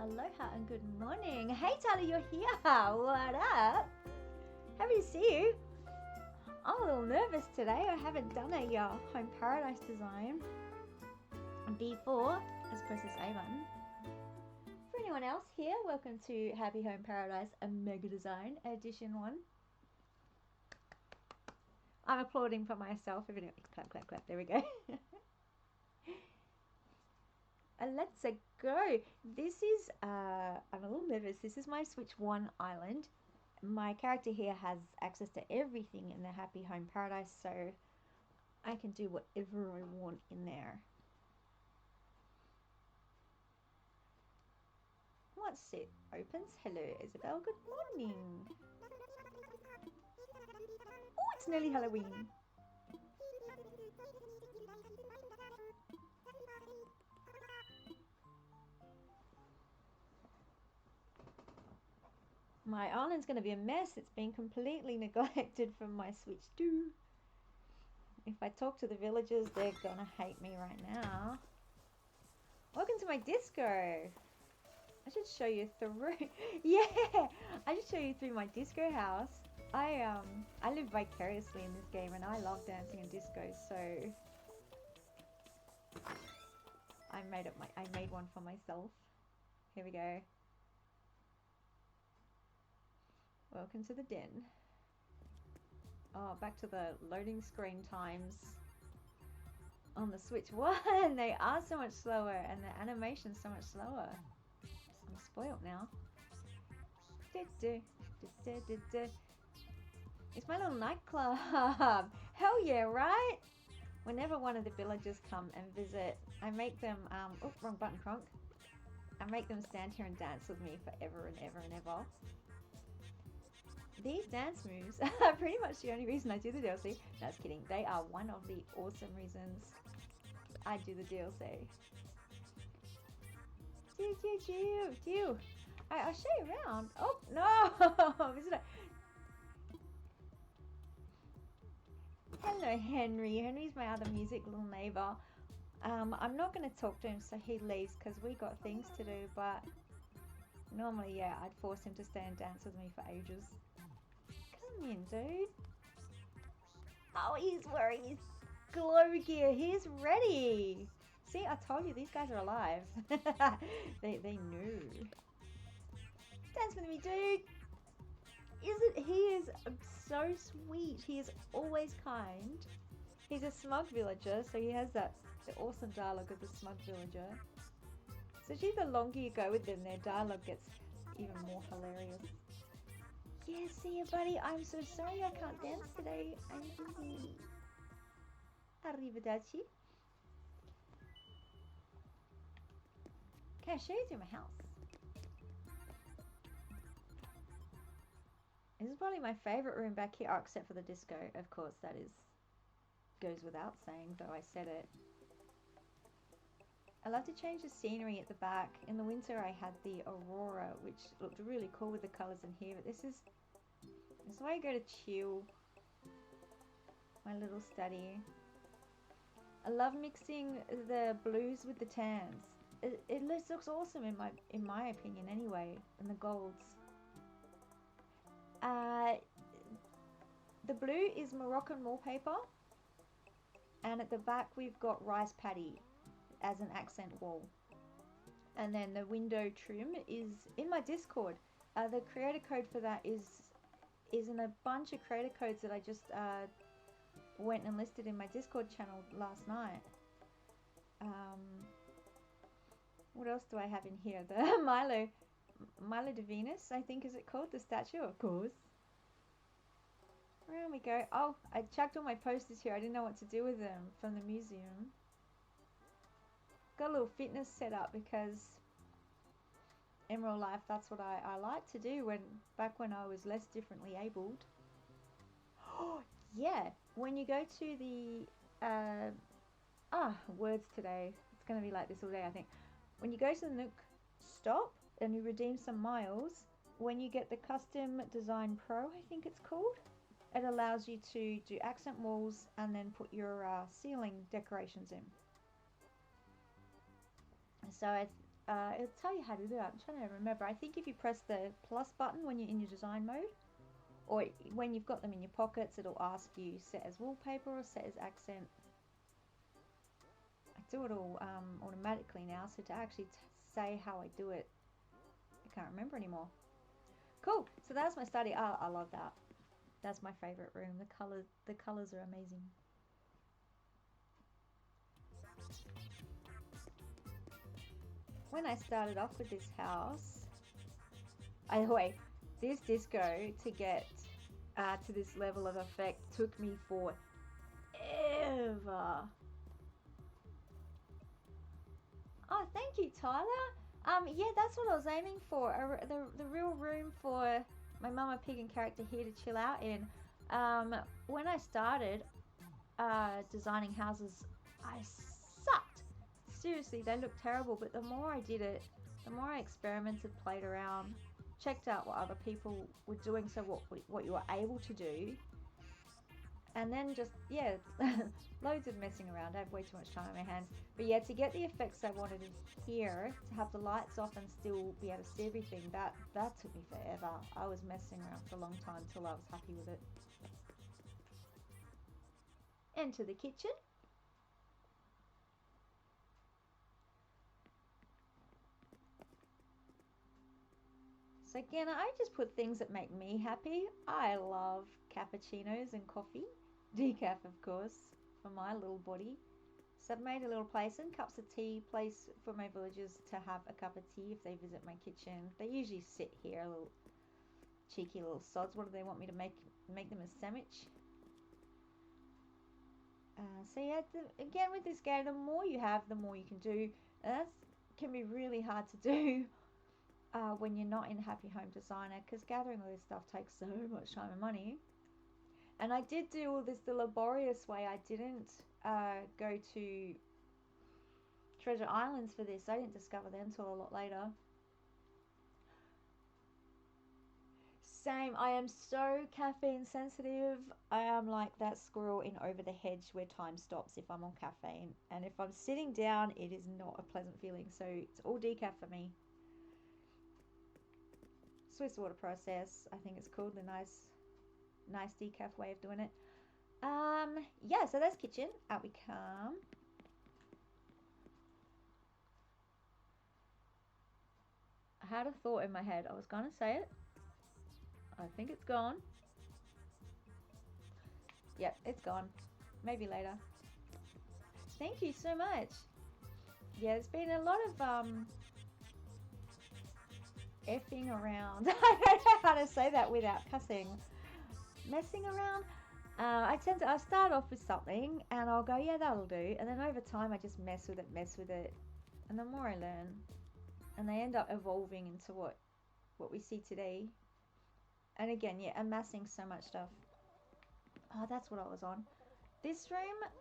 Aloha and good morning. Hey Tyler, you're here. What up? Happy to see you. I'm a little nervous today. I haven't done a Home Paradise design before. Let's press this A button. For anyone else here, welcome to Happy Home Paradise, a mega design edition 1. I'm applauding for myself. Everybody, clap, clap, clap. There we go. Let's go. This is, I'm a little nervous. This is my Switch 1 island. My character here has access to everything in the Happy Home Paradise, so I can do whatever I want in there. Once it opens, hello Isabel, good morning. Oh, it's nearly Halloween. My island's going to be a mess. It's been completely neglected from my Switch 2. If I talk to the villagers, they're going to hate me right now. Welcome to my disco. I should show you through. Yeah, I should show you through my disco house. I live vicariously in this game and I love dancing in disco, so I made one for myself. Here we go. Welcome to the den. Oh, back to the loading screen times on the Switch 1. They are so much slower and the animation's so much slower. I'm spoiled now. It's my little nightclub. Hell yeah, right? Whenever one of the villagers come and visit, I make them, oh, wrong button, Kronk. I make them stand here and dance with me forever and ever and ever. These dance moves are pretty much the only reason I do the DLC. No, just kidding. They are one of the awesome reasons I do the DLC. I'll show you around. Oh, no! Hello, Henry. Henry's my other music little neighbor. I'm not going to talk to him so he leaves because we got things to do, but normally, yeah, I'd force him to stay and dance with me for ages. Come in, dude. Oh, he's wearing his glow gear. He's ready. See, I told you these guys are alive. they knew. Dance with me, dude. He is so sweet. He is always kind. He's a smug villager, so he has the awesome dialogue of the smug villager. So actually, the longer you go with them, their dialogue gets even more hilarious. Yeah, see you, buddy. I'm so sorry I can't dance today. I'm busy. Arrivederci. Okay, I'll show you through my house. This is probably my favourite room back here, except for the disco. Of course, that goes without saying, though I said it. I love to change the scenery at the back. In the winter I had the aurora, which looked really cool with the colours in here, but this is where I go to chill. My little study. I love mixing the blues with the tans. It looks awesome in my opinion anyway, and the golds. The blue is Moroccan wallpaper, and at the back we've got rice paddy as an accent wall, and then the window trim is in my Discord. The creator code for that is in a bunch of creator codes that I just went and listed in my Discord channel last night. What else do I have in here? The Milo de Venus, I think, is it called? The statue, of course. Around we go. Oh, I chucked all my posters here. I didn't know what to do with them from the museum. Got a little fitness set up because in real life that's what I like to do back when I was less differently abled. Oh yeah, when you go to the words today, it's going to be like this all day I think. When you go to the Nook stop and you redeem some miles, when you get the Custom Design Pro, I think it's called, it allows you to do accent walls and then put your ceiling decorations in. So it'll tell you how to do it. I'm trying to remember. I think if you press the plus button when you're in your design mode, or when you've got them in your pockets, it'll ask you set as wallpaper or set as accent. I do it all automatically now, so to actually say how I do it, I can't remember anymore. Cool. So that's my study. Oh, I love that. That's my favorite room. The colors are amazing. When I started off with this house, this disco to get to this level of effect took me forever. Oh, thank you, Tyler. Yeah, that's what I was aiming for. The real room for my Mama Pig and character here to chill out in. When I started designing houses, I sucked. Seriously, they looked terrible. But the more I did it, the more I experimented, played around, checked out what other people were doing, so what you were able to do, and then just, yeah, loads of messing around. I have way too much time on my hands. But yeah, to get the effects I wanted in here, to have the lights off and still be able to see everything, that took me forever. I was messing around for a long time till I was happy with it. Enter the kitchen. So again, I just put things that make me happy. I love cappuccinos and coffee. Decaf, of course, for my little body. So I've made a little place and cups of tea place for my villagers to have a cup of tea if they visit my kitchen. They usually sit here, little cheeky little sods. What do they want me to make them a sandwich? So yeah, again with this game, the more you have, the more you can do. That can be really hard to do when you're not in Happy Home Designer, because gathering all this stuff takes so much time and money. And I did do all this the laborious way. I didn't go to Treasure Islands for this. I didn't discover them until a lot later. Same. I am so caffeine sensitive. I am like that squirrel in Over the Hedge where time stops if I'm on caffeine. And if I'm sitting down, it is not a pleasant feeling. So it's all decaf for me. Swiss water process, I think it's called, the nice decaf way of doing it. Yeah, so that's kitchen. Out we come. I had a thought in my head. I was gonna say it. I think it's gone. Yep, it's gone. Maybe later. Thank you so much. Yeah, there's been a lot of effing around. I don't know how to say that without cussing. Messing around. I'll start off with something and I'll go, yeah, that'll do. And then over time, I just mess with it. And the more I learn, and they end up evolving into what we see today. And again, yeah, amassing so much stuff. Oh, that's what I was on. This room,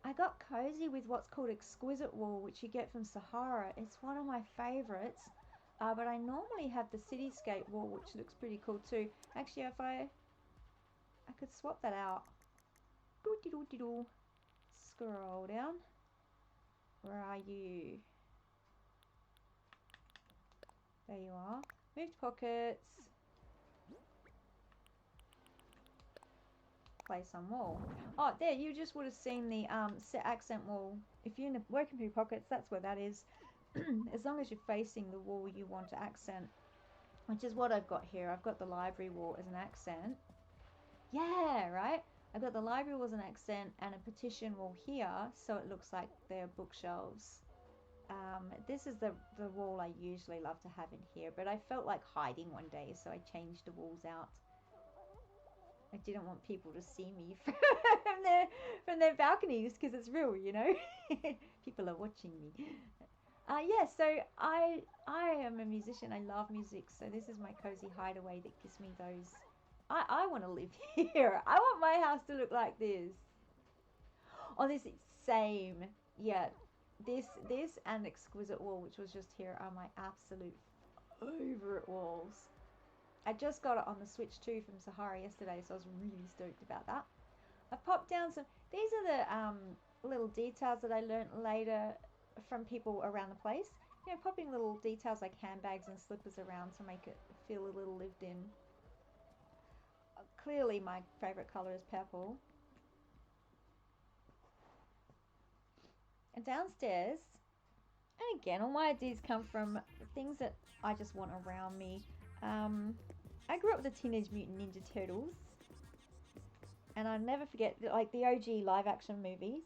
I got cozy with what's called exquisite wool, which you get from Sahara. It's one of my favorites. But I normally have the cityscape wool, which looks pretty cool too. Actually, if I could swap that out. Doo-dee-doo-dee-doo. Scroll down. Where are you? There you are. Moved pockets. Place on wall. Oh, there, you just would have seen the set accent wall. If you're in the working through pockets, that's where that is. As long as you're facing the wall you want to accent, which is what I've got here. I've got the library wall as an accent. Yeah, right? I've got the library wall as an accent and a petition wall here, so it looks like they're bookshelves. This is the wall I usually love to have in here, but I felt like hiding one day, so I changed the walls out. I didn't want people to see me from their balconies, because it's real, you know. People are watching me. Yeah, so I am a musician. I love music, so this is my cozy hideaway that gives me those. I want to live here. I want my house to look like this. Oh, this is same. Yeah, this and exquisite wall, which was just here, are my absolute favorite walls. I just got it on the Switch 2 from Sahara yesterday, so I was really stoked about that. I popped down some. These are the little details that I learnt later from people around the place. You know, popping little details like handbags and slippers around to make it feel a little lived in. Clearly my favourite colour is purple. And downstairs, and again, all my ideas come from things that I just want around me. I grew up with the Teenage Mutant Ninja Turtles, and I'll never forget like the OG live action movies.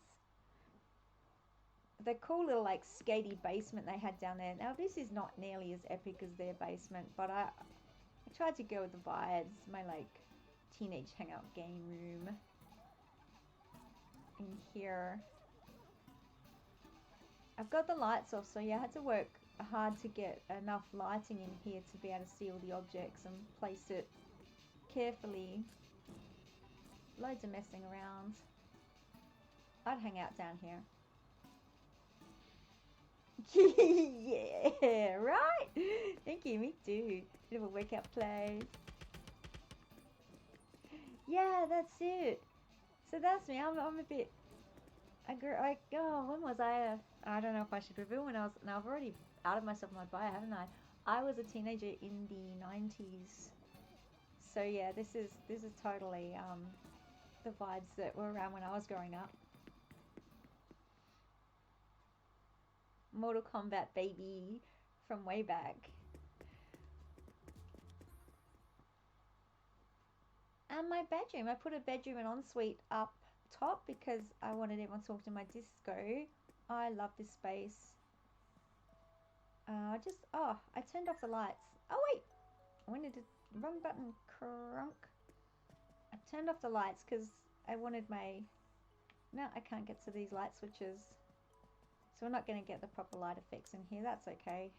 The cool little like skatey basement they had down there. Now this is not nearly as epic as their basement, but I tried to go with the vibes. My like teenage hangout game room in here. I've got the lights off, so yeah, I had to work hard to get enough lighting in here to be able to see all the objects and place it carefully. Loads of messing around. I'd hang out down here. Yeah, right? Thank you, me too. Bit of a workout place. Yeah, that's it. So that's me. I'm a bit. When was I? I don't know if I should reveal when I was. Now I've already outed myself in my bio, haven't I? I was a teenager in the 90s. So yeah, this is totally the vibes that were around when I was growing up. Mortal Kombat baby from way back. And my bedroom, I put a bedroom and ensuite up top because I wanted everyone to talk to my disco. I love this space. I turned off the lights. Oh wait, I went into wrong button, crunk. I turned off the lights because I wanted my, no, I can't get to these light switches. So we're not going to get the proper light effects in here, that's okay.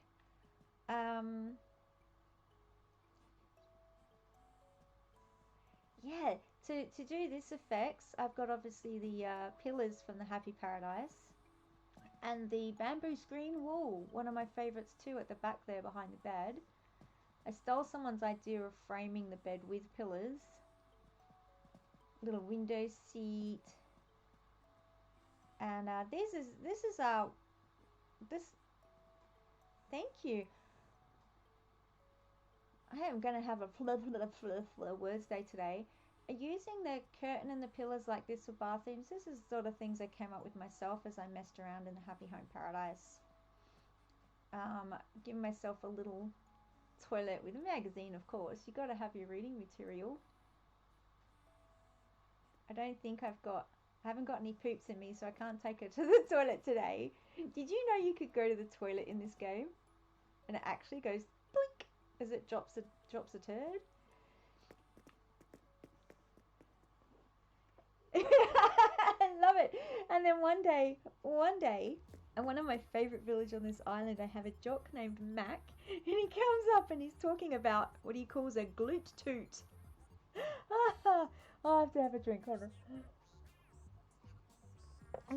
Yeah, to do this effects, I've got obviously the pillars from the Happy Paradise and the bamboo screen wool, one of my favorites too, at the back there behind the bed. I stole someone's idea of framing the bed with pillars. Little window seat. And thank you. I am going to have a words day today. Using the curtain and the pillars like this for bathrooms, this is sort of things I came up with myself as I messed around in the Happy Home Paradise. Giving myself a little toilet with a magazine, of course. You got to have your reading material. I don't think I haven't got any poops in me, so I can't take her to the toilet today. Did you know you could go to the toilet in this game? And it actually goes blink as it drops a turd. I love it. And then one day, and one of my favourite village on this island, I have a jock named Mac, and he comes up and he's talking about what he calls a glute toot. I have to have a drink. Hold on.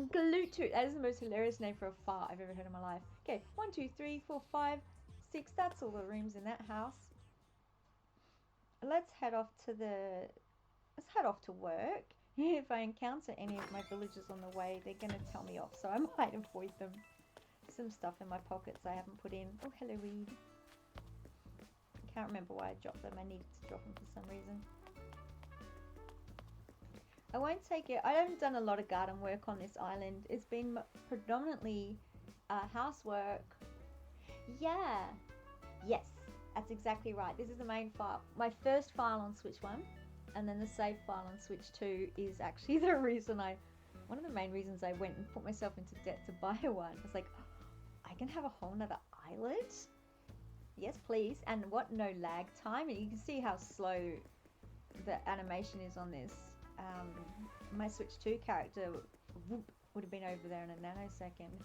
Glute toot. That is the most hilarious name for a fart I've ever heard in my life. Okay, 1, 2, 3, 4, 5, 6. That's all the rooms in that house. Let's head off to work. If I encounter any of my villagers on the way, they're going to tell me off, so I might avoid them. Some stuff in my pockets I haven't put in. Oh, hello, weed. I can't remember why I dropped them. I needed to drop them for some reason. I won't take it. I haven't done a lot of garden work on this island. It's been predominantly housework. Yeah. Yes, that's exactly right. This is the main file. My first file on Switch 1. And then the save file on Switch 2 is actually one of the main reasons I went and put myself into debt to buy one. It's like, I can have a whole nother island? Yes, please. And what, no lag time? And you can see how slow the animation is on this. My Switch 2 character would have been over there in a nanosecond.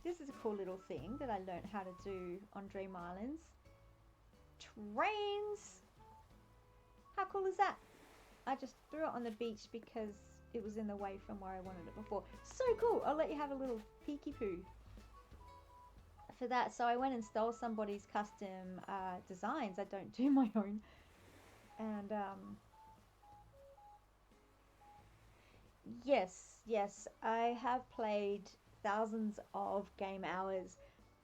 This is a cool little thing that I learned how to do on Dream Islands. Trains! How cool is that? I just threw it on the beach because it was in the way from where I wanted it before. So cool! I'll let you have a little peeky poo for that. So I went and stole somebody's custom designs. I don't do my own. And yes, I have played thousands of game hours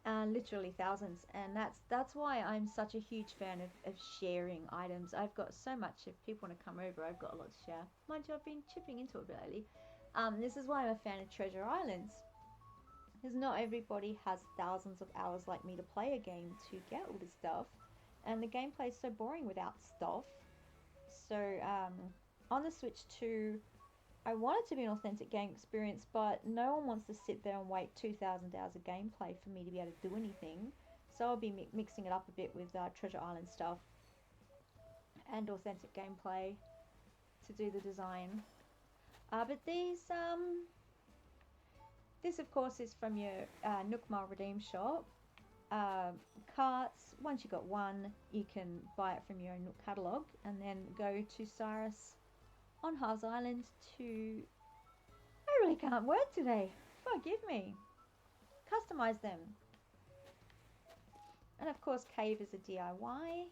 Literally thousands, and that's why I'm such a huge fan of sharing items. I've got so much. If people want to come over, I've got a lot to share. Mind you, I've been chipping into it a bit lately. This is why I'm a fan of treasure islands, because not everybody has thousands of hours like me to play a game to get all this stuff, and the gameplay is so boring without stuff. So on the Switch 2, I want it to be an authentic game experience, but no one wants to sit there and wait 2,000 hours of gameplay for me to be able to do anything. So I'll be mixing it up a bit with Treasure Island stuff and authentic gameplay to do the design. But this of course is from your Nook Mile Redeem shop. Carts, once you got one, you can buy it from your own Nook catalogue, and then go to Cyrus on Halves Island to... I really can't word today. Forgive me. Customize them. And of course, Cave is a DIY.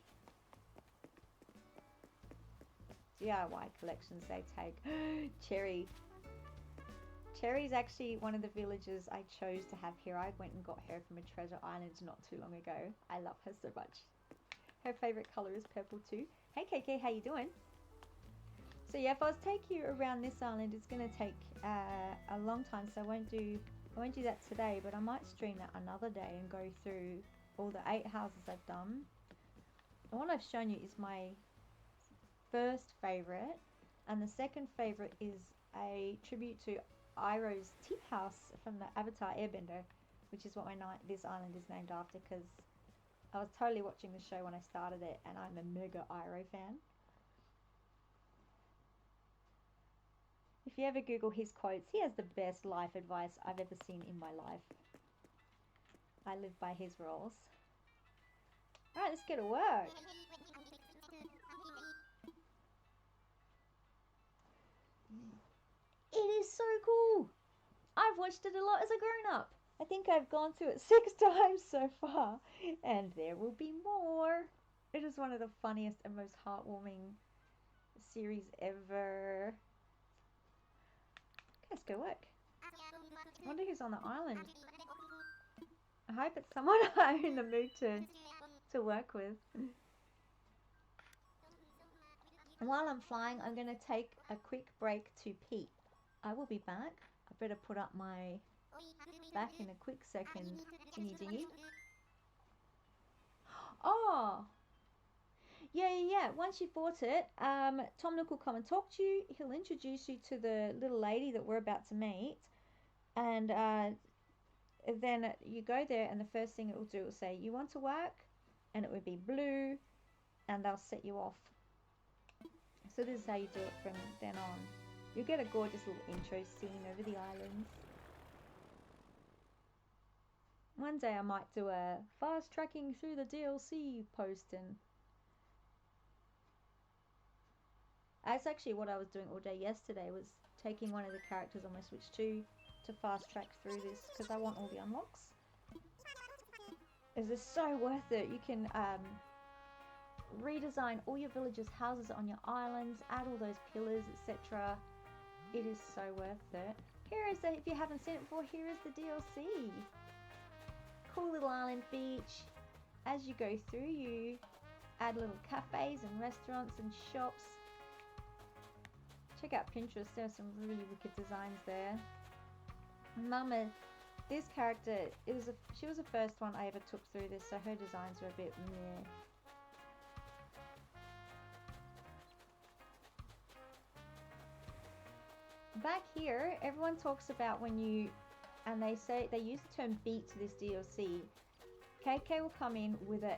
DIY collections they take. Cherry. Cherry's actually one of the villagers I chose to have here. I went and got her from a treasure island not too long ago. I love her so much. Her favourite colour is purple too. Hey KK, how you doing? So yeah, if I was to take you around this island, it's going to take a long time, so I won't do that today, but I might stream that another day and go through all the 8 houses I've done. The one I've shown you is my first favourite, and the second favourite is a tribute to Iroh's tea house from the Avatar Airbender, which is what this island is named after, because I was totally watching the show when I started it, and I'm a mega Iroh fan. If you ever Google his quotes, he has the best life advice I've ever seen in my life. I live by his rules. Alright, let's get to work. It is so cool. I've watched it a lot as a grown-up. I think I've gone through it 6 times so far, and there will be more. It is one of the funniest and most heartwarming series ever. Let's go work. I wonder who's on the island. I hope it's someone I'm in the mood to work with. While I'm flying, I'm going to take a quick break to pee. I will be back. I better put up my back in a quick second. Dingy dingy. Oh! Yeah. Once you've bought it, Tom Nook will come and talk to you. He'll introduce you to the little lady that we're about to meet. And then you go there, and the first thing it will do, it will say, you want to work? And it would be blue, and they'll set you off. So this is how you do it from then on. You'll get a gorgeous little intro scene over the islands. One day I might do a fast tracking through the DLC post, and that's actually what I was doing all day yesterday, was taking one of the characters on my Switch 2 to fast track through this, because I want all the unlocks. This is so worth it. You can redesign all your villagers' houses on your islands, add all those pillars, etc. It is so worth it. Here is if you haven't seen it before, here is the DLC. Cool little island beach. As you go through, you add little cafes and restaurants and shops. Check out Pinterest, there's some really wicked designs there. Mama, this character, she was the first one I ever took through this, so her designs were a bit meh. Back here, everyone talks about when you, and they use the term beat to this DLC. KK will come in with an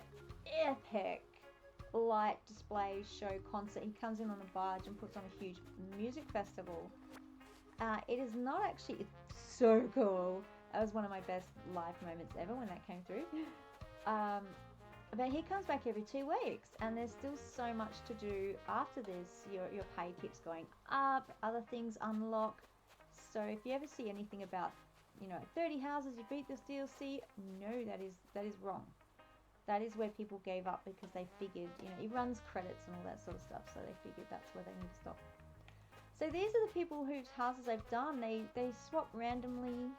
epic light display show concert. He comes in on a barge and puts on a huge music festival. It is not actually, it's so cool. That was one of my best live moments ever when that came through. But he comes back every 2 weeks, and there's still so much to do after this. Your pay keeps going up, other things unlock. So if you ever see anything about, 30 houses, you beat this DLC, no, that is wrong. That is where people gave up, because they figured, it runs credits and all that sort of stuff, so they figured that's where they need to stop. So these are the people whose houses I've done. They swap randomly.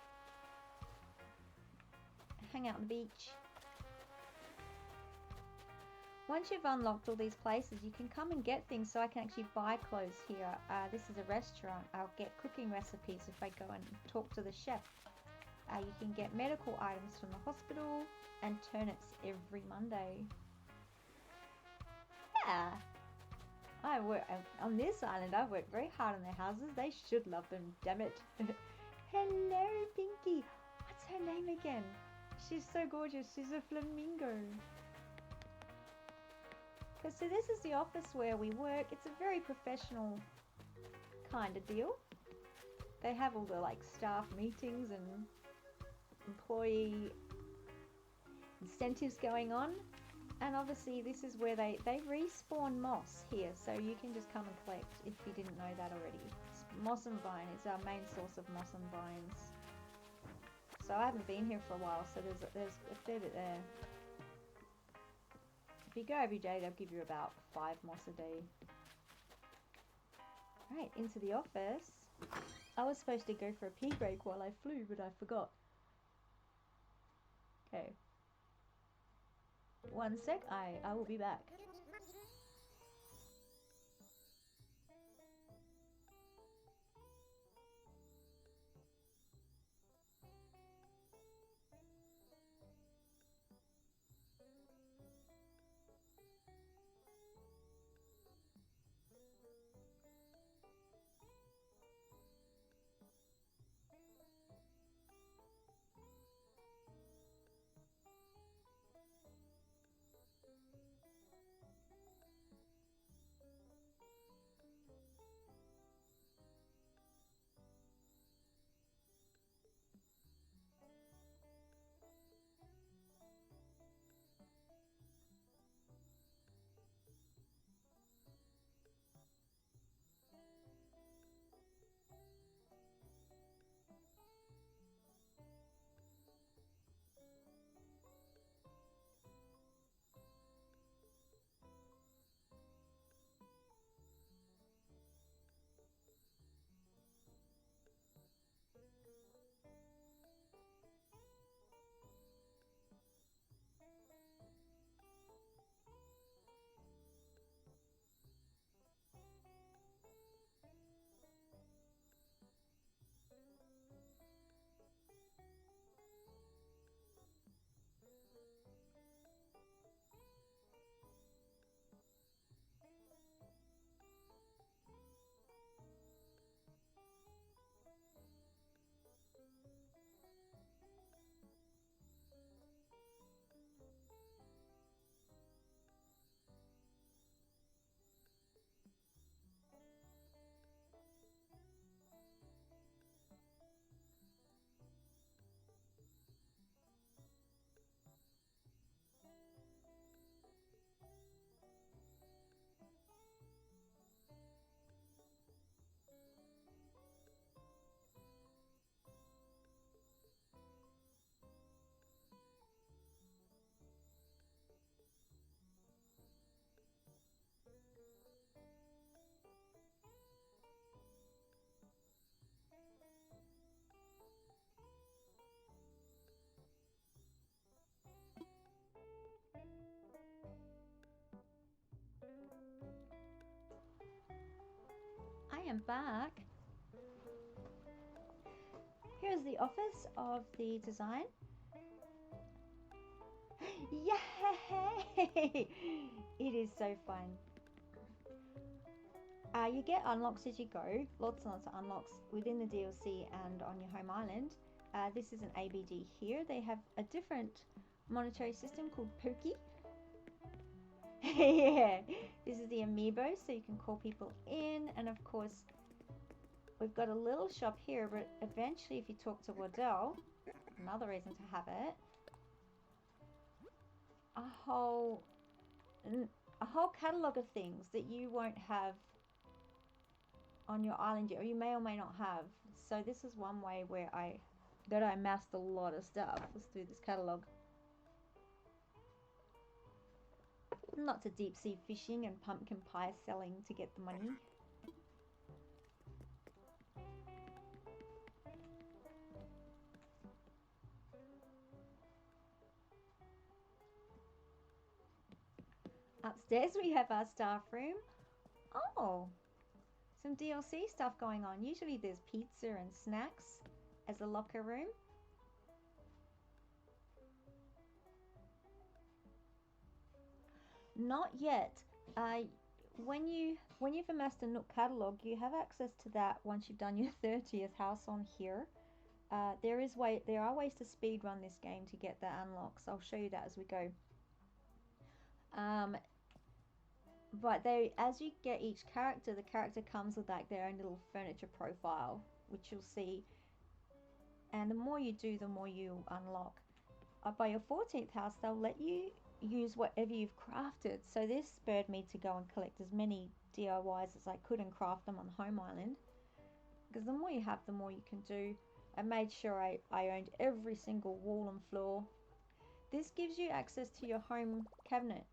hang out on the beach. Once you've unlocked all these places, you can come and get things. So I can actually buy clothes here. This is a restaurant. I'll get cooking recipes if I go and talk to the chef. You can get medical items from the hospital and turnips every Monday. Yeah. I work on this island. I work very hard on their houses. They should love them, damn it. Hello, Pinky. What's her name again? She's so gorgeous. She's a flamingo. So this is the office where we work. It's a very professional kind of deal. They have all the like staff meetings and employee incentives going on. And obviously this is where they respawn moss here. So you can just come and collect if you didn't know that already. Moss and vine is our main source of moss and vines. So I haven't been here for a while, so there's a fair bit there. If you go every day, they'll give you about 5 moss a day. Right, into the office. I was supposed to go for a pee break while I flew, but I forgot. Okay. One sec, I will be back. I am back. Here's the office of the design. Yay! It is so fun. You get unlocks as you go. Lots and lots of unlocks within the DLC and on your home island. This is an ABD here. They have a different monetary system called Pokey. Yeah, this is the amiibo, so you can call people in, and of course we've got a little shop here, but eventually if you talk to Waddell, another reason to have it, a whole catalogue of things that you won't have on your island yet, or you may or may not have. So this is one way where I amassed a lot of stuff. Let's do this catalogue. Lots of deep sea fishing and pumpkin pie selling to get the money. Upstairs we have our staff room. Oh, some DLC stuff going on. Usually there's pizza and snacks as a locker room. Not yet. When you've amassed a Nook catalog, you have access to that once you've done your 30th house on here. There are ways to speed run this game to get the unlocks. I'll show you that as we go. But as you get each character, the character comes with like their own little furniture profile, which you'll see. And the more you do, the more you unlock. By your 14th house, they'll let you use whatever you've crafted. So this spurred me to go and collect as many DIYs as I could and craft them on the home island. Because the more you have, the more you can do. I made sure I owned every single wall and floor. This gives you access to your home cabinet.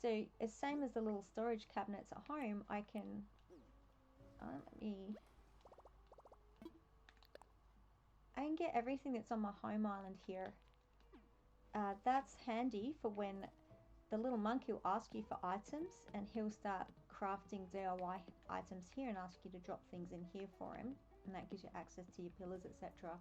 So it's same as the little storage cabinets at home. I can get everything that's on my home island here. That's handy for when the little monkey will ask you for items, and he'll start crafting DIY items here and ask you to drop things in here for him, and that gives you access to your pillars, etc.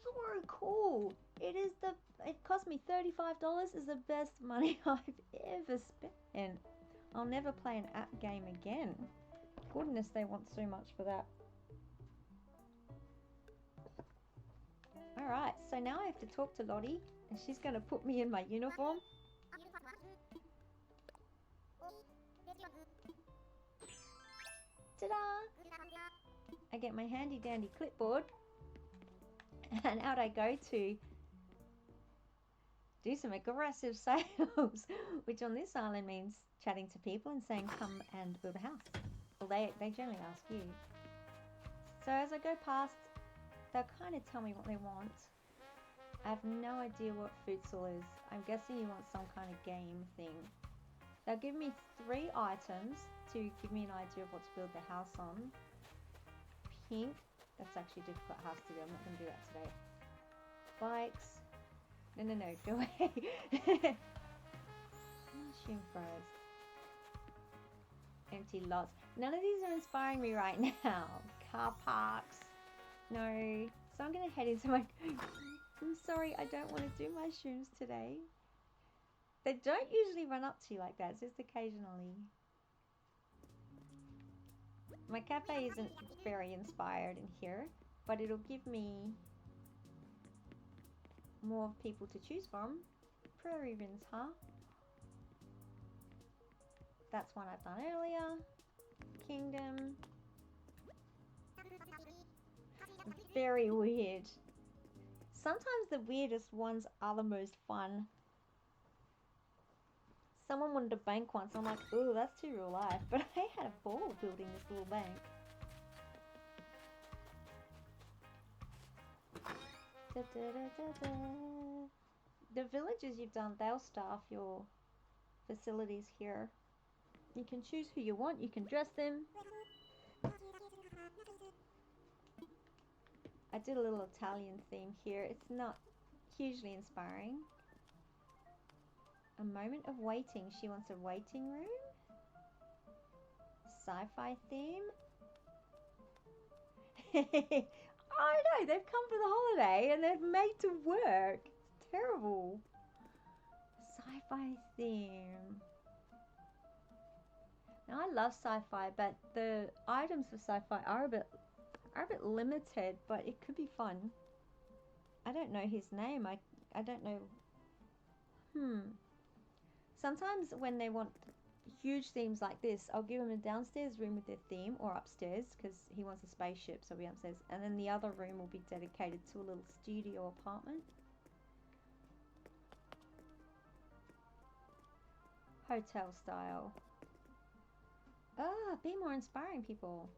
So cool! It cost me $35. Is the best money I've ever spent. I'll never play an app game again. Goodness, they want so much for that. Alright, so now I have to talk to Lottie, and she's going to put me in my uniform. Ta-da! I get my handy dandy clipboard, and out I go to do some aggressive sales, which on this island means chatting to people and saying come and build a house. Well, they generally ask you. So as I go past, they'll kind of tell me what they want. I have no idea what futsal is. I'm guessing you want some kind of game thing. They'll give me 3 items to give me an idea of what to build the house on. Pink. That's actually a difficult house to do. I'm not going to do that today. Bikes. No, go away. Mushroom fries. Empty lots. None of these are inspiring me right now. Car parks. No. So I'm going to head into my... I'm sorry, I don't want to do mushrooms today. They don't usually run up to you like that. It's just occasionally. My cafe isn't very inspired in here, but it'll give me more people to choose from. Prairie Rins, huh? That's one I've done earlier. Kingdom. Very weird. Sometimes the weirdest ones are the most fun. Someone wanted a bank once. I'm like, ooh, that's too real life. But I had a ball building this little bank. Da, da, da, da, da. The villages you've done, they'll staff your facilities here. You can choose who you want. You can dress them. I did a little Italian theme here. It's not hugely inspiring. A moment of waiting. She wants a waiting room. Sci-fi theme. I know, they've come for the holiday and they've made to work. It's terrible. Sci-fi theme. Now I love sci-fi, but the items for sci-fi are a bit limited, but it could be fun. I don't know his name. I don't know. Sometimes when they want huge themes like this, I'll give him a downstairs room with their theme, or upstairs, because he wants a spaceship, so we upstairs. And then the other room will be dedicated to a little studio apartment. Hotel style. Ah, be more inspiring, people.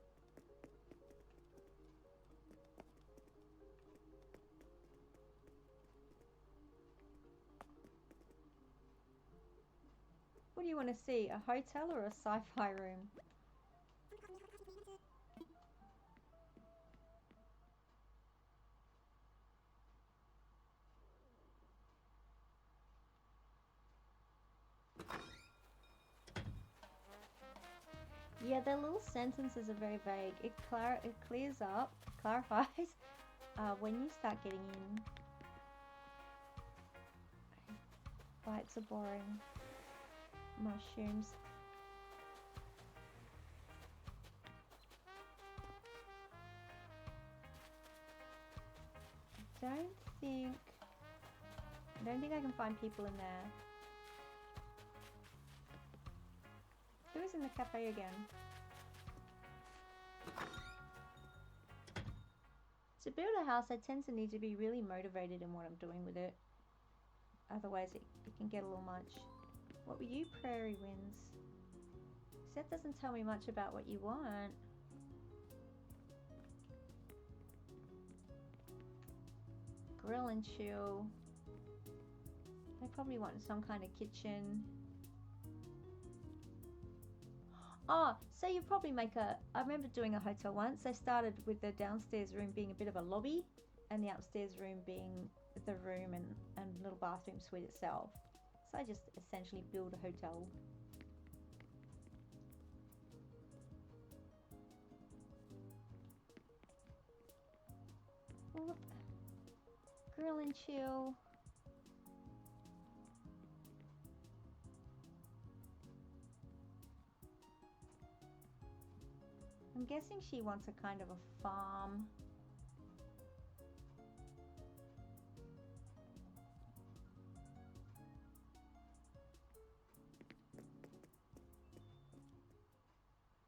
What do you want to see? A hotel or a sci-fi room? Yeah, their little sentences are very vague. It clears up, clarifies when you start getting in. Bites are boring. Mushrooms. I don't think I can find people in there. Who's in the cafe again? To build a house, I tend to need to be really motivated in what I'm doing with it. Otherwise, it can get a little much. What were you, Prairie Winds? That doesn't tell me much about what you want. Grill and chill. They probably want some kind of kitchen. Oh, so you probably make I remember doing a hotel once. They started with the downstairs room being a bit of a lobby and the upstairs room being the room and little bathroom suite itself. So I just essentially build a hotel. Well, grill and chill. I'm guessing she wants a kind of a farm.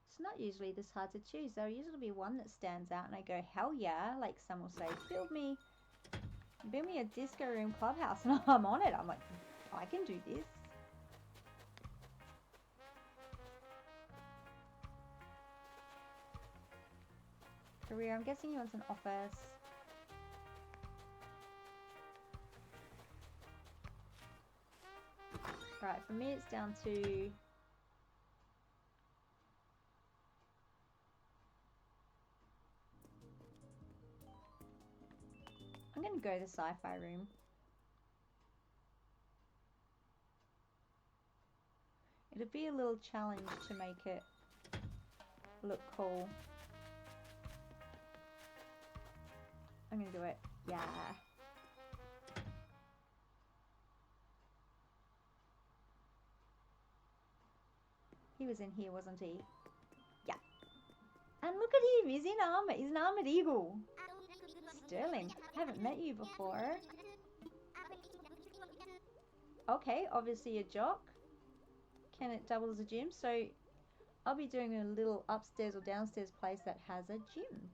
It's not usually this hard to choose. There'll usually be one that stands out and I go, hell yeah. Like some will say, build me a disco room clubhouse, and I'm on it. I'm like, I can do this. Career, I'm guessing he wants an office. Right, for me it's down to I'm gonna go to the sci-fi room. It'd be a little challenge to make it look cool. I'm gonna do it. Yeah. He was in here, wasn't he? Yeah. And look at him, he's in armor. He's an armored eagle. Sterling, haven't met you before. Okay, obviously a jock. Can it double as a gym? So I'll be doing a little upstairs or downstairs place that has a gym.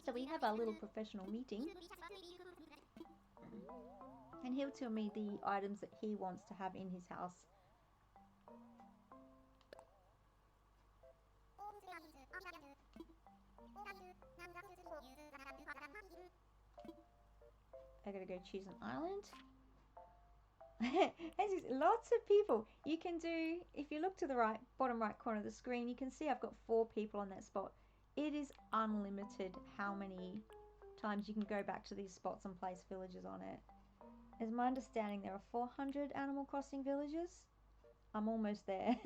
So we have our little professional meeting. And he'll tell me the items that he wants to have in his house. I gotta go choose an island. Lots of people. You can do, if you look to the right, bottom right corner of the screen, you can see I've got 4 people on that spot. It is unlimited how many times you can go back to these spots and place villages on it. As my understanding, there are 400 Animal Crossing villages. I'm almost there.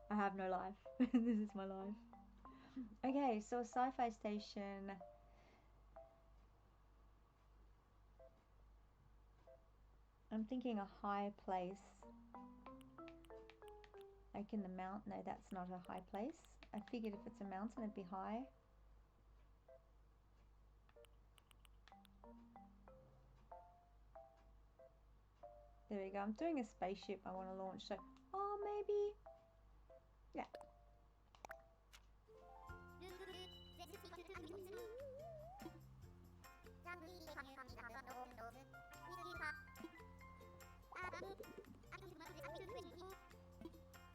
I have no life. This is my life. Okay, so a sci-fi station. I'm thinking a high place. Like in the mountain. No, that's not a high place. I figured if it's a mountain, it'd be high. There we go. I'm doing a spaceship I want to launch. So, oh, maybe. Yeah.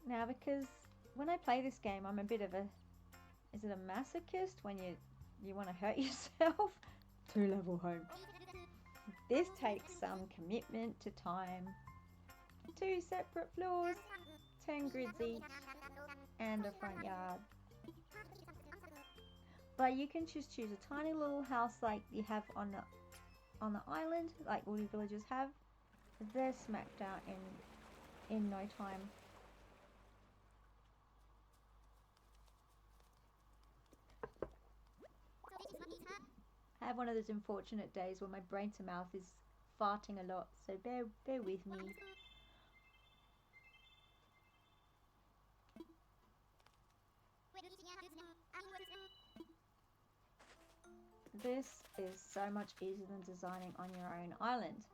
Now, because when I play this game, I'm a bit of a, is it a masochist when you want to hurt yourself? 2-level home. This takes some commitment to time. 2 separate floors. 10 grids each, and a front yard. But you can just choose a tiny little house like you have on the island, like all your villagers have. They're smacked out in no time. I have one of those unfortunate days where my brain to mouth is farting a lot, so bear with me. This is so much easier than designing on your own island.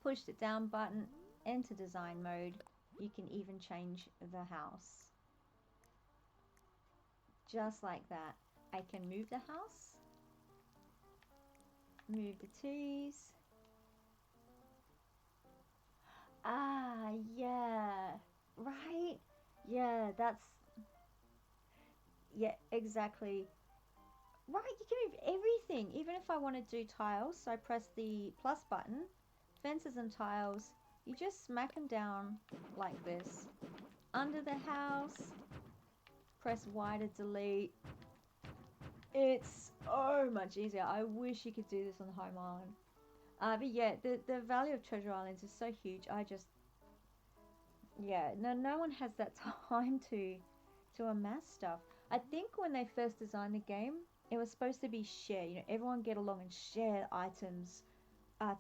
Push the down button, enter design mode. You can even change the house. Just like that. I can move the house, move the trees. Ah, yeah, right? Yeah, yeah, exactly. Right, you can move everything, even if I want to do tiles. So I press the plus button, fences and tiles, you just smack them down like this. Under the house, press Y to delete. It's so much easier. I wish you could do this on the home island. But yeah, the value of treasure islands is so huge. Yeah, no one has that time to amass stuff. I think when they first designed the game, it was supposed to be share. You know, everyone get along and share items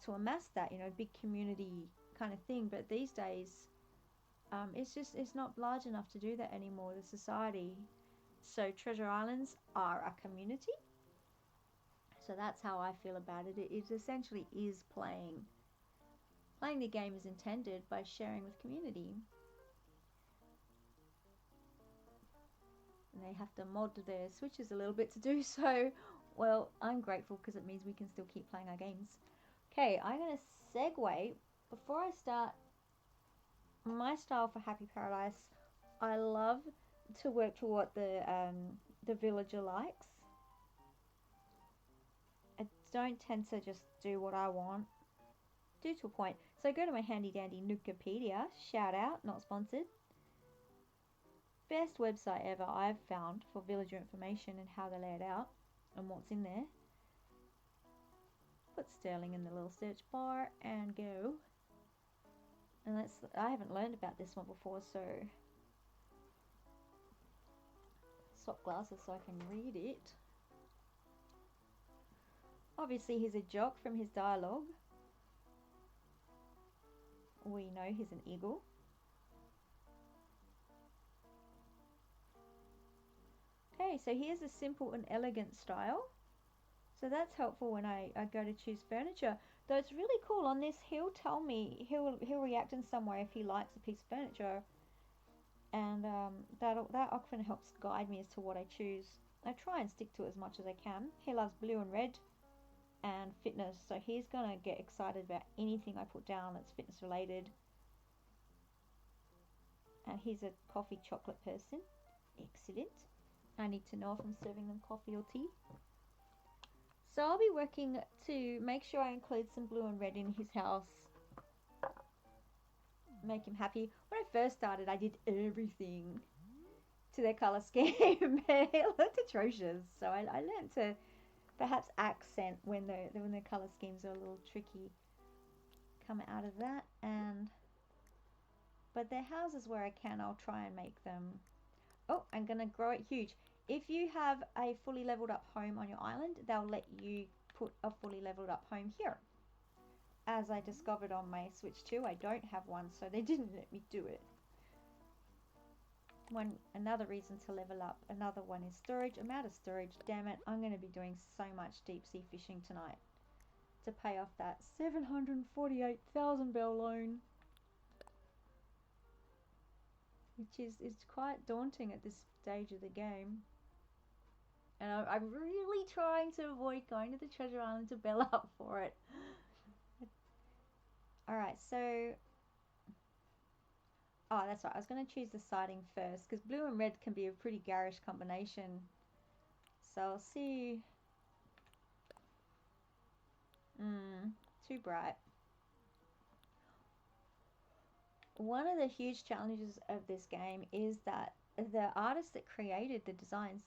to amass that. You know, big community kind of thing. But these days, it's not large enough to do that anymore. The society. So treasure islands are a community. So that's how I feel about it. It essentially is playing the game as intended by sharing with community. And they have to mod their switches a little bit to do so. Well, I'm grateful because it means we can still keep playing our games. Okay, I'm going to segue. Before I start my style for Happy Paradise, I love to work to what the villager likes. I don't tend to just do what I want. Do to a point. So go to my handy dandy Nukipedia. Shout out, not sponsored. Best website ever I've found for villager information and how they lay it out and what's in there. Put Sterling in the little search bar and go. And I haven't learned about this one before, so swap glasses so I can read it. Obviously he's a jock from his dialogue. We know he's an eagle. Okay, so here's a simple and elegant style. So that's helpful when I go to choose furniture. Though it's really cool on this, he'll tell me, he'll react in some way if he likes a piece of furniture. And that often helps guide me as to what I choose. I try and stick to it as much as I can. He loves blue and red and fitness, so he's going to get excited about anything I put down that's fitness related. And he's a coffee chocolate person. Excellent. I need to know if I'm serving them coffee or tea. So I'll be working to make sure I include some blue and red in his house. Make him happy. When I first started, I did everything to their colour scheme. It looked atrocious. So I learned to perhaps accent when the colour schemes are a little tricky. Come out of that. But their houses where I can, I'll try and make them. Oh, I'm going to grow it huge. If you have a fully leveled up home on your island, they'll let you put a fully leveled up home here. As I discovered on my Switch 2, I don't have one, so they didn't let me do it. Another reason to level up. Another one is storage. I'm out of storage. Damn it, I'm going to be doing so much deep sea fishing tonight to pay off that 748,000 bell loan. Which is quite daunting at this stage of the game. And I'm really trying to avoid going to the treasure island to bail up for it. Alright, so... Oh, that's right. I was going to choose the siding first, because blue and red can be a pretty garish combination. So I'll see... Too bright. One of the huge challenges of this game is that the artists that created the designs,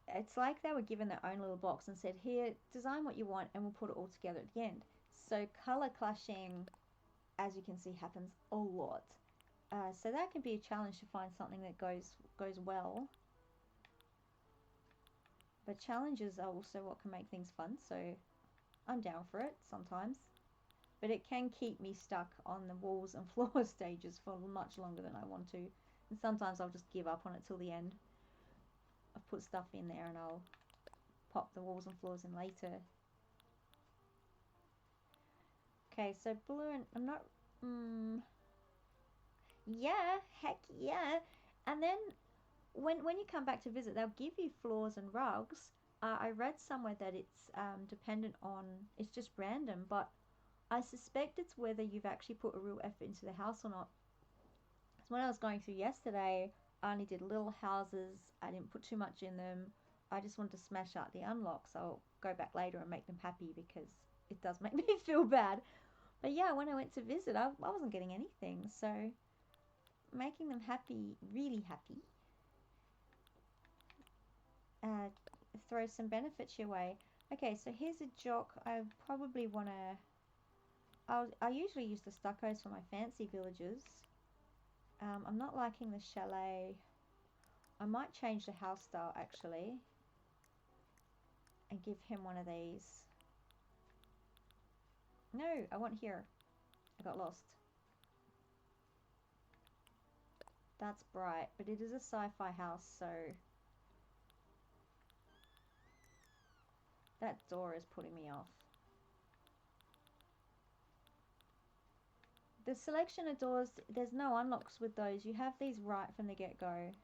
it's like they were given their own little box and said, here, design what you want and we'll put it all together at the end. So color clashing, as you can see, happens a lot. So that can be a challenge to find something that goes well. But challenges are also what can make things fun, so I'm down for it sometimes. But it can keep me stuck on the walls and floor stages for much longer than I want to. And sometimes I'll just give up on it till the end. I've put stuff in there and I'll pop the walls and floors in later. Okay, so blue and I'm not... yeah, heck yeah. And then when you come back to visit, they'll give you floors and rugs. I read somewhere that it's dependent on... It's just random, but I suspect it's whether you've actually put a real effort into the house or not. Because when I was going through yesterday, I only did little houses. I didn't put too much in them. I just wanted to smash out the unlocks. I'll go back later and make them happy because it does make me feel bad. But yeah, when I went to visit, I wasn't getting anything. So making them happy, really happy, throw some benefits your way. Okay, so here's a jock. I probably want to... I usually use the stuccos for my fancy villages. I'm not liking the chalet. I might change the house style actually and give him one of these. No, I want here. I got lost. That's bright, but it is a sci-fi house, so that door is putting me off. The selection of doors, there's no unlocks with those. You have these right from the get-go.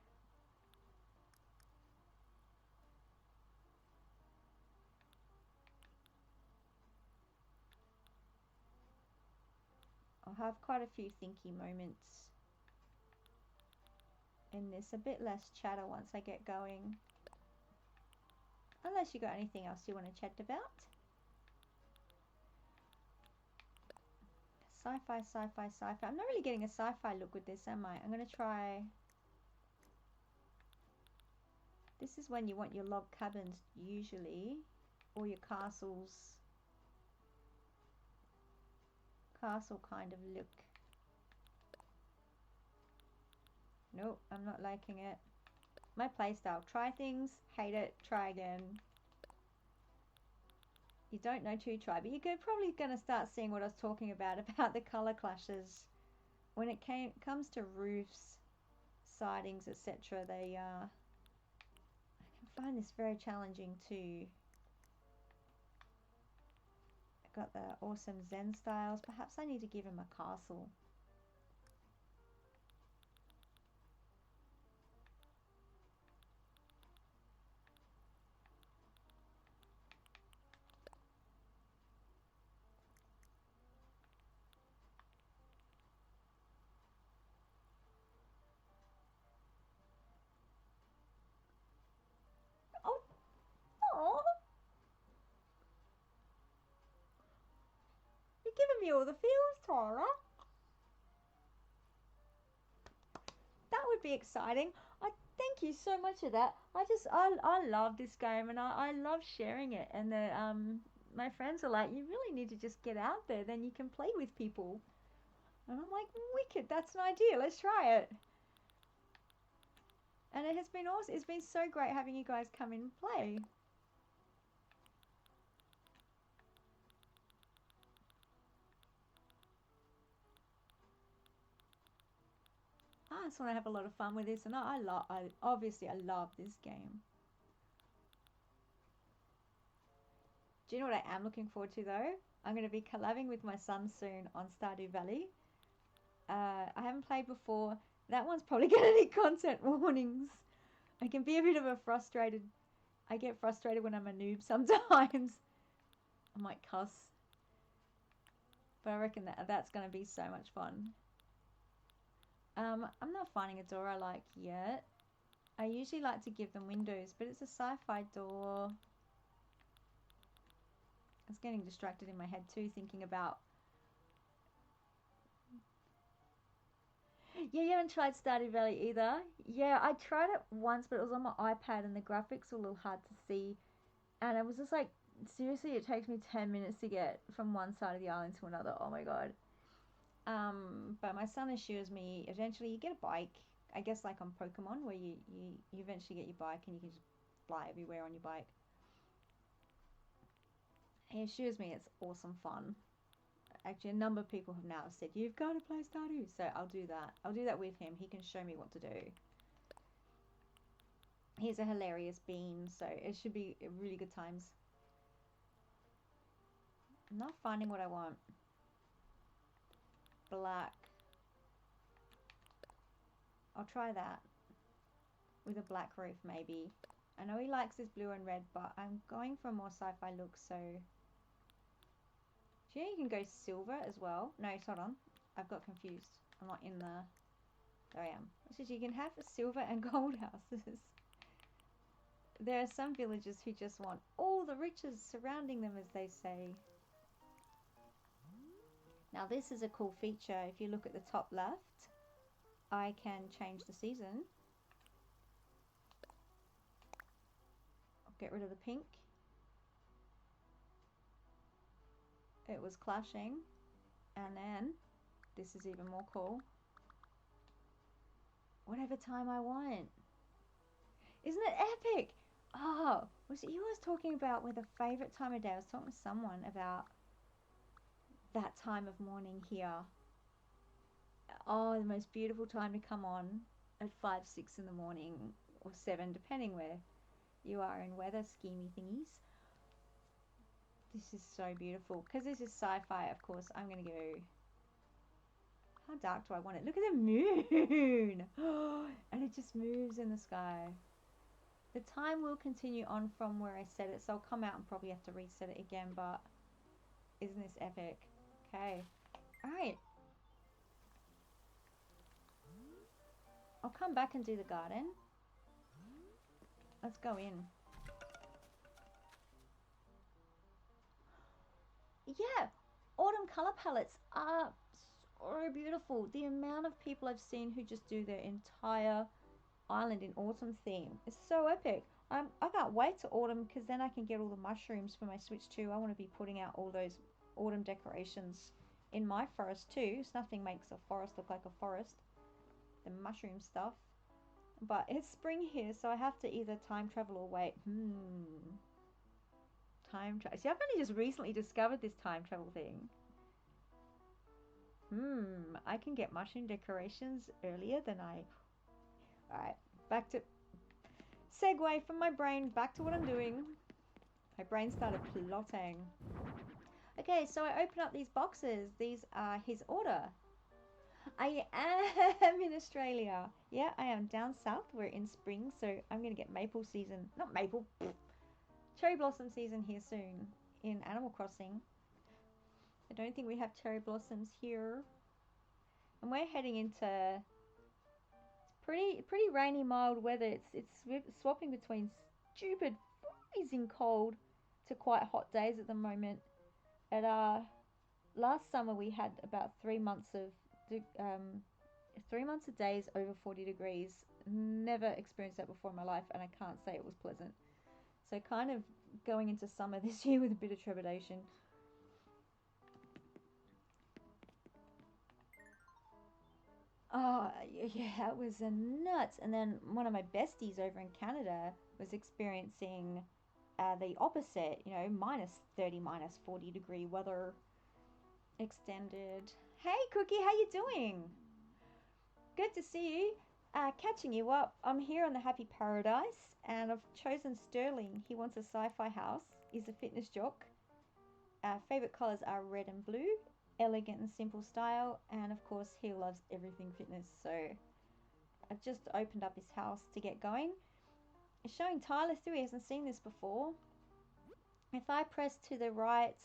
I'll have quite a few thinky moments in this. A bit less chatter once I get going. Unless you got anything else you want to chat about. Sci-fi, sci-fi, sci-fi. I'm not really getting a sci-fi look with this, am I? I'm going to try... This is when you want your log cabins, usually. Or your castles. Castle kind of look. Nope, I'm not liking it. My playstyle. Try things, hate it, try again. You don't know to try, but you're probably going to start seeing what I was talking about the color clashes. When it comes to roofs, sidings, etc., I can find this very challenging too. I've got the awesome Zen styles. Perhaps I need to give him a castle. Oh, you're giving me all the feels, Tara. That would be exciting. Thank you so much for that. I love this game and I love sharing it. And my friends are like, you really need to just get out there, then you can play with people. And I'm like, wicked, that's an idea. Let's try it. And it has been awesome. It's been so great having you guys come in and play. I just want to have a lot of fun with this, and obviously I love this game. Do you know what I am looking forward to though? I'm going to be collabing with my son soon on Stardew Valley. I haven't played before. That one's probably going to need content warnings. I can be a bit of a frustrated... I get frustrated when I'm a noob sometimes. I might cuss. But I reckon that's going to be so much fun. I'm not finding a door I like yet. I usually like to give them windows, but it's a sci-fi door. I was getting distracted in my head too, thinking about Yeah, you haven't tried Stardew Valley either? Yeah, I tried it once, but it was on my iPad and the graphics were a little hard to see. And it was just like, seriously, it takes me 10 minutes to get from one side of the island to another. Oh my god. But my son assures me eventually you get a bike. I guess like on Pokemon, where you eventually get your bike and you can just fly everywhere on your bike. He assures me it's awesome fun. Actually, a number of people have now said, you've got to play Stardew. So I'll do that. I'll do that with him. He can show me what to do. He's a hilarious bean, so it should be really good times. I'm not finding what I want. Black. I'll try that. With a black roof, maybe. I know he likes this blue and red, but I'm going for a more sci-fi look, so... Do you know you can go silver as well? No, hold on. I've got confused. I'm not in the... There I am. It says you can have silver and gold houses. There are some villagers who just want all the riches surrounding them, as they say. Now this is a cool feature. If you look at the top left, I can change the season. I'll get rid of the pink. It was clashing. And then, this is even more cool. Whatever time I want. Isn't it epic? Oh, was it you I was talking about with a favourite time of day? I was talking to someone about that time of morning here. Oh, the most beautiful time to come on at 5, 6 in the morning, or 7, depending where you are in weather schemey thingies. This is so beautiful. Because this is sci-fi, of course, I'm going to go... How dark do I want it? Look at the moon! And it just moves in the sky. The time will continue on from where I set it, so I'll come out and probably have to reset it again, but isn't this epic? Okay. Alright. I'll come back and do the garden. Let's go in. Yeah! Autumn colour palettes are so beautiful. The amount of people I've seen who just do their entire island in autumn theme is so epic. I can't wait to autumn because then I can get all the mushrooms for my Switch too. I want to be putting out all those autumn decorations in my forest too. So nothing makes a forest look like a forest. The mushroom stuff. But it's spring here, so I have to either time travel or wait. Time travel. See, I've only just recently discovered this time travel thing. I can get mushroom decorations earlier than I... Alright, back to... Segue from my brain back to what I'm doing. My brain started plotting. Okay, so I open up these boxes. These are his order. I am in Australia. Yeah, I am down south. We're in spring, so I'm going to get maple season. Not maple. Cherry blossom season here soon in Animal Crossing. I don't think we have cherry blossoms here. And we're heading into pretty rainy, mild weather. It's swapping between stupid freezing cold to quite hot days at the moment. At last summer we had about 3 months of 3 months of days over 40 degrees. Never experienced that before in my life, and I can't say it was pleasant. So kind of going into summer this year with a bit of trepidation. Oh, yeah, it was nuts. And then one of my besties over in Canada was experiencing the opposite, you know, minus 30, minus 40 degree weather extended. Hey, Cookie, how you doing? Good to see you. Catching you up. I'm here on the Happy Paradise, and I've chosen Sterling. He wants a sci-fi house. He's a fitness jock. Favorite colors are red and blue. Elegant and simple style, and of course he loves everything fitness. So I've just opened up his house to get going. It's showing Tyler through. He hasn't seen this before. If I press to the right,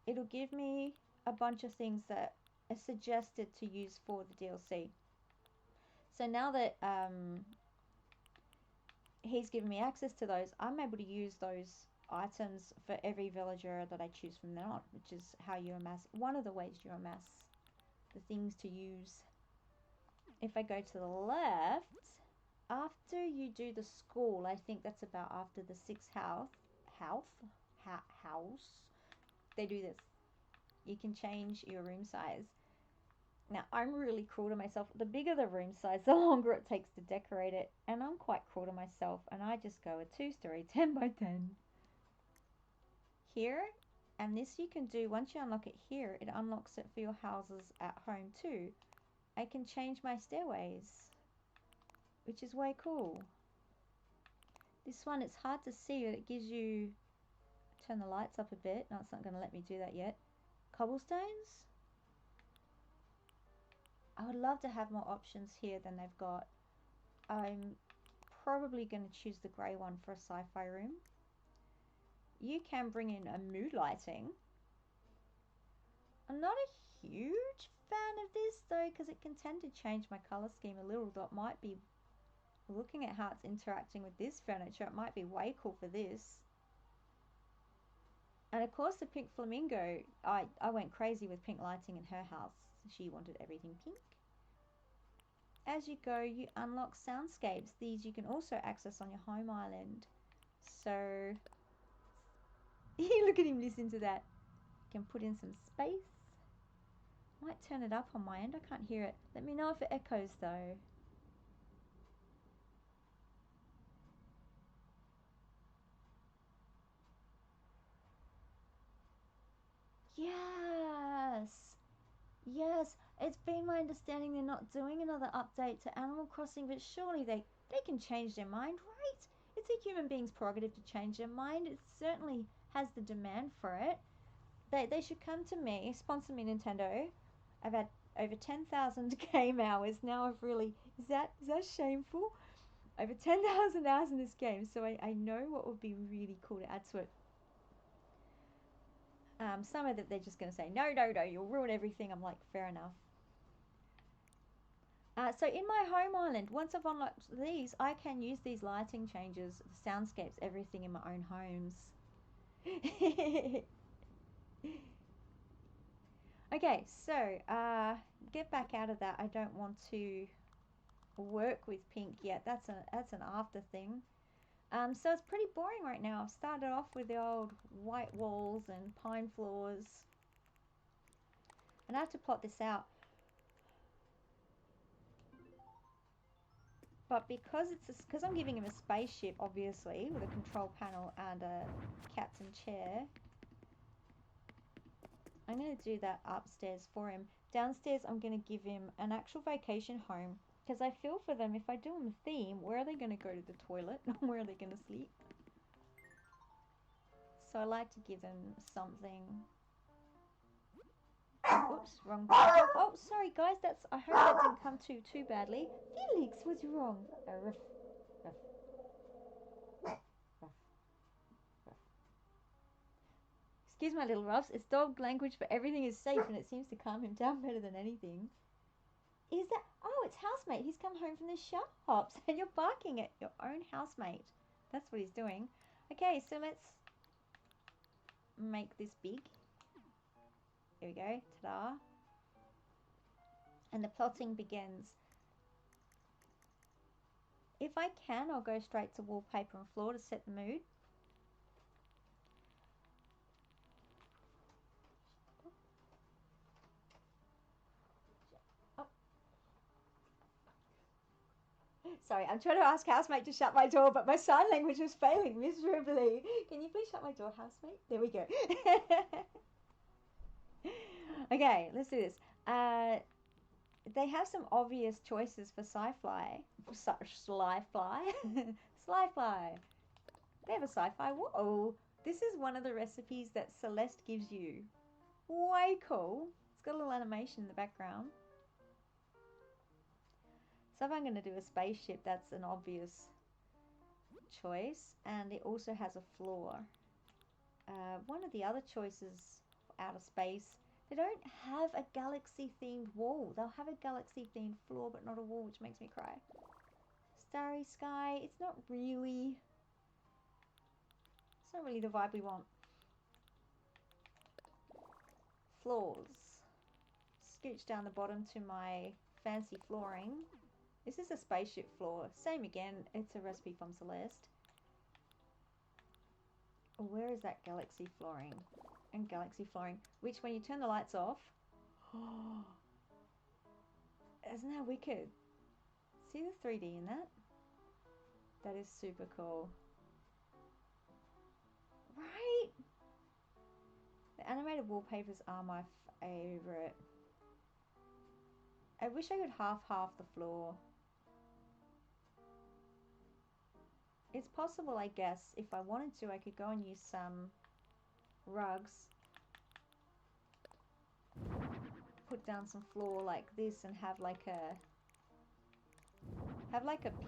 it'll give me a bunch of things that are suggested to use for the DLC. So now that he's given me access to those, I'm able to use those items for every villager that I choose from then on, which is how you amass, one of the ways you amass the things to use if I go to the left, after you do the school, I think that's about after the 6th house, they do this. You can change your room size. Now, I'm really cruel to myself. The bigger the room size, the longer it takes to decorate it. And I'm quite cruel to myself. And I just go a 2-story, 10 by 10. Here. And this you can do, once you unlock it here, it unlocks it for your houses at home too. I can change my stairways, which is way cool. This one, it's hard to see, but it gives you... Turn the lights up a bit. No, it's not going to let me do that yet. Cobblestones? I would love to have more options here than they've got. I'm probably going to choose the grey one for a sci-fi room. You can bring in a mood lighting. I'm not a huge fan of this though, because it can tend to change my colour scheme a little. That might be, looking at how it's interacting with this furniture, it might be way cool for this. And of course the pink flamingo, I went crazy with pink lighting in her house. She wanted everything pink. As you go, you unlock soundscapes. These you can also access on your home island. So, look at him listen to that. You can put in some space. Might turn it up on my end. I can't hear it. Let me know if it echoes though. Yes! Yes! It's been my understanding they're not doing another update to Animal Crossing, but surely they can change their mind, right? It's a human being's prerogative to change their mind. It certainly has the demand for it. They should come to me, sponsor me Nintendo. I've had over 10,000 game hours. Now I've really... Is that shameful? Over 10,000 hours in this game, so I know what would be really cool to add to it. Some of it they're just going to say, no, you'll ruin everything. I'm like, fair enough. So in my home island, once I've unlocked these, I can use these lighting changes, the soundscapes, everything in my own homes. Okay, so get back out of that. I don't want to work with pink yet. That's an after thing. So it's pretty boring right now. I've started off with the old white walls and pine floors. And I have to plot this out. But because I'm giving him a spaceship, obviously, with a control panel and a captain chair, I'm going to do that upstairs for him. Downstairs, I'm going to give him an actual vacation home, because I feel for them. If I do them a theme, where are they going to go to the toilet? Where are they going to sleep? So I like to give them something. Oops, wrong button. Oh, sorry guys, I hope that didn't come too badly. Felix, what's wrong? Ruff, ruff, ruff, ruff. Excuse my little ruffs. It's dog language, but everything is safe and it seems to calm him down better than anything. Is that... Oh, it's housemate. He's come home from the shops and you're barking at your own housemate. That's what he's doing. Okay, so let's make this big. Here we go. Ta-da. And the plotting begins. If I can, I'll go straight to wallpaper and floor to set the mood. Oh. Sorry, I'm trying to ask housemate to shut my door, but my sign language is failing miserably. Can you please shut my door, housemate? There we go. Okay, let's do this. They have some obvious choices for sci-fi. Sly-fly? Sly-fly. They have a sci-fi. Whoa. This is one of the recipes that Celeste gives you. Way cool. It's got a little animation in the background. So if I'm going to do a spaceship, that's an obvious choice. And it also has a floor. One of the other choices for outer space, they don't have a galaxy-themed wall. They'll have a galaxy-themed floor, but not a wall, which makes me cry. Starry sky. It's not really the vibe we want. Floors. Scooch down the bottom to my fancy flooring. This is a spaceship floor. Same again, it's a recipe from Celeste. Where is that galaxy flooring? And galaxy flooring, which when you turn the lights off, isn't that wicked? See the 3D in that? That is super cool. Right? The animated wallpapers are my favorite. I wish I could half the floor. It's possible, I guess, if I wanted to, I could go and use some rugs. Put down some floor like this and have like a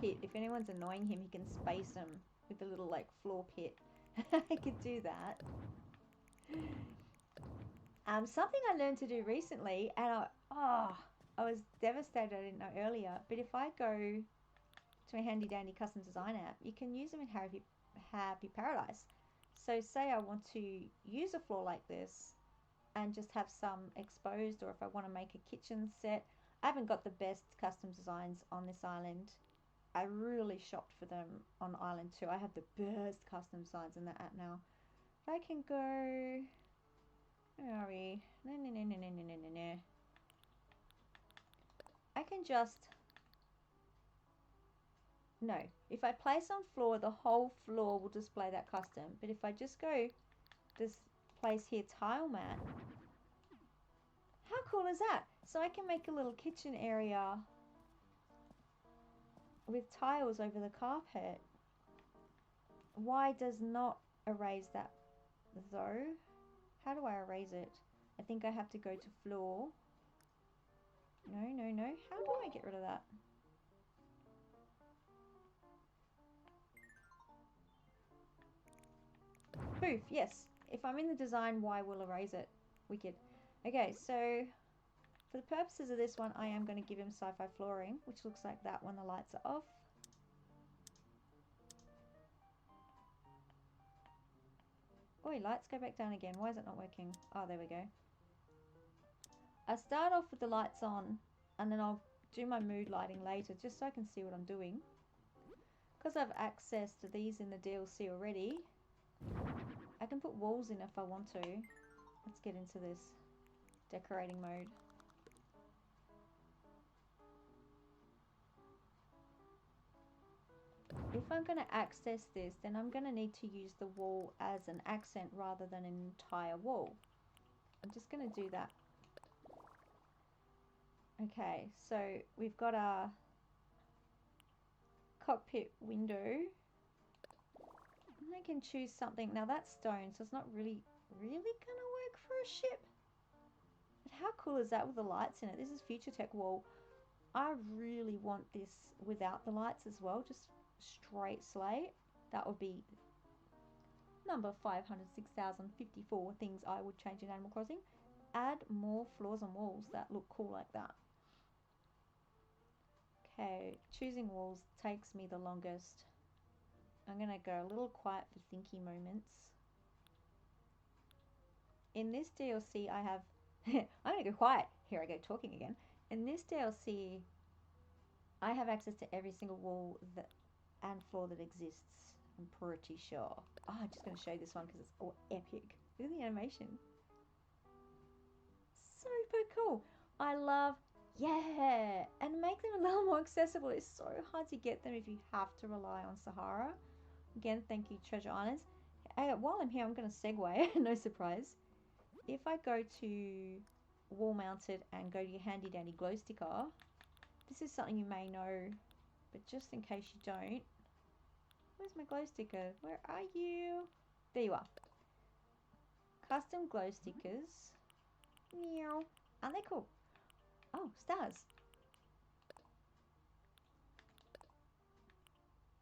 pit. If anyone's annoying him, he can space them with a little like floor pit. I could do that. Something I learned to do recently, and I was devastated I didn't know earlier, but if I go to a handy dandy custom design app, you can use them in Happy Paradise. So say I want to use a floor like this and just have some exposed, or if I want to make a kitchen set. I haven't got the best custom designs on this island. I really shopped for them on Island 2. I have the best custom designs in the app now. But I can go... Where are we? No. I can just... No. If I place on floor, the whole floor will display that custom. But if I just go this place here, tile mat, how cool is that? So I can make a little kitchen area with tiles over the carpet. Why does not erase that though? How do I erase it? I think I have to go to floor. No. How do I get rid of that? Poof, yes. If I'm in the design, Y will erase it. Wicked. Okay, so for the purposes of this one, I am going to give him sci-fi flooring, which looks like that when the lights are off. Oi, lights go back down again. Why is it not working? Oh, there we go. I start off with the lights on, and then I'll do my mood lighting later, just so I can see what I'm doing. Because I've accessed these in the DLC already, I can put walls in if I want to. Let's get into this decorating mode. If I'm going to access this, then I'm going to need to use the wall as an accent rather than an entire wall. I'm just going to do that. Okay, so we've got our cockpit window. And I can choose something. Now that's stone, so it's not really going to work for a ship. But how cool is that with the lights in it? This is Future Tech wall. I really want this without the lights as well, just straight slate. That would be number 506,054 things I would change in Animal Crossing. Add more floors and walls that look cool like that. Okay, choosing walls takes me the longest. I'm going to go a little quiet for thinky moments. In this DLC I have... I'm going to go quiet. Here I go talking again. In this DLC I have access to every single wall and floor that exists. I'm pretty sure. Oh, I'm just going to show you this one because it's all epic. Look at the animation. Super cool. I love... Yeah, and make them a little more accessible. It's so hard to get them if you have to rely on Sahara. Again, thank you, Treasure Islands. While I'm here, I'm going to segue. No surprise. If I go to wall mounted and go to your handy dandy glow sticker, this is something you may know, but just in case you don't, where's my glow sticker? Where are you? There you are. Custom glow stickers. Meow. Aren't they cool? Oh, stars.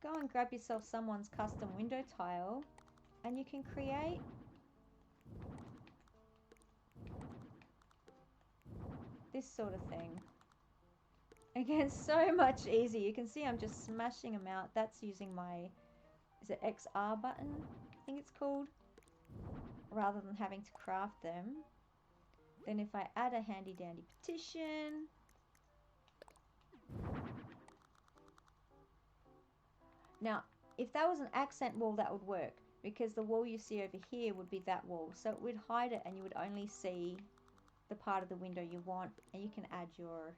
Go and grab yourself someone's custom window tile and you can create this sort of thing. Again, so much easier. You can see I'm just smashing them out. That's using my, is it XR button? I think it's called. Rather than having to craft them. Then if I add a handy dandy petition, Now, if that was an accent wall, that would work, because the wall you see over here would be that wall. So it would hide it and you would only see the part of the window you want, and you can add your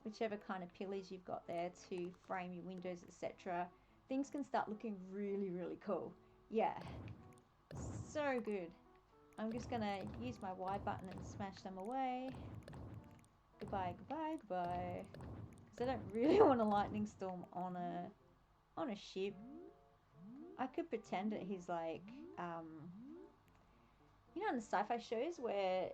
whichever kind of pillars you've got there to frame your windows, etc. Things can start looking really, really cool. Yeah, so good. I'm just gonna use my Y button and smash them away. Goodbye, goodbye, goodbye. Because I don't really want a lightning storm on a ship. I could pretend that he's like, you know, in the sci-fi shows where,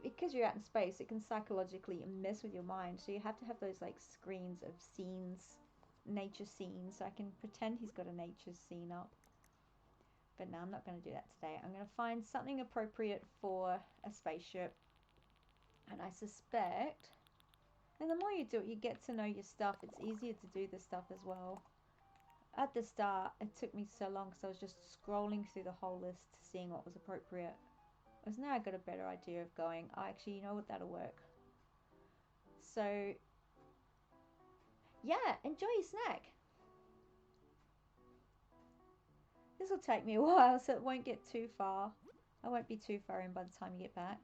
because you're out in space, it can psychologically mess with your mind. So you have to have those like screens of scenes, nature scenes. So I can pretend he's got a nature scene up. But no, I'm not going to do that today. I'm going to find something appropriate for a spaceship. And I suspect, and the more you do it, you get to know your stuff. It's easier to do this stuff as well. At the start, it took me so long because I was just scrolling through the whole list, seeing what was appropriate. Whereas now I got a better idea of going, oh, actually, you know what, that'll work. So, yeah, enjoy your snack. This will take me a while, so it won't get too far. I won't be too far in by the time you get back.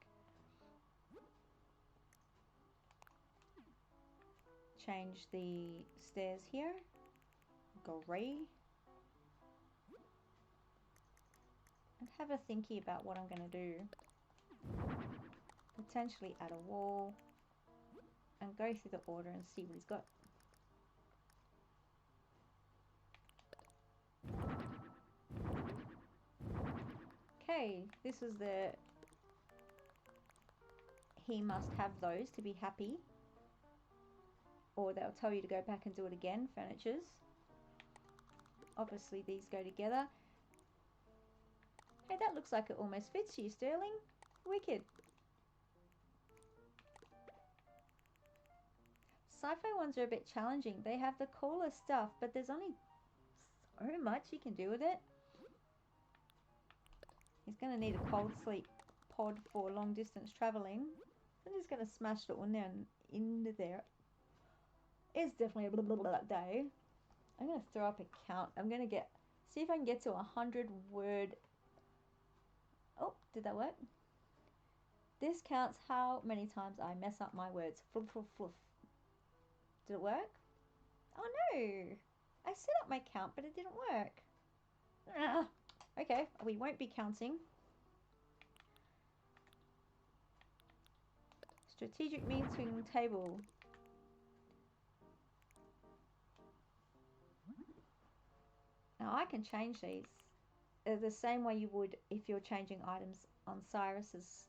Change the stairs here. Gray. And have a thinky about what I'm going to do. Potentially add a wall. And go through the order and see what he's got. Okay, this is the... He must have those to be happy. Or they'll tell you to go back and do it again, furnitures. Obviously these go together. Hey, that looks like it almost fits you, Sterling. Wicked. Sci-fi ones are a bit challenging. They have the cooler stuff, but there's only so much you can do with it. He's going to need a cold sleep pod for long distance traveling. I'm just going to smash the one there and into there. It's definitely a blah, blah, blah day. I'm going to throw up a count. I'm going to see if I can get to 100 word. Oh, did that work? This counts how many times I mess up my words. Fluff, fluff, fluff. Did it work? Oh no! I set up my count, but it didn't work. Ah, okay, we won't be counting. Strategic meeting table. Now I can change these the same way you would if you're changing items on Cyrus's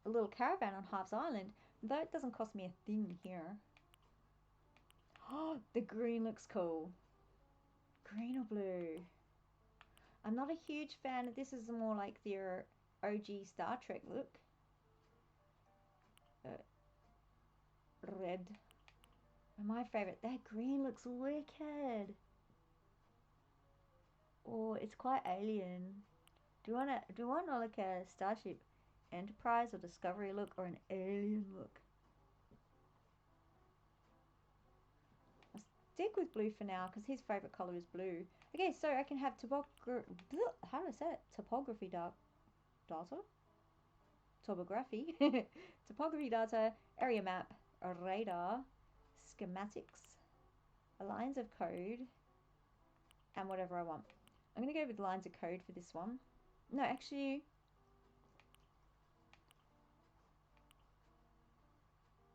little caravan on Harv's Island. Though it doesn't cost me a thing here. Oh, the green looks cool. Green or blue? I'm not a huge fan. This is more like their OG Star Trek look. Red. And my favorite, that green looks wicked. Oh, it's quite alien. Do you want like a Starship Enterprise or Discovery look, or an alien look? I'll stick with blue for now because his favorite color is blue. Okay, so I can have how do I say it? Topography data? Topography. Topography data, area map, a radar, schematics, lines of code, and whatever I want. I'm going to go with lines of code for this one. No, actually,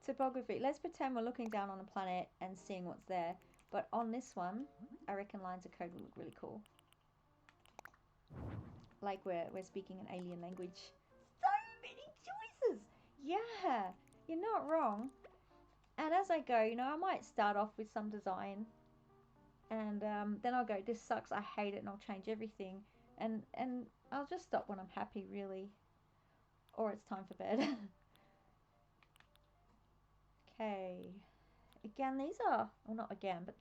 topography. Let's pretend we're looking down on a planet and seeing what's there. But on this one, I reckon lines of code will look really cool. Like we're speaking an alien language. So many choices! Yeah, you're not wrong. And as I go, you know, I might start off with some design. And then I'll go, this sucks, I hate it, and I'll change everything. And I'll just stop when I'm happy, really. Or it's time for bed. Okay. Again, these are, well, not again, but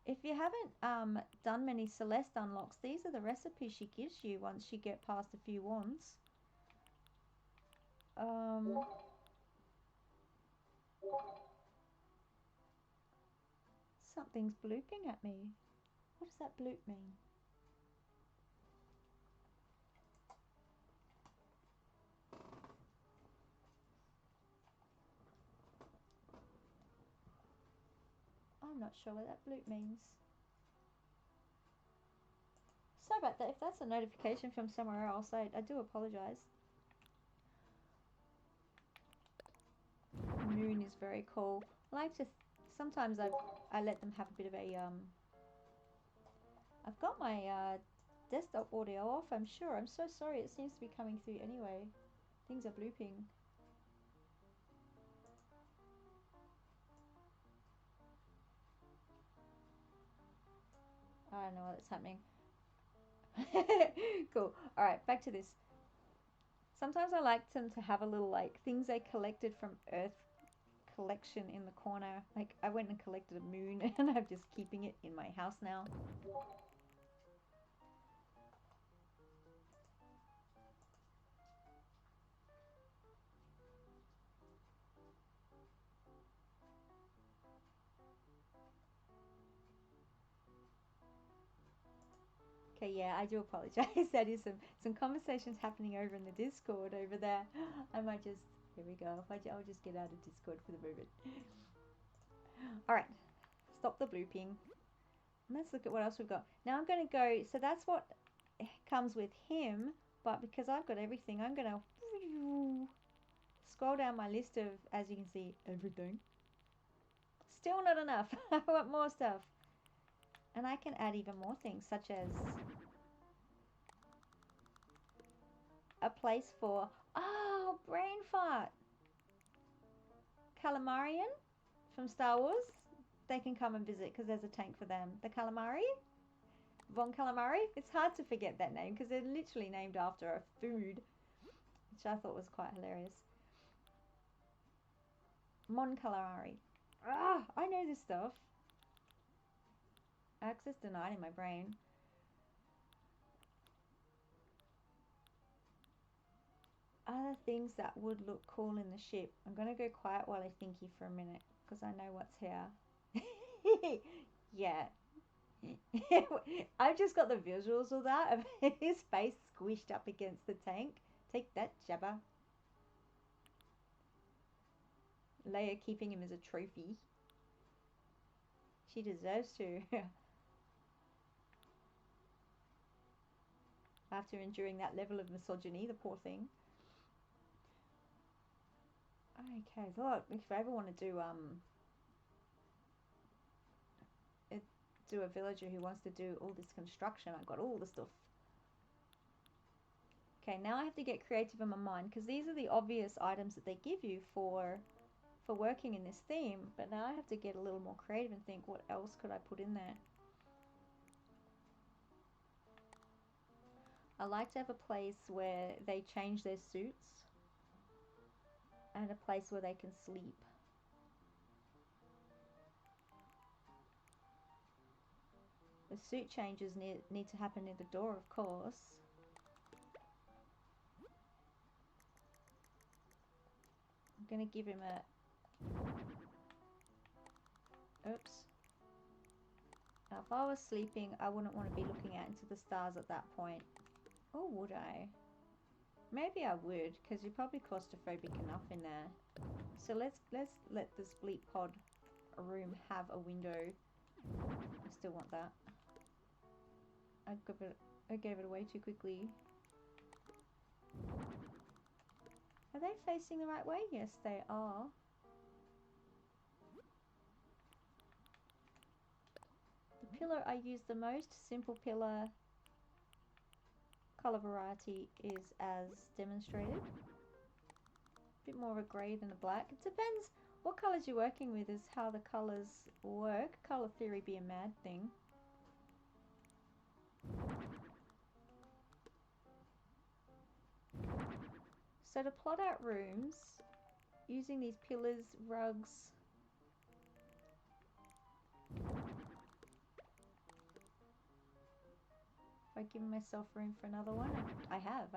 if you haven't done many Celeste unlocks, these are the recipes she gives you once you get past a few wands. Something's blooping at me. What does that bloop mean? I'm not sure what that bloop means. Sorry about that. If that's a notification from somewhere else, I do apologise. Moon is very cool. I like to, sometimes I let them have a bit of a, I've got my desktop audio off, I'm sure. I'm so sorry, it seems to be coming through anyway. Things are blooping. I don't know what's happening. Cool. Alright, back to this. Sometimes I like them to have a little, like, things they collected from Earth collection in the corner. Like, I went and collected a moon and I'm just keeping it in my house now. Okay, yeah, I do apologize. That is some conversations happening over in the Discord over there. I might just, here we go. I'll just get out of Discord for the moment. Alright, stop the blooping. Let's look at what else we've got. Now I'm going to go, so that's what comes with him, but because I've got everything, I'm going to scroll down my list of, as you can see, everything. Still not enough. I want more stuff. And I can add even more things, such as a place for, oh, brain fart. Calamarian from Star Wars. They can come and visit because there's a tank for them. The Calamari? Von Calamari? It's hard to forget that name because they're literally named after a food, which I thought was quite hilarious. Mon Calamari. Ah, I know this stuff. Access denied in my brain. Other things that would look cool in the ship. I'm going to go quiet while I thinky for a minute because I know what's here. Yeah. I've just got the visuals of that, of his face squished up against the tank. Take that, Jabba. Leia keeping him as a trophy. She deserves to. After enduring that level of misogyny, the poor thing. Okay, look, if I ever want to do a villager who wants to do all this construction, I've got all the stuff. Okay, now I have to get creative in my mind because these are the obvious items that they give you for working in this theme, but now I have to get a little more creative and think, what else could I put in there? I like to have a place where they change their suits and a place where they can sleep. The suit changes need to happen near the door, of course. I'm going to give him a... Oops. Now, if I was sleeping, I wouldn't want to be looking out into the stars at that point. Or would I? Maybe I would, because you're probably claustrophobic enough in there. So let's let this bleep pod room have a window. I still want that. I gave it away too quickly. Are they facing the right way? Yes, they are. The pillar I use the most, simple pillar. Color variety is as demonstrated. A bit more of a grey than a black. It depends what colours you're working with is how the colours work. Colour theory be a mad thing. So to plot out rooms, using these pillars, rugs, have I given myself room for another one? I have.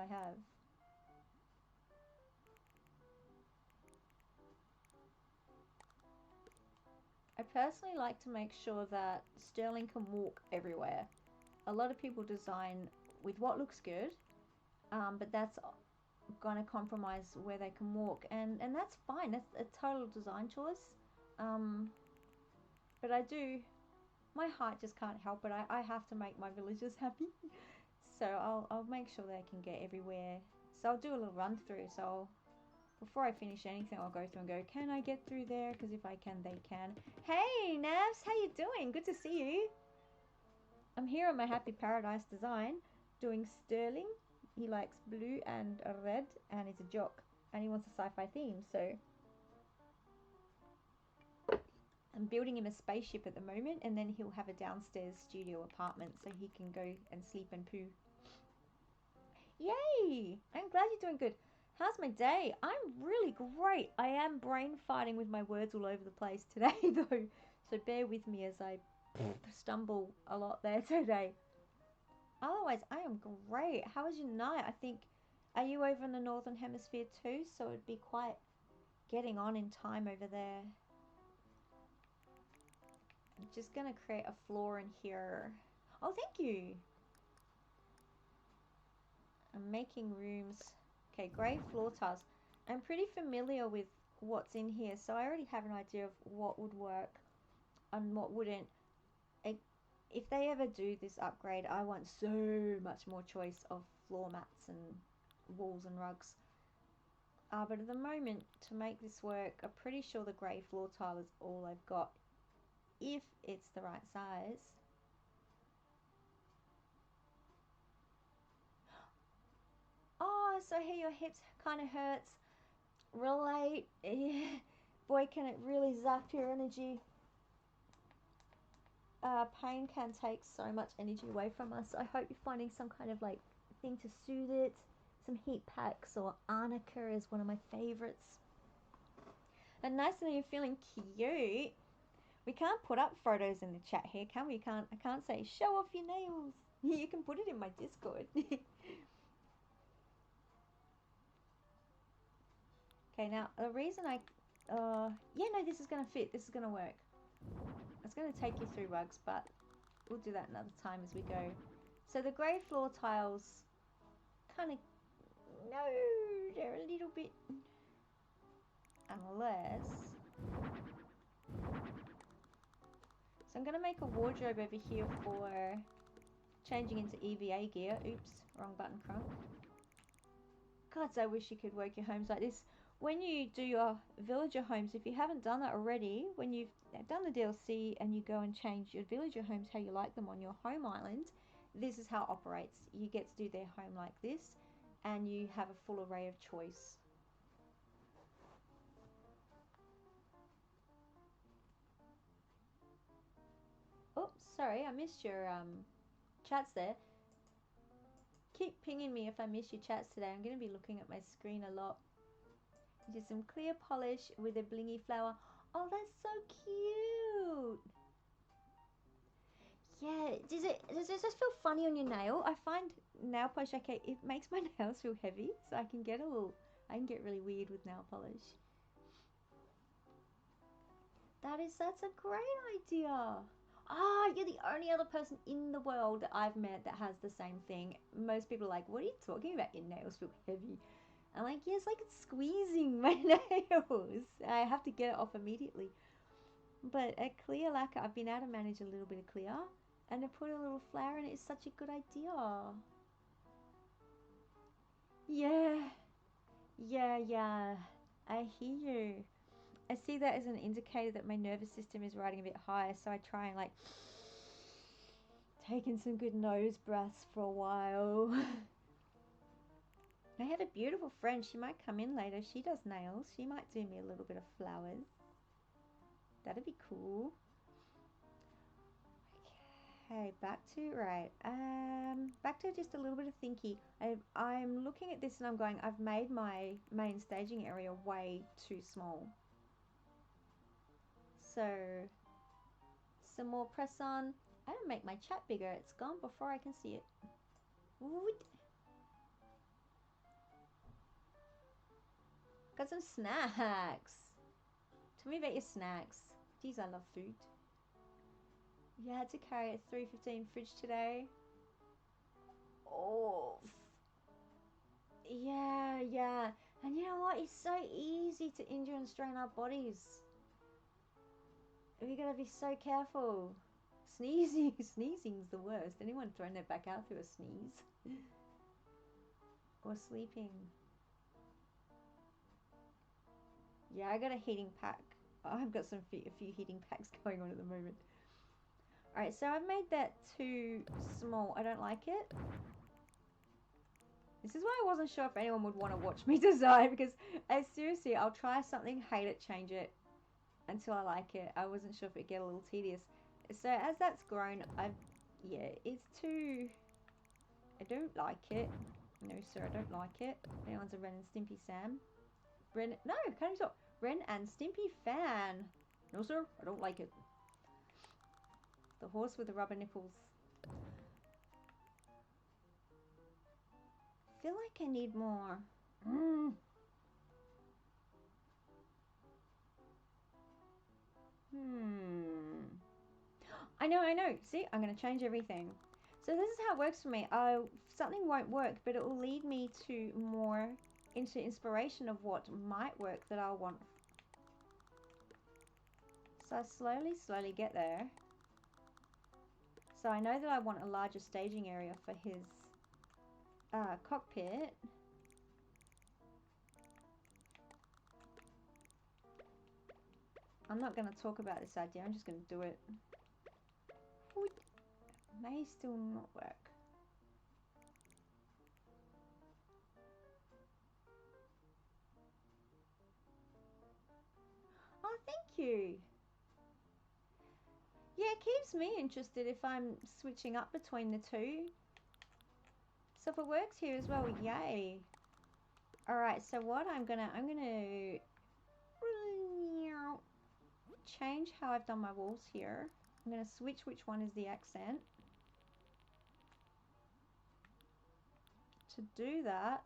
personally like to make sure that Sterling can walk everywhere. A lot of people design with what looks good, but that's gonna compromise where they can walk, and that's fine. That's a total design choice. But I do, my heart just can't help it. I have to make my villagers happy. So I'll make sure they can get everywhere. So I'll do a little run through. So before I finish anything, I'll go through and go, can I get through there? Because if I can, they can. Hey, Navs, how you doing? Good to see you. I'm here on my Happy Paradise design, doing Sterling. He likes blue and red, and he's a jock, and he wants a sci-fi theme, so I'm building him a spaceship at the moment, and then he'll have a downstairs studio apartment so he can go and sleep and poo. Yay! I'm glad you're doing good. How's my day? I'm really great. I am brain fighting with my words all over the place today, though, so bear with me as I stumble a lot there today. Otherwise, I am great. How was your night? I think, are you over in the Northern Hemisphere too? So it'd be quite getting on in time over there. I'm just going to create a floor in here. Oh, thank you. I'm making rooms. Okay, grey floor tiles. I'm pretty familiar with what's in here, so I already have an idea of what would work and what wouldn't. If they ever do this upgrade, I want so much more choice of floor mats and walls and rugs. But at the moment, to make this work, I'm pretty sure the grey floor tile is all I've got, if it's the right size. Oh, so here your hips kind of hurts. Relate. Boy, can it really zap your energy. Pain can take so much energy away from us. I hope you're finding some kind of like thing to soothe it. Some heat packs or arnica is one of my favorites. And nice to know you're feeling cute. We can't put up photos in the chat here, can we? I can't say show off your nails. You can put it in my Discord. Okay, now the reason yeah, no, this is gonna fit. This is gonna work. It's going to take you through rugs, but we'll do that another time as we go. So the grey floor tiles kind of, no, they're a little bit, unless, so I'm going to make a wardrobe over here for changing into EVA gear. Oops, wrong button, Crunk. Gods, I wish you could work your homes like this. When you do your villager homes, if you haven't done that already, when you've done the DLC and you go and change your villager homes how you like them on your home island, this is how it operates. You get to do their home like this, and you have a full array of choice. Oops, sorry, I missed your chats there. Keep pinging me if I miss your chats today. I'm going to be looking at my screen a lot. Do some clear polish with a blingy flower. Oh, that's so cute. Yeah, does it just feel funny on your nail? I find nail polish, okay, it makes my nails feel heavy, so I can get really weird with nail polish. That's a great idea. Ah, you're the only other person in the world that I've met that has the same thing. Most people are like, what are you talking about? Your nails feel heavy. I'm like, yeah, it's like it's squeezing my nails. I have to get it off immediately. But a clear lacquer, I've been able to manage a little bit of clear. And to put a little flower in it is such a good idea. Yeah. I hear you. I see that as an indicator that my nervous system is riding a bit higher. So I try and like take in some good nose breaths for a while. I have a beautiful friend. She might come in later. She does nails. She might do me a little bit of flowers. That'd be cool. Okay, back to just a little bit of thinky. I'm looking at this and I'm going, I've made my main staging area way too small. So, some more press on. I don't make my chat bigger. It's gone before I can see it. Woot. Got some snacks. Tell me about your snacks. Geez, I love food. You had to carry a 315 fridge today. Oh, yeah, yeah. And you know what? It's so easy to injure and strain our bodies. We gotta be so careful. Sneezing, sneezing's the worst. Anyone throwing their back out through a sneeze? Or sleeping. Yeah, I got a heating pack. I've got a few heating packs going on at the moment. Alright, so I've made that too small. I don't like it. This is why I wasn't sure if anyone would want to watch me design, because seriously, I'll try something, hate it, change it until I like it. I wasn't sure if it'd get a little tedious. So as that's grown, yeah, it's too... I don't like it. No, sir, I don't like it. Anyone's a Ren and Stimpy Sam. No, can't you stop? Ren and Stimpy fan. No, sir, I don't like it. The horse with the rubber nipples. I feel like I need more. I know. See, I'm going to change everything. So this is how it works for me. Something won't work, but it will lead me to more into inspiration of what might work that I'll want. So I slowly get there. So I know that I want a larger staging area for his cockpit. I'm not going to talk about this idea, I'm just going to do it. May still not work. Oh, thank you. Yeah, it keeps me interested if I'm switching up between the two. So if it works here as well, yay. Alright, so what I'm gonna change how I've done my walls here. I'm gonna switch which one is the accent. To do that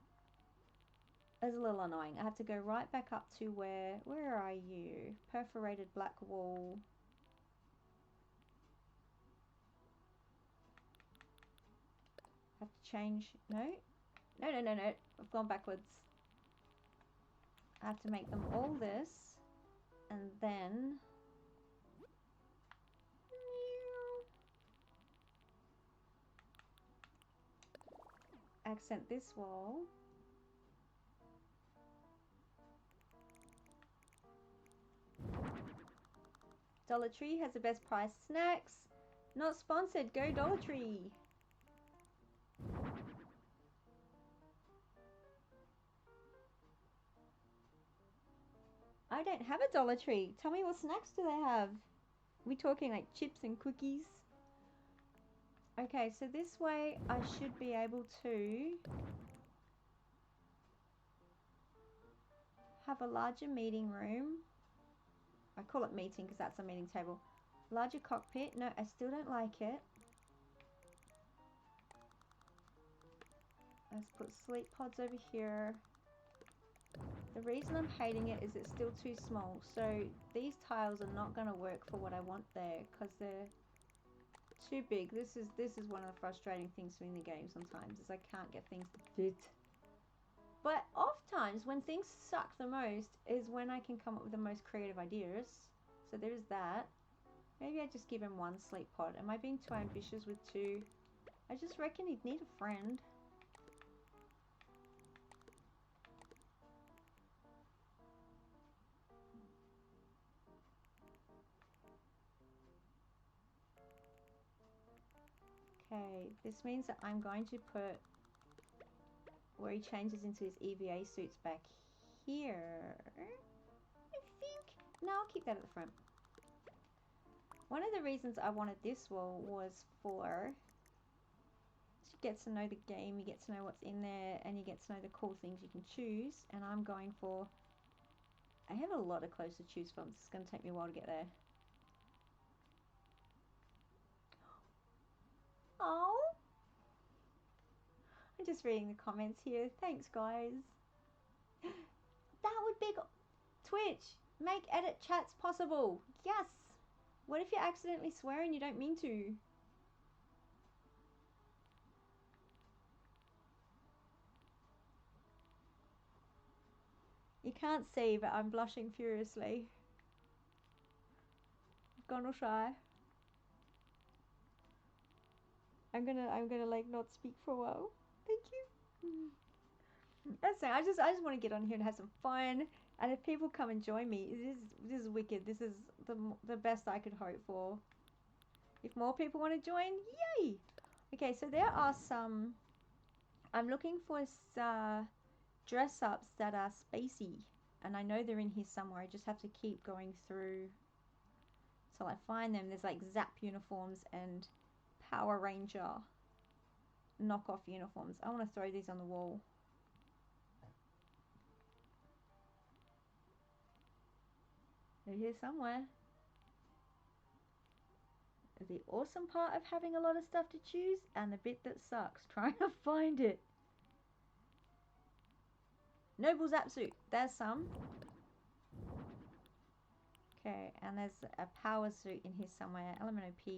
is a little annoying. I have to go right back up to where are you? Perforated black wall. Have to change, no. I've gone backwards. I have to make them all this, and then accent this wall. Dollar Tree has the best price snacks. Not sponsored, go Dollar Tree. I don't have a Dollar Tree. Tell me, what snacks do they have? We talking like chips and cookies? Okay, so this way I should be able to have a larger meeting room. I call it meeting because that's a meeting table. Larger cockpit. No, I still don't like it. Let's put sleep pods over here. The reason I'm hating it is it's still too small. So these tiles are not going to work for what I want there because they're too big. This is one of the frustrating things in the game sometimes, is I can't get things to fit. But oft times when things suck the most is when I can come up with the most creative ideas. So there's that. Maybe I just give him one sleep pod. Am I being too ambitious with two? I just reckon he'd need a friend. Okay, this means that I'm going to put where he changes into his EVA suits back here. I think. No, I'll keep that at the front. One of the reasons I wanted this wall was for to get to know the game, you get to know what's in there, and you get to know the cool things you can choose. And I'm going for... I have a lot of clothes to choose from. It's going to take me a while to get there. Oh! I'm just reading the comments here. Thanks, guys. That would be... Twitch! Make edit chats possible! Yes! What if you accidentally swear and you don't mean to? You can't see, but I'm blushing furiously. Gone or shy. I'm gonna like not speak for a while. Thank you. That's it. I just want to get on here and have some fun. And if people come and join me, this is wicked. This is the best I could hope for. If more people want to join, yay! Okay, so there are some. I'm looking for dress ups that are spacey, and I know they're in here somewhere. I just have to keep going through till I find them. There's like Zap uniforms and Power Ranger knockoff uniforms. I want to throw these on the wall. They're here somewhere. The awesome part of having a lot of stuff to choose, and the bit that sucks, trying to find it. Noble Zap suit. There's some. Okay, and there's a power suit in here somewhere. Element OP.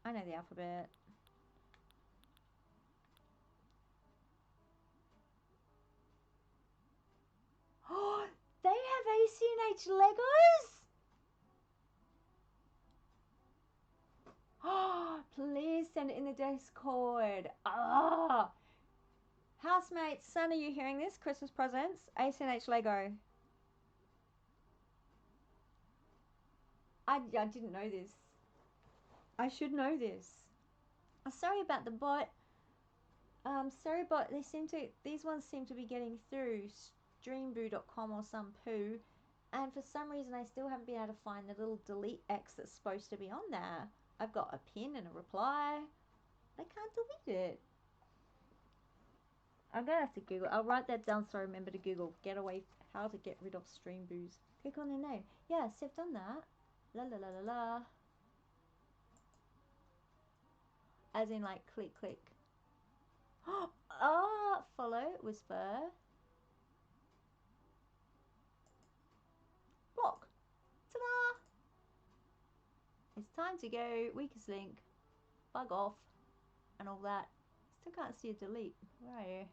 I know the alphabet. Oh, they have ACNH Legos? Oh, please send it in the Discord. Ah. Housemates, son, are you hearing this? Christmas presents, ACNH Lego. I didn't know this. I should know this. Sorry about the bot. Sorry bot, these ones seem to be getting through streamboo.com or some poo. And for some reason I still haven't been able to find the little delete X that's supposed to be on there. I've got a pin and a reply. I can't delete it. I'm gonna have to Google. I'll write that down so I remember to Google. How to get rid of stream boos. Click on their name. Yes, I've done that. La la la la la. As in like click click. Ah, follow, whisper. Block. Ta-da! It's time to go. Weakest link. Bug off. And all that. Still can't see a delete. Where are you?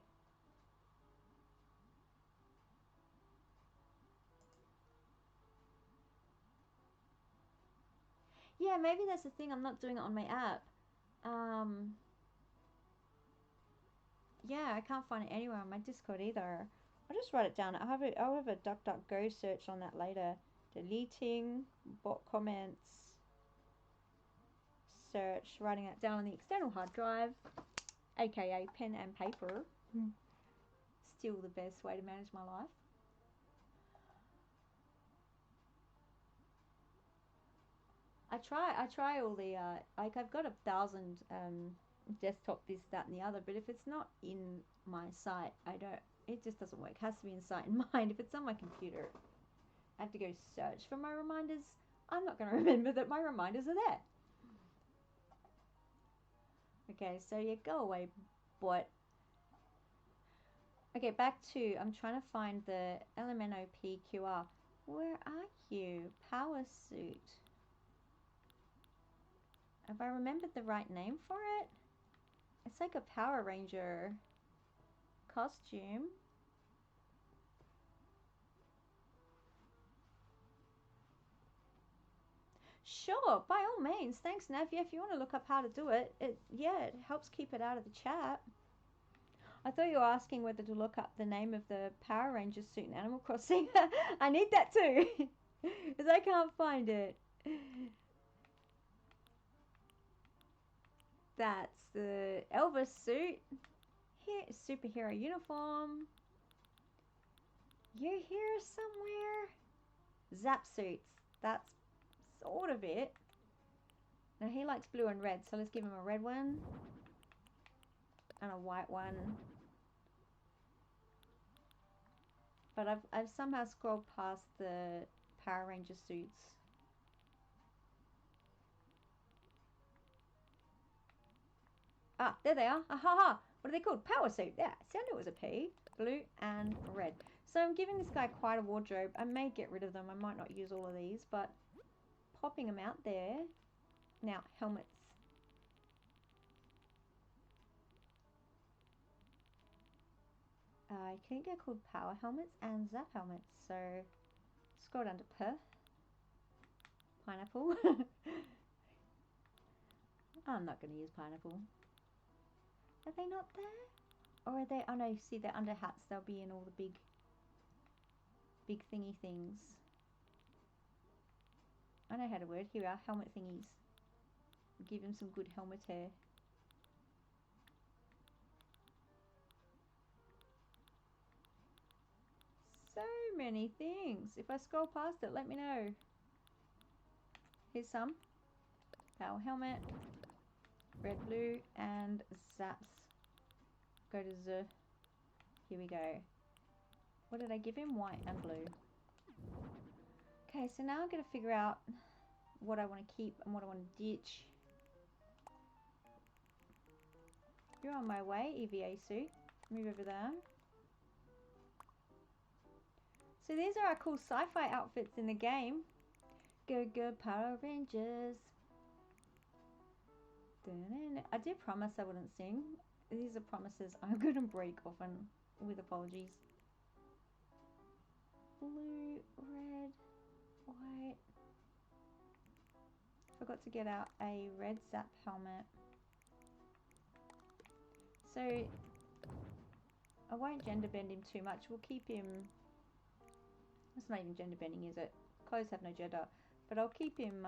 Yeah, maybe that's the thing. I'm not doing it on my app. Yeah, I can't find it anywhere on my Discord either. I'll just write it down. I'll have a DuckDuckGo search on that later. Deleting bot comments. Search. Writing it down on the external hard drive, aka pen and paper. Still the best way to manage my life. I try all the like I've got 1,000 desktop this, that and the other, but if it's not in my site, it just doesn't work. It has to be in sight and mind. If it's on my computer, I have to go search for my reminders. I'm not going to remember that my reminders are there. Okay, so yeah, go away, bot. Okay, back to, I'm trying to find the LMNOPQR. Where are you? Power suit. Have I remembered the right name for it? It's like a Power Ranger costume. Sure, by all means. Thanks, Navia. If you want to look up how to do it, it helps keep it out of the chat. I thought you were asking whether to look up the name of the Power Ranger suit in Animal Crossing. I need that too, because I can't find it. That's the Elvis suit. Here, superhero uniform. You're here somewhere. Zap suits. That's sort of it. Now he likes blue and red, so let's give him a red one and a white one. But I've somehow scrolled past the Power Ranger suits. Ah, there they are. Ah, ha, ha. What are they called? Power suit. Yeah, it sounded it was a P. Blue and red. So I'm giving this guy quite a wardrobe. I may get rid of them. I might not use all of these, but popping them out there. Now, helmets. You can get called power helmets and zap helmets. So, scroll down to Perth. Pineapple. I'm not going to use pineapple. Are they not there? Or are they? Oh no, you see they're under hats. They'll be in all the big thingy things. I know how to word. Here we are, helmet thingies. Give him some good helmet hair. So many things. If I scroll past it, let me know. Here's some. Power helmet. Red, blue, and zaps. Go to Z. Here we go. What did I give him? White and blue. Okay, so now I'm going to figure out what I want to keep and what I want to ditch. You're on my way, EVA suit. Move over there. So these are our cool sci-fi outfits in the game. Go go Power Rangers. I did promise I wouldn't sing. These are promises I'm going to break often, with apologies. Blue, red, white. Forgot to get out a red zap helmet. So I won't gender bend him too much. We'll keep him. It's not even gender bending, is it? Clothes have no gender. But I'll keep him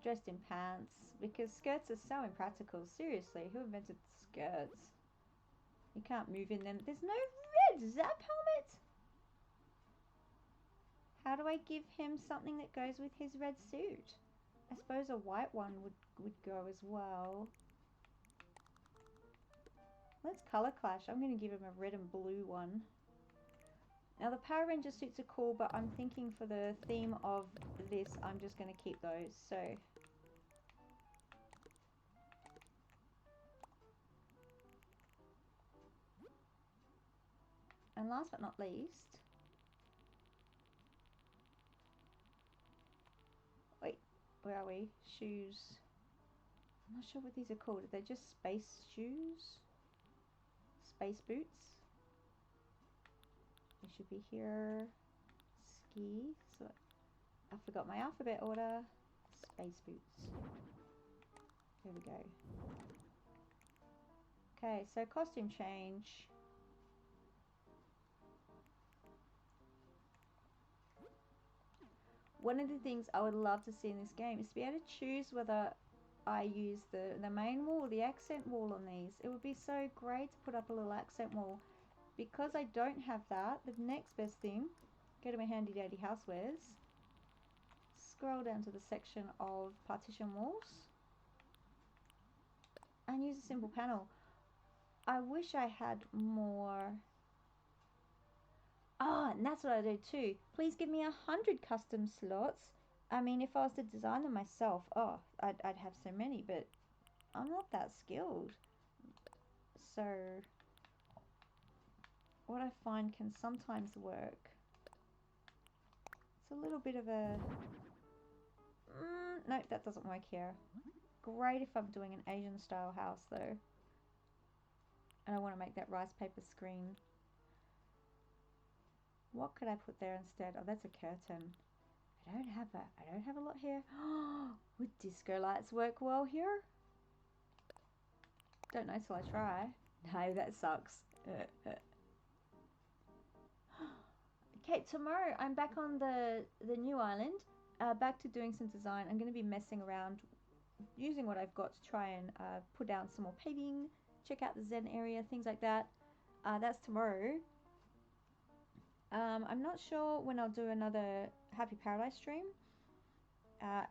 dressed in pants, because skirts are so impractical. Seriously, who invented skirts? You can't move in them. There's no red zap helmet. How do I give him something that goes with his red suit? I suppose a white one would go as well. Let's color clash. I'm going to give him a red and blue one. Now the Power Ranger suits are cool, but I'm thinking for the theme of this, I'm just going to keep those. So and last but not least, wait, where are we? Shoes. I'm not sure what these are called. Are they just space shoes? Space boots? They should be here. Ski. So I forgot my alphabet order. Space boots. There we go. Okay, so costume change. One of the things I would love to see in this game is to be able to choose whether I use the main wall or the accent wall on these. It would be so great to put up a little accent wall. Because I don't have that, the next best thing, go to my handy dandy housewares, scroll down to the section of partition walls, and use a simple panel. I wish I had more. And that's what I do too. Please give me 100 custom slots. I mean, if I was to design them myself, I'd have so many, but I'm not that skilled. So what I find can sometimes work. It's a little bit of a... nope, that doesn't work here. Great if I'm doing an Asian style house though. And I want to make that rice paper screen. What could I put there instead? Oh, that's a curtain. I don't have that. I don't have a lot here. Would disco lights work well here? Don't know till I try. No, that sucks. Okay, tomorrow I'm back on the new island. Back to doing some design. I'm going to be messing around using what I've got to try and put down some more paving, check out the Zen area, things like that. That's tomorrow. I'm not sure when I'll do another Happy Paradise stream.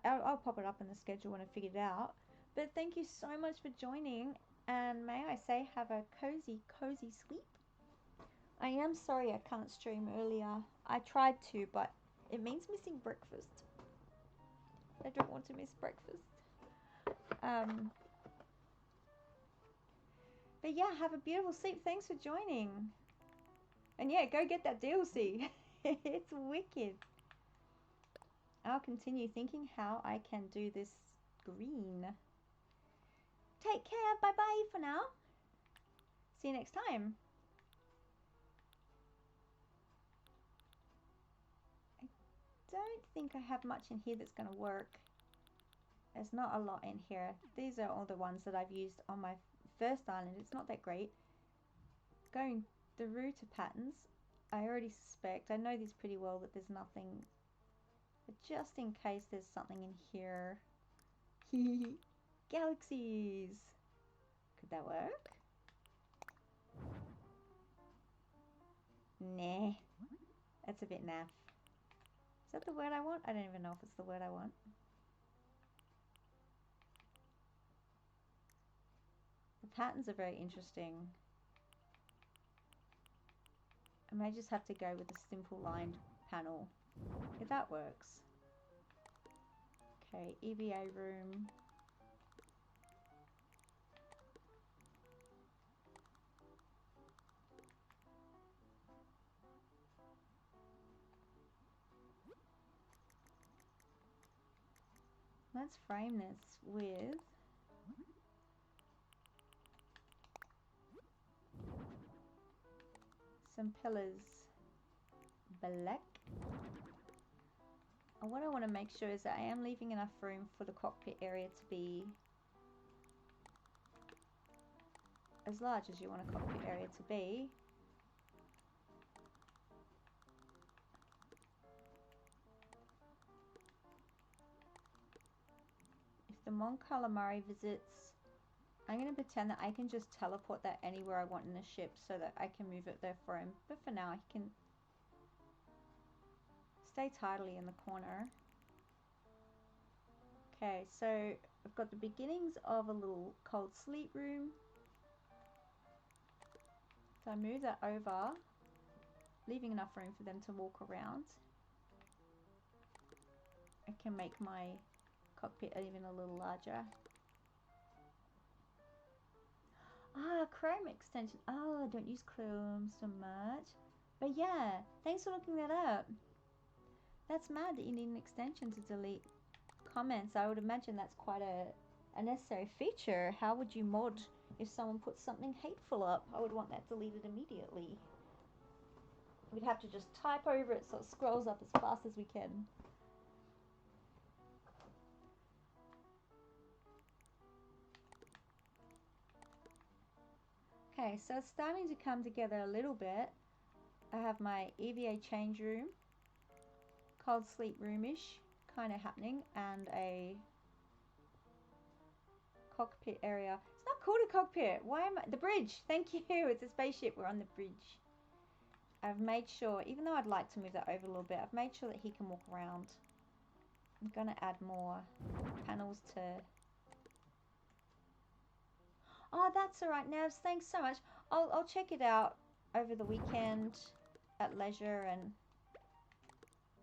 I'll pop it up in the schedule when I figure it out. But thank you so much for joining, and may I say, have a cozy sleep. I am sorry I can't stream earlier. I tried to, but it means missing breakfast. I don't want to miss breakfast. But yeah, have a beautiful sleep. Thanks for joining. And yeah, go get that DLC. It's wicked. I'll continue thinking how I can do this green. Take care. Bye-bye for now. See you next time. I don't think I have much in here that's going to work. There's not a lot in here. These are all the ones that I've used on my first island. It's not that great. Going through to patterns, I already suspect, I know these pretty well, that there's nothing, but just in case there's something in here. Galaxies. Could that work? Nah. That's a bit naff. Is that the word I want? I don't even know if it's the word I want. The patterns are very interesting. I may just have to go with a simple lined panel. If that works. Okay, EVA room. Let's frame this with some pillars black. And what I want to make sure is that I am leaving enough room for the cockpit area to be as large as you want a cockpit area to be. If the Mon Calamari visits, I'm going to pretend that I can just teleport that anywhere I want in the ship so that I can move it there for him. But for now, he can stay tidily in the corner. Okay, so I've got the beginnings of a little cold sleep room. So I move that over, leaving enough room for them to walk around. I can make my cockpit even a little larger. Ah, Chrome extension. Oh, I don't use Chrome so much. But yeah, thanks for looking that up. That's mad that you need an extension to delete comments. I would imagine that's quite a necessary feature. How would you mod if someone puts something hateful up? I would want that deleted immediately. We'd have to just type over it so it scrolls up as fast as we can. Okay, so it's starting to come together a little bit. I have my EVA change room, cold sleep roomish kind of happening, and a cockpit area. It's not called a cockpit. Why am I? The bridge. Thank you. It's a spaceship. We're on the bridge. I've made sure, even though I'd like to move that over a little bit, I've made sure that he can walk around. I'm going to add more panels to... Oh, that's all right, Nevs. Thanks so much. I'll check it out over the weekend at leisure, and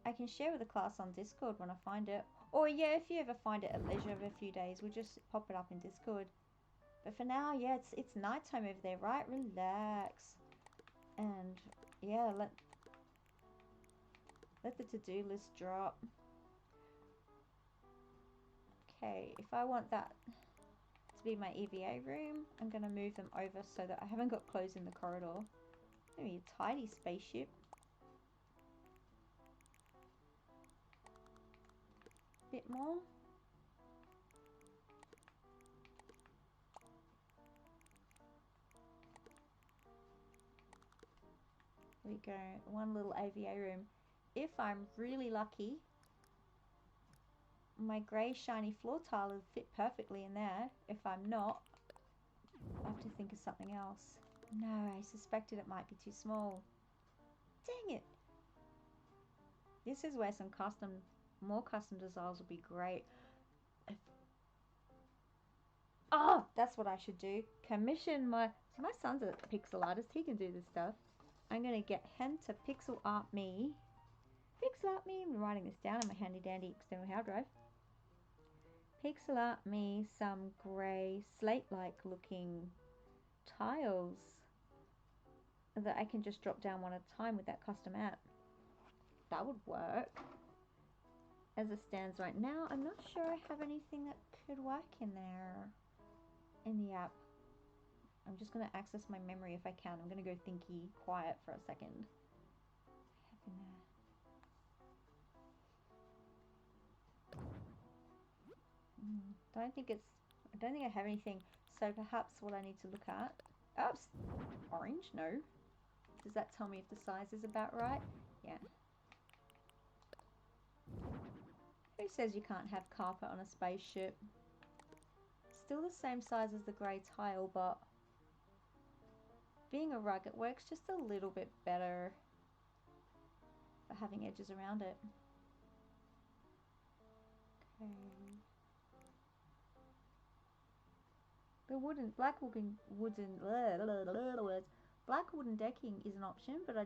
I can share with the class on Discord when I find it. Or yeah, if you ever find it at leisure over a few days, we'll just pop it up in Discord. But for now, yeah, it's nighttime over there, right? Relax. And yeah, let the to-do list drop. Okay, if I want that to be my EVA room, I'm going to move them over so that I haven't got clothes in the corridor. Maybe a tidy spaceship. Bit more. There we go. One little AVA room. If I'm really lucky, my grey shiny floor tile will fit perfectly in there. If I'm not, I have to think of something else. No, I suspected it might be too small. Dang it. This is where some more custom designs would be great. Oh, that's what I should do. Commission my... So my son's a pixel artist. He can do this stuff. I'm going to get him to pixel art me. Pixel art me. I'm writing this down on my handy dandy external hard drive. Pixel art me some grey slate-like looking tiles that I can just drop down one at a time with that custom app. that would work. As it stands right now, I'm not sure I have anything that could work in there, in the app. I'm just going to access my memory if I can. I'm going to go thinky quiet for a second. I don't think I have anything. So perhaps what I need to look at. Oops, orange, no. Does that tell me if the size is about right? Yeah. Who says you can't have carpet on a spaceship? Still the same size as the grey tile, but being a rug, it works just a little bit better for having edges around it. Okay. The black wooden decking is an option, but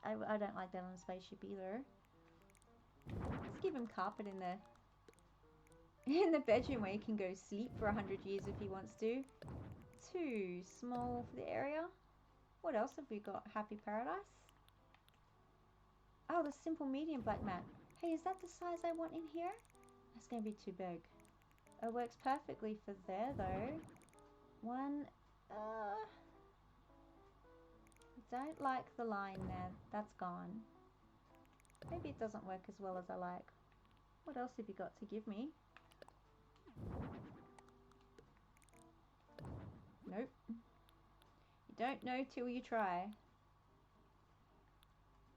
I don't like that on a spaceship either. Let's give him carpet in the bedroom where he can go sleep for 100 years if he wants to. Too small for the area. What else have we got? Happy Paradise. Oh, the simple medium black mat. Hey, is that the size I want in here? That's going to be too big. It works perfectly for there though. Don't like the line there. That's gone. Maybe it doesn't work as well as I like. What else have you got to give me? Nope. You don't know till you try.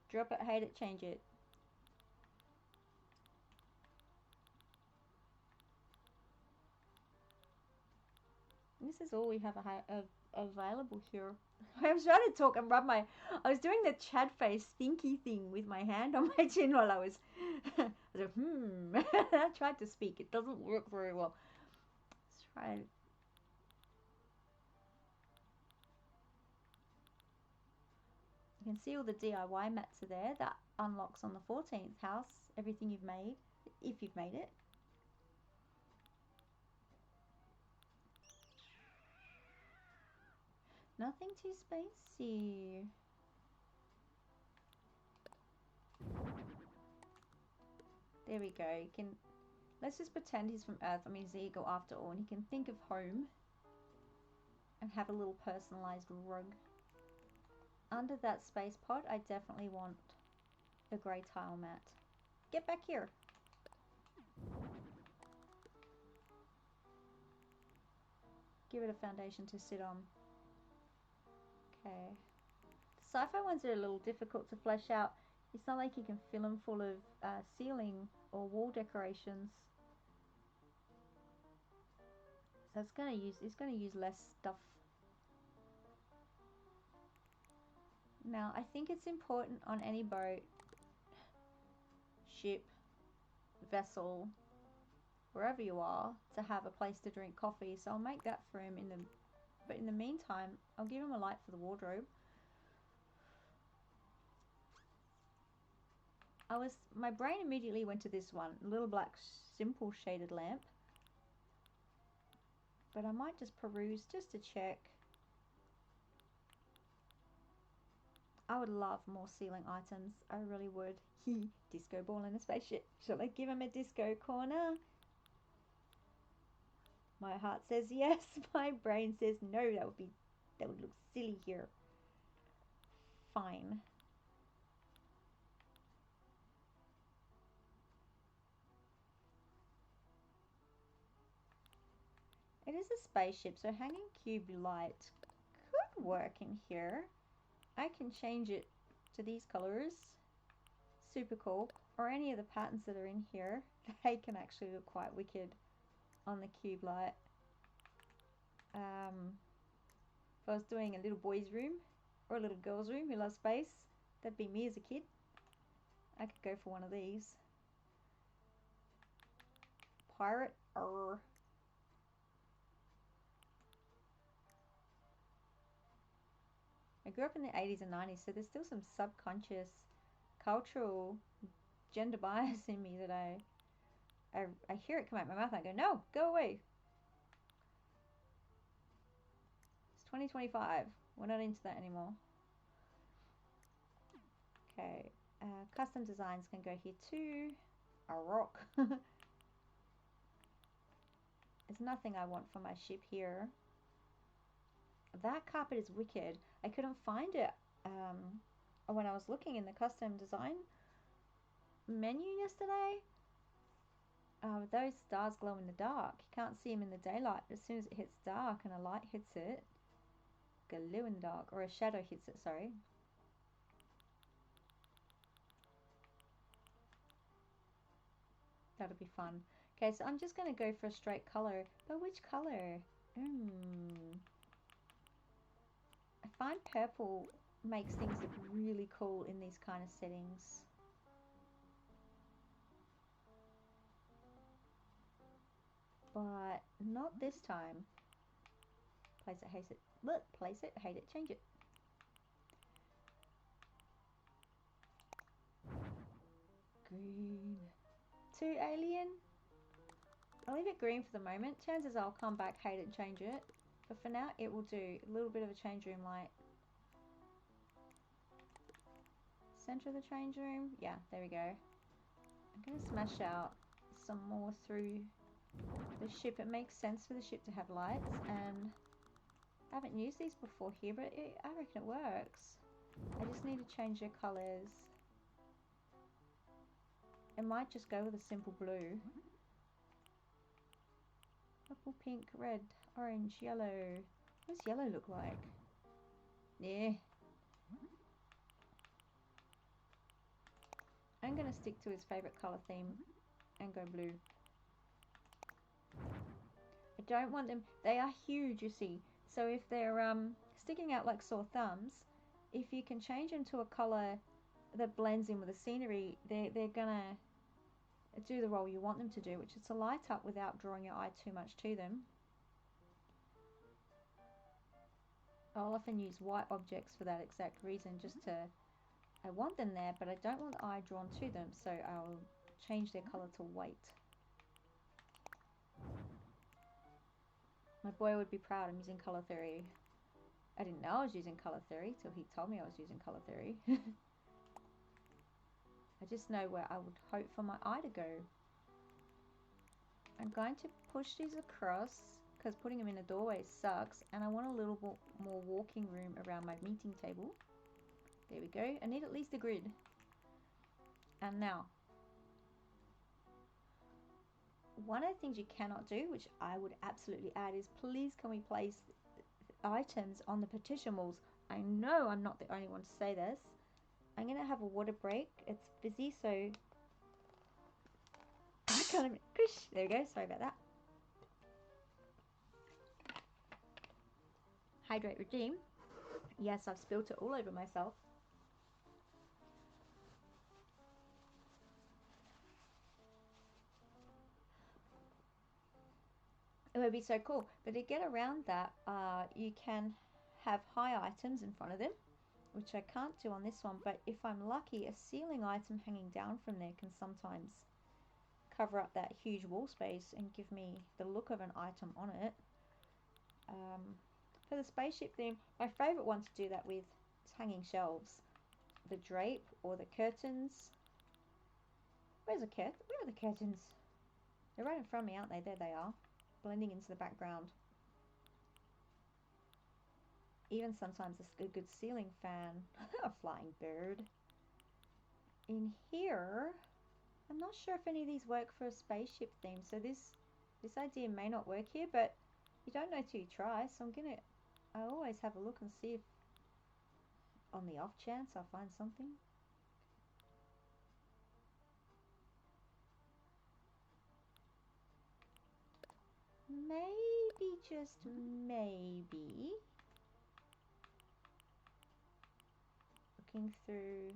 Drop it, hate it, change it. This is all we have available here. I was trying to talk and rub I was doing the Chad face thinky thing with my hand on my chin while I was like, I tried to speak. It doesn't work very well. Let's try it. You can see all the DIY mats are there. That unlocks on the 14th house. Everything you've made, if you've made it. Nothing too spacey. There we go. Let's just pretend he's from Earth. I mean, he's an eagle after all, and he can think of home and have a little personalized rug. Under that space pod, I definitely want a grey tile mat. Get back here. Give it a foundation to sit on. Okay. The sci-fi ones are a little difficult to flesh out. It's not like you can fill them full of ceiling or wall decorations. So it's gonna use less stuff. Now I think it's important on any boat, ship, vessel, wherever you are, to have a place to drink coffee. So I'll make that for him but in the meantime, I'll give him a light for the wardrobe. My brain immediately went to this one, a little black simple shaded lamp. But I might just peruse just to check. I would love more ceiling items. I really would. Disco ball in a spaceship. Shall I give him a disco corner? My heart says yes. My brain says no. That would look silly here. Fine. It is a spaceship, so hanging cube light could work in here. I can change it to these colors. Super cool. Or any of the patterns that are in here. They can actually look quite wicked on the cube light. If I was doing a little boy's room or a little girl's room who loves space, that'd be me as a kid. I could go for one of these. Pirate. I grew up in the 80s and 90s, so there's still some subconscious cultural gender bias in me that I hear it come out my mouth and I go, no, go away. It's 2025. We're not into that anymore. Okay. Custom designs can go here too. A rock. There's nothing I want for my ship here. That carpet is wicked. I couldn't find it when I was looking in the custom design menu yesterday. Those stars glow in the dark. You can't see them in the daylight, but as soon as it hits dark and a light hits it, glow in the dark, or a shadow hits it, sorry. That'll be fun. Okay, so I'm just going to go for a straight color. But which color? I find purple makes things look really cool in these kind of settings. But not this time. Place it, hate it. Look, place it, hate it, change it. Green. Too alien? I'll leave it green for the moment. Chances are I'll come back, hate it, and change it. But for now, it will do. A little bit of a change room light. Center of the change room. Yeah, there we go. I'm going to smash out some more through the ship. It makes sense for the ship to have lights, and I haven't used these before here, but I reckon it works. I just need to change their colors. It might just go with a simple blue. Purple, pink, red, orange, yellow. What does yellow look like? Yeah. I'm going to stick to his favourite colour theme and go blue. I don't want them... They are huge, you see. So if they're sticking out like sore thumbs, if you can change them to a colour that blends in with the scenery, they're going to do the role you want them to do, which is to light up without drawing your eye too much to them. I'll often use white objects for that exact reason, just to... I want them there, but I don't want the eye drawn to them, so I'll change their colour to white. My boy would be proud I'm using colour theory. I didn't know I was using colour theory till he told me I was using colour theory. I just know where I would hope for my eye to go. I'm going to push these across because putting them in a doorway sucks, and I want a little more walking room around my meeting table. There we go. I need at least a grid. And now, one of the things you cannot do, which I would absolutely add, is please can we place items on the partition walls. I know I'm not the only one to say this. I'm going to have a water break. It's busy, so I can't... There we go. Sorry about that. Hydrate regime. Yes, I've spilt it all over myself. It would be so cool. But to get around that, you can have high items in front of them, which I can't do on this one. But if I'm lucky, a ceiling item hanging down from there can sometimes cover up that huge wall space and give me the look of an item on it. For the spaceship theme, my favourite one to do that with is hanging shelves. The drape or the curtains. Where are the curtains? They're right in front of me, aren't they? There they are. Blending into the background. Even sometimes a good ceiling fan. A flying bird. In here, I'm not sure if any of these work for a spaceship theme, so this idea may not work here, but you don't know till you try, so I always have a look and see if on the off chance I'll find something. Maybe, just maybe, looking through,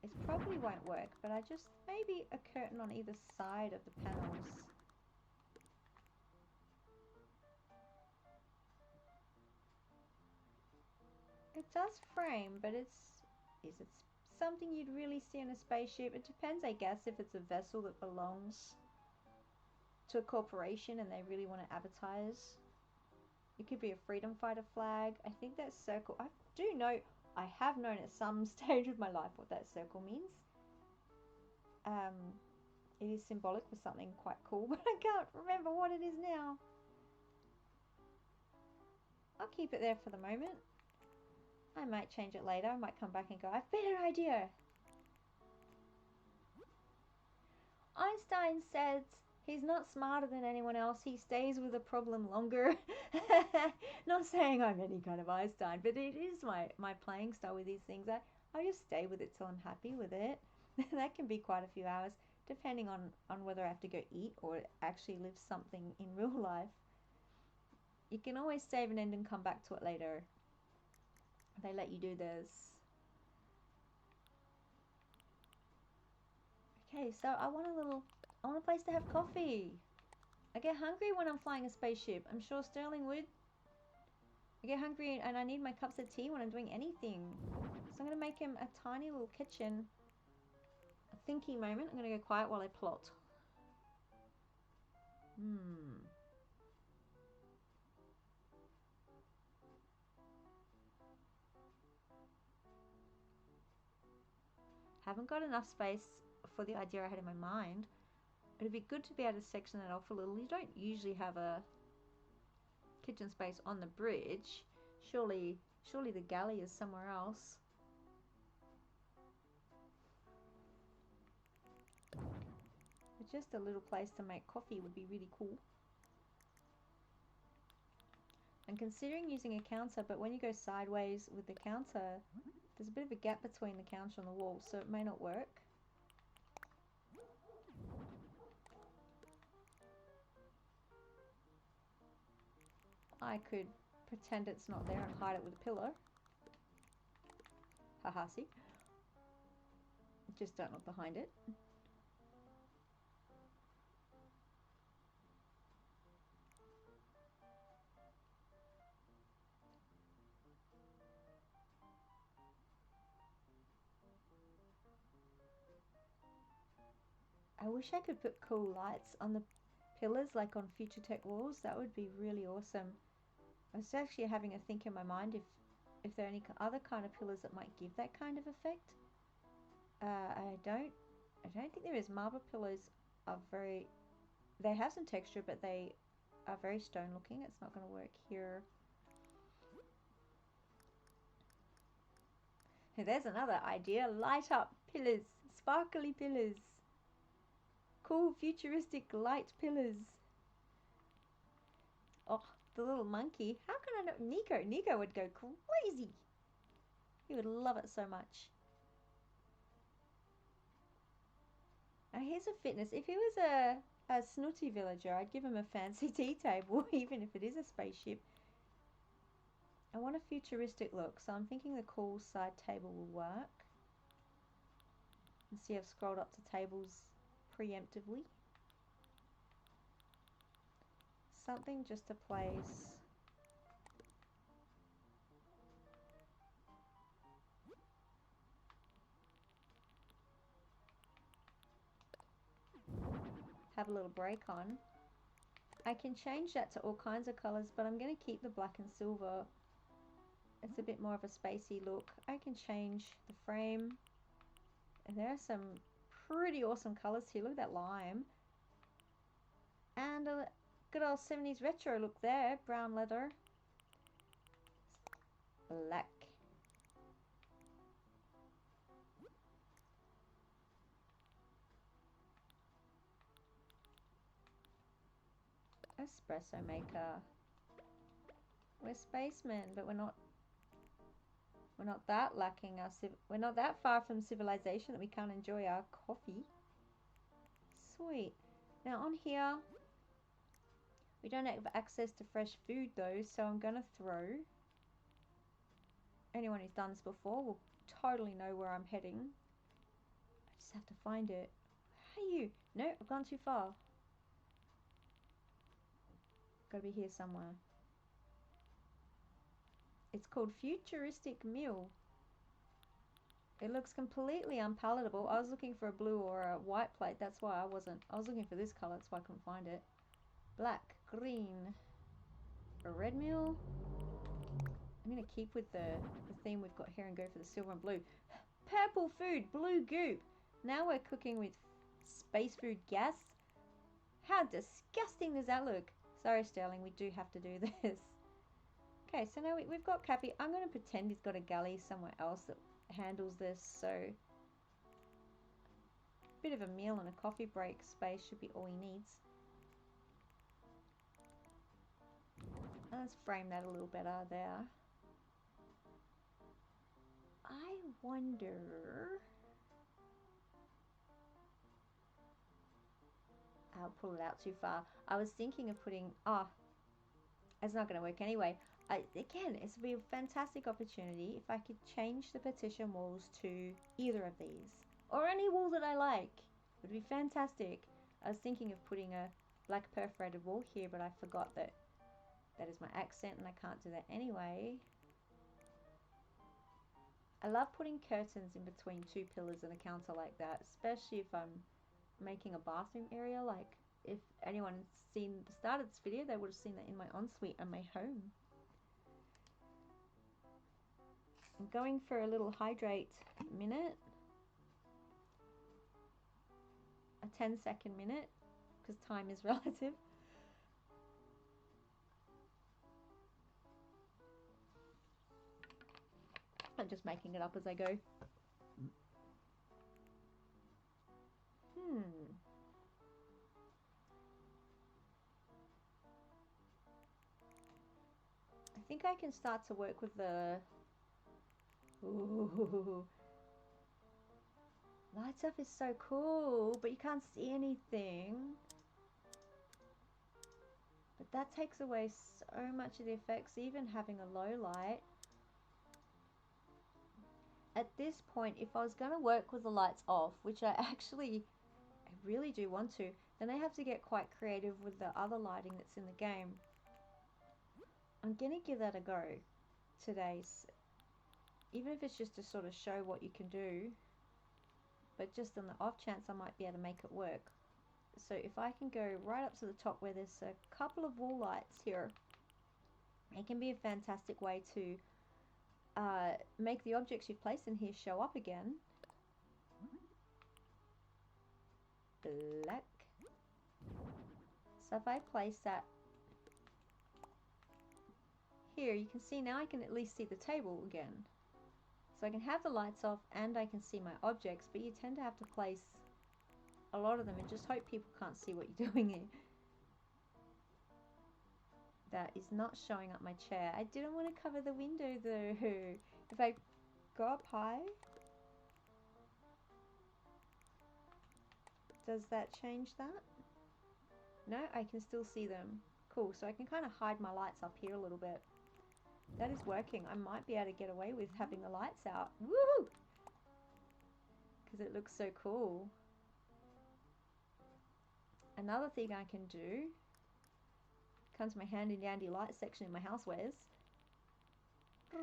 it probably won't work, but I just, maybe a curtain on either side of the panels. It does frame, but is it something you'd really see in a spaceship? It depends, I guess, if it's a vessel that belongs to a corporation and they really want to advertise. It could be a freedom fighter flag. I think that circle, I do know, I have known at some stage of my life what that circle means. It is symbolic for something quite cool, but I can't remember what it is now. I'll keep it there for the moment. I might change it later. I might come back and go, I've a better idea. Einstein says he's not smarter than anyone else. He stays with a problem longer. Not saying I'm any kind of Einstein, but it is my playing style with these things. I just stay with it till I'm happy with it. That can be quite a few hours, depending on whether I have to go eat or actually live something in real life. You can always save an end and come back to it later. They let you do this. Okay, so I want a place to have coffee. I get hungry when I'm flying a spaceship. I'm sure Sterling would. I get hungry and I need my cups of tea when I'm doing anything. So I'm going to make him a tiny little kitchen. A thinking moment. I'm going to go quiet while I plot. Haven't got enough space for the idea I had in my mind. It'd be good to be able to section that off a little. You don't usually have a kitchen space on the bridge. Surely the galley is somewhere else. But just a little place to make coffee would be really cool. I'm considering using a counter, but when you go sideways with the counter, there's a bit of a gap between the counter and the wall, so it may not work. I could pretend it's not there and hide it with a pillow. Haha, see? Just don't look behind it. I wish I could put cool lights on the pillars like on Future Tech walls. That would be really awesome. I was actually having a think in my mind if there are any other kind of pillars that might give that kind of effect. I don't think there is. Marble pillars are they have some texture, but they are very stone looking. It's not going to work here. There's another idea. Light up pillars, sparkly pillars. Cool futuristic light pillars. Oh, the little monkey. How can I know? Nico would go crazy. He would love it so much. Now here's a fitness. If he was a snooty villager, I'd give him a fancy tea table, even if it is a spaceship. I want a futuristic look, so I'm thinking the cool side table will work. And see, I've scrolled up to tables preemptively. Something just to place. Have a little break on. I can change that to all kinds of colours, but I'm going to keep the black and silver. It's a bit more of a spacey look. I can change the frame. And there are some pretty awesome colours here. Look at that lime. And a good old 70s retro look there. Brown leather. Black. Espresso maker. We're spacemen, but we're not that lacking we're not that far from civilization that we can't enjoy our coffee. Sweet. Now on here, we don't have access to fresh food though, so I'm gonna throw. Anyone who's done this before will totally know where I'm heading. I just have to find it. Where are you? No, I've gone too far. Gotta be here somewhere. It's called Futuristic Meal. It looks completely unpalatable. I was looking for a blue or a white plate. That's why I wasn't. I was looking for this colour. That's why I couldn't find it. Black, green, a red meal. I'm going to keep with the theme we've got here and go for the silver and blue. Purple food, blue goop. Now we're cooking with space food gas. How disgusting does that look? Sorry, Sterling, we do have to do this. Okay, so now we've got Cappy. I'm going to pretend he's got a galley somewhere else that handles this. So, a bit of a meal and a coffee break space should be all he needs. Let's frame that a little better there. I wonder... I'll pull it out too far. I was thinking of putting... Oh, it's not going to work anyway. Again, it's be a fantastic opportunity if I could change the partition walls to either of these. Or any wall that I like. It would be fantastic. I was thinking of putting a black perforated wall here, but I forgot that that is my accent and I can't do that anyway. I love putting curtains in between two pillars and a counter like that, especially if I'm making a bathroom area. Like, if anyone's seen the start of this video, they would have seen that in my ensuite and my home. I'm going for a little hydrate minute. A 10-second minute, because time is relative. I'm just making it up as I go. I think I can start to work with the... Ooh. Lights up is so cool, but you can't see anything. But that takes away so much of the effects, even having a low light. At this point, if I was going to work with the lights off, which I really do want to, then I have to get quite creative with the other lighting that's in the game. I'm going to give that a go today, even if it's just to sort of show what you can do, but just on the off chance I might be able to make it work. So if I can go right up to the top where there's a couple of wall lights here, it can be a fantastic way to make the objects you've placed in here show up again. Black. So if I place that here, you can see now I can at least see the table again. So I can have the lights off and I can see my objects, but you tend to have to place a lot of them and just hope people can't see what you're doing here. That is not showing up my chair. I didn't want to cover the window though. If I go up high, does that change that? No, I can still see them. Cool, so I can kind of hide my lights up here a little bit. That is working. I might be able to get away with having the lights out. Woo! Because it looks so cool. Another thing I can do, comes to my handy dandy light section in my housewares. I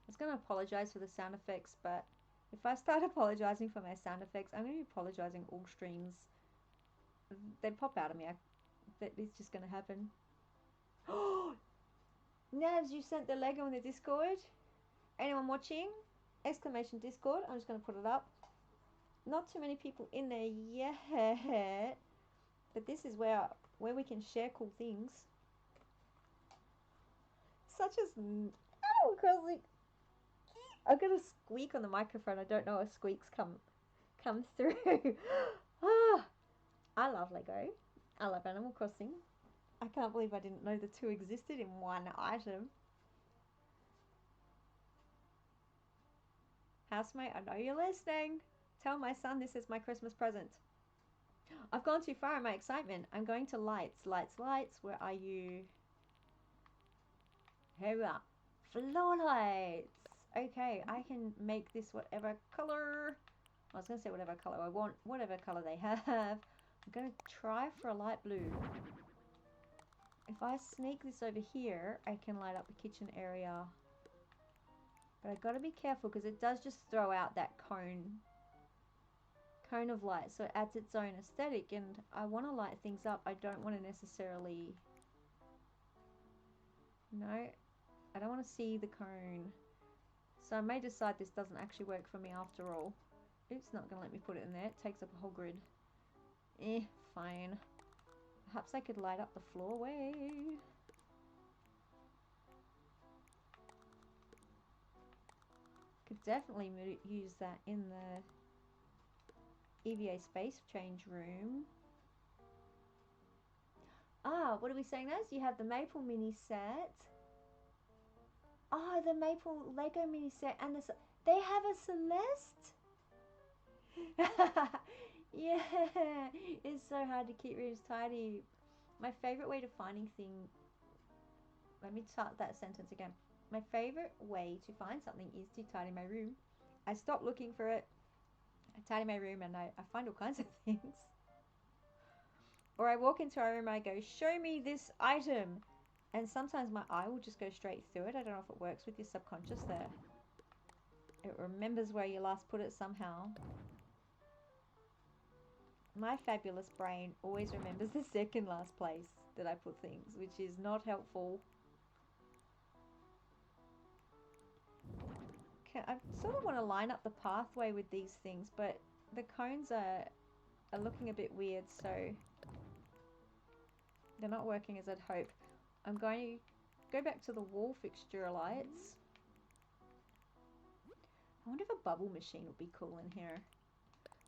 was going to apologize for the sound effects, but if I start apologizing for my sound effects, I'm going to be apologizing all streams. They pop out of me. That is just going to happen. Oh, Navs, you sent the Lego in the Discord. Anyone watching? Exclamation Discord. I'm just going to put it up. Not too many people in there yet, but this is where we can share cool things. Such as I've got a squeak on the microphone. I don't know if squeaks come through. Ah, I love Lego. I love Animal Crossing. I can't believe I didn't know the two existed in one item. Housemate, I know you're listening. Tell my son this is my Christmas present. I've gone too far in my excitement. I'm going to lights. Lights, lights. Where are you? Here we are. Floor lights. Okay, I can make this whatever color. I was going to say whatever color I want. Whatever color they have. I'm going to try for a light blue. If I sneak this over here, I can light up the kitchen area. But I've got to be careful because it does just throw out that cone cone of light, so it adds its own aesthetic, and I want to light things up. I don't want to necessarily, no, I don't want to see the cone. So I may decide this doesn't actually work for me after all. It's not going to let me put it in there. It takes up a whole grid. Fine. Perhaps I could light up the floorway. Could definitely use that in the EVA space change room. Ah, what are we saying, Naz? You have the Maple mini set. Oh, the Maple Lego mini set, and they have a Celeste. Yeah, it's so hard to keep rooms tidy. My favorite way to finding things. Let me start that sentence again. My favorite way to find something is to tidy my room. I stop looking for it. I tidy my room and I find all kinds of things. Or I walk into a room and I go, show me this item. And sometimes my eye will just go straight through it. I don't know if it works with your subconscious there. It remembers where you last put it somehow. My fabulous brain always remembers the second last place that I put things, which is not helpful. Okay, I sort of want to line up the pathway with these things, but the cones are looking a bit weird, so they're not working as I'd hope. I'm going to go back to the wall fixture lights. I wonder if a bubble machine would be cool in here.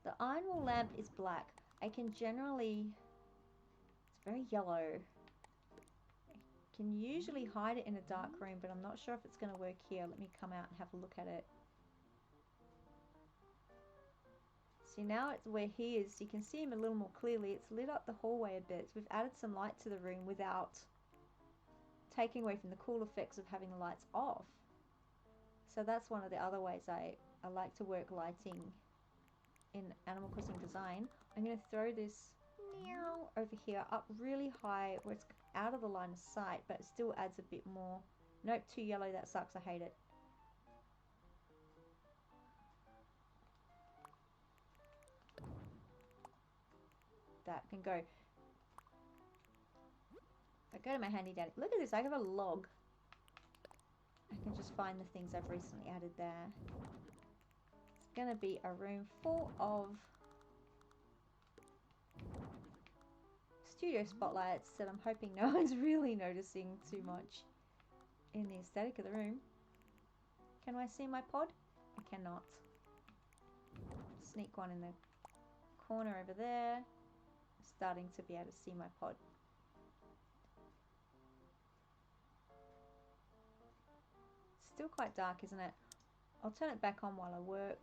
The iron wall lamp is black. I can generally, it's very yellow. I can usually hide it in a dark room, but I'm not sure if it's going to work here. Let me come out and have a look at it. See, now it's where he is. You can see him a little more clearly. It's lit up the hallway a bit. So we've added some light to the room without taking away from the cool effects of having the lights off. So that's one of the other ways I like to work lighting in Animal Crossing design. I'm going to throw this over here up really high where it's out of the line of sight, but it still adds a bit more. Nope, too yellow, that sucks, I hate it. That can go. I go to my handy dandy. Look at this, I have a log. I can just find the things I've recently added there. It's going to be a room full of studio spotlights that I'm hoping no one's really noticing too much in the aesthetic of the room. Can I see my pod? I cannot. Sneak one in the corner over there. I'm starting to be able to see my pod. Still quite dark, isn't it? I'll turn it back on while I work.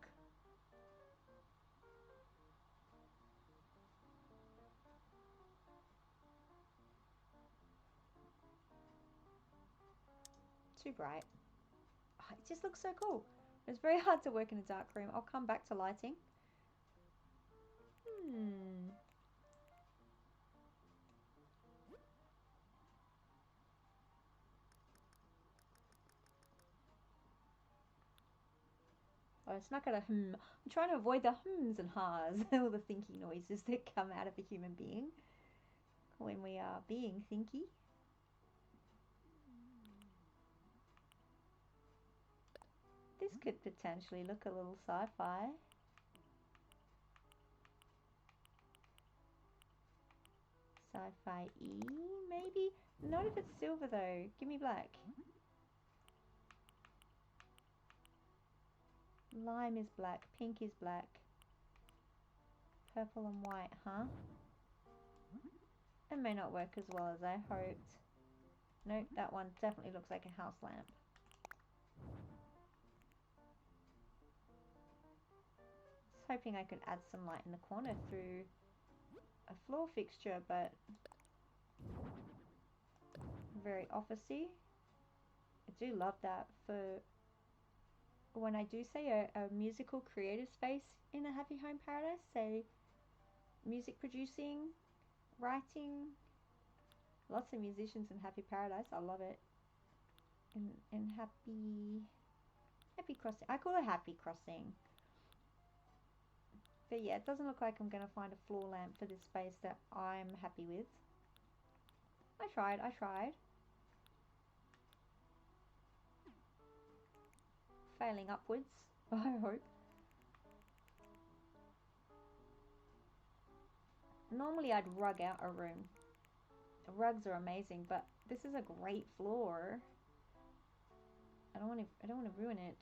Too bright. Oh, it just looks so cool. It's very hard to work in a dark room. I'll come back to lighting. Oh, it's not gonna I'm trying to avoid the hums and ha's, all the thinky noises that come out of a human being when we are being thinky. This could potentially look a little sci-fi. Sci-fi-y, maybe? Not if it's silver though. Give me black. Lime is black. Pink is black. Purple and white, huh? It may not work as well as I hoped. Nope, that one definitely looks like a house lamp. I was hoping I could add some light in the corner through a floor fixture, but very officey. I do love that for when I do say a musical creative space in a happy home paradise, say music producing, writing, lots of musicians in happy paradise. I love it. In happy crossing, I call it happy crossing. But yeah, it doesn't look like I'm going to find a floor lamp for this space that I'm happy with. I tried. Failing upwards, I hope. Normally I'd rug out a room. Rugs are amazing, but this is a great floor. I don't want to ruin it.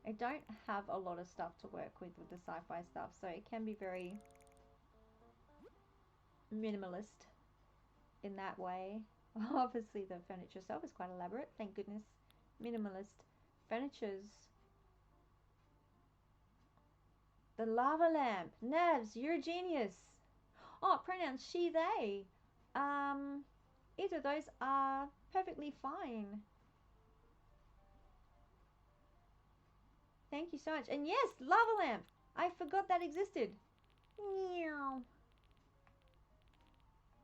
I don't have a lot of stuff to work with the sci-fi stuff, so it can be very minimalist in that way. Obviously the furniture itself is quite elaborate, thank goodness. Minimalist furnitures. The lava lamp. Navs, you're a genius. Oh, pronouns she, they. Either of those are perfectly fine. Thank you so much. And yes, lava lamp. I forgot that existed. Meow.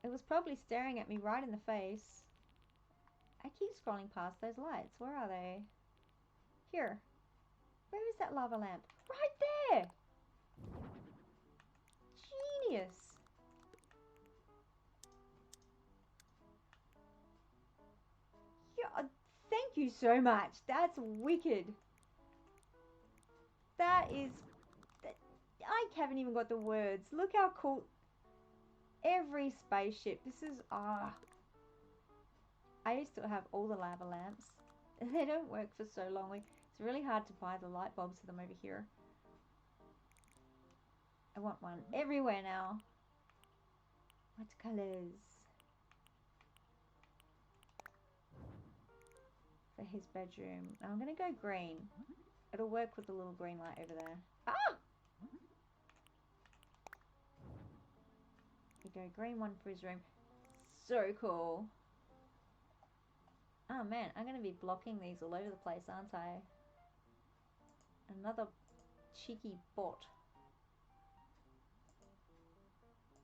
It was probably staring at me right in the face. I keep scrolling past those lights. Where are they? Here. Where is that lava lamp? Right there! Genius! Yeah, thank you so much. That's wicked. That is... I haven't even got the words. Look how cool... Every spaceship. This is... I used to have all the lava lamps. They don't work for so long. It's really hard to buy the light bulbs for them over here. I want one everywhere now. What colours? For his bedroom. I'm going to go green. It'll work with the little green light over there. Ah! We go green one for his room. So cool. Oh man, I'm going to be blocking these all over the place, aren't I? Another cheeky bot.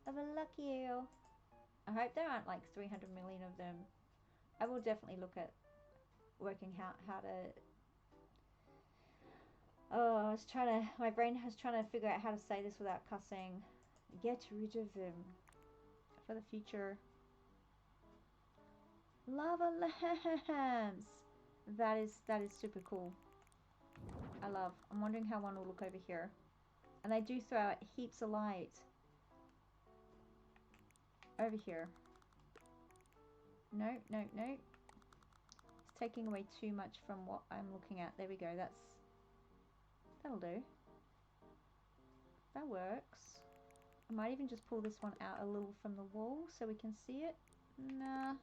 Have a luck you. I hope there aren't like 300 million of them. I will definitely look at working out how to... Oh, I was trying to... My brain was trying to figure out how to say this without cussing. Get rid of them. For the future. Lava lamps! That is super cool. I love. I'm wondering how one will look over here. And they do throw out heaps of light. Over here. No. It's taking away too much from what I'm looking at. There we go. That'll do. That works. I might even just pull this one out a little from the wall so we can see it. Nah.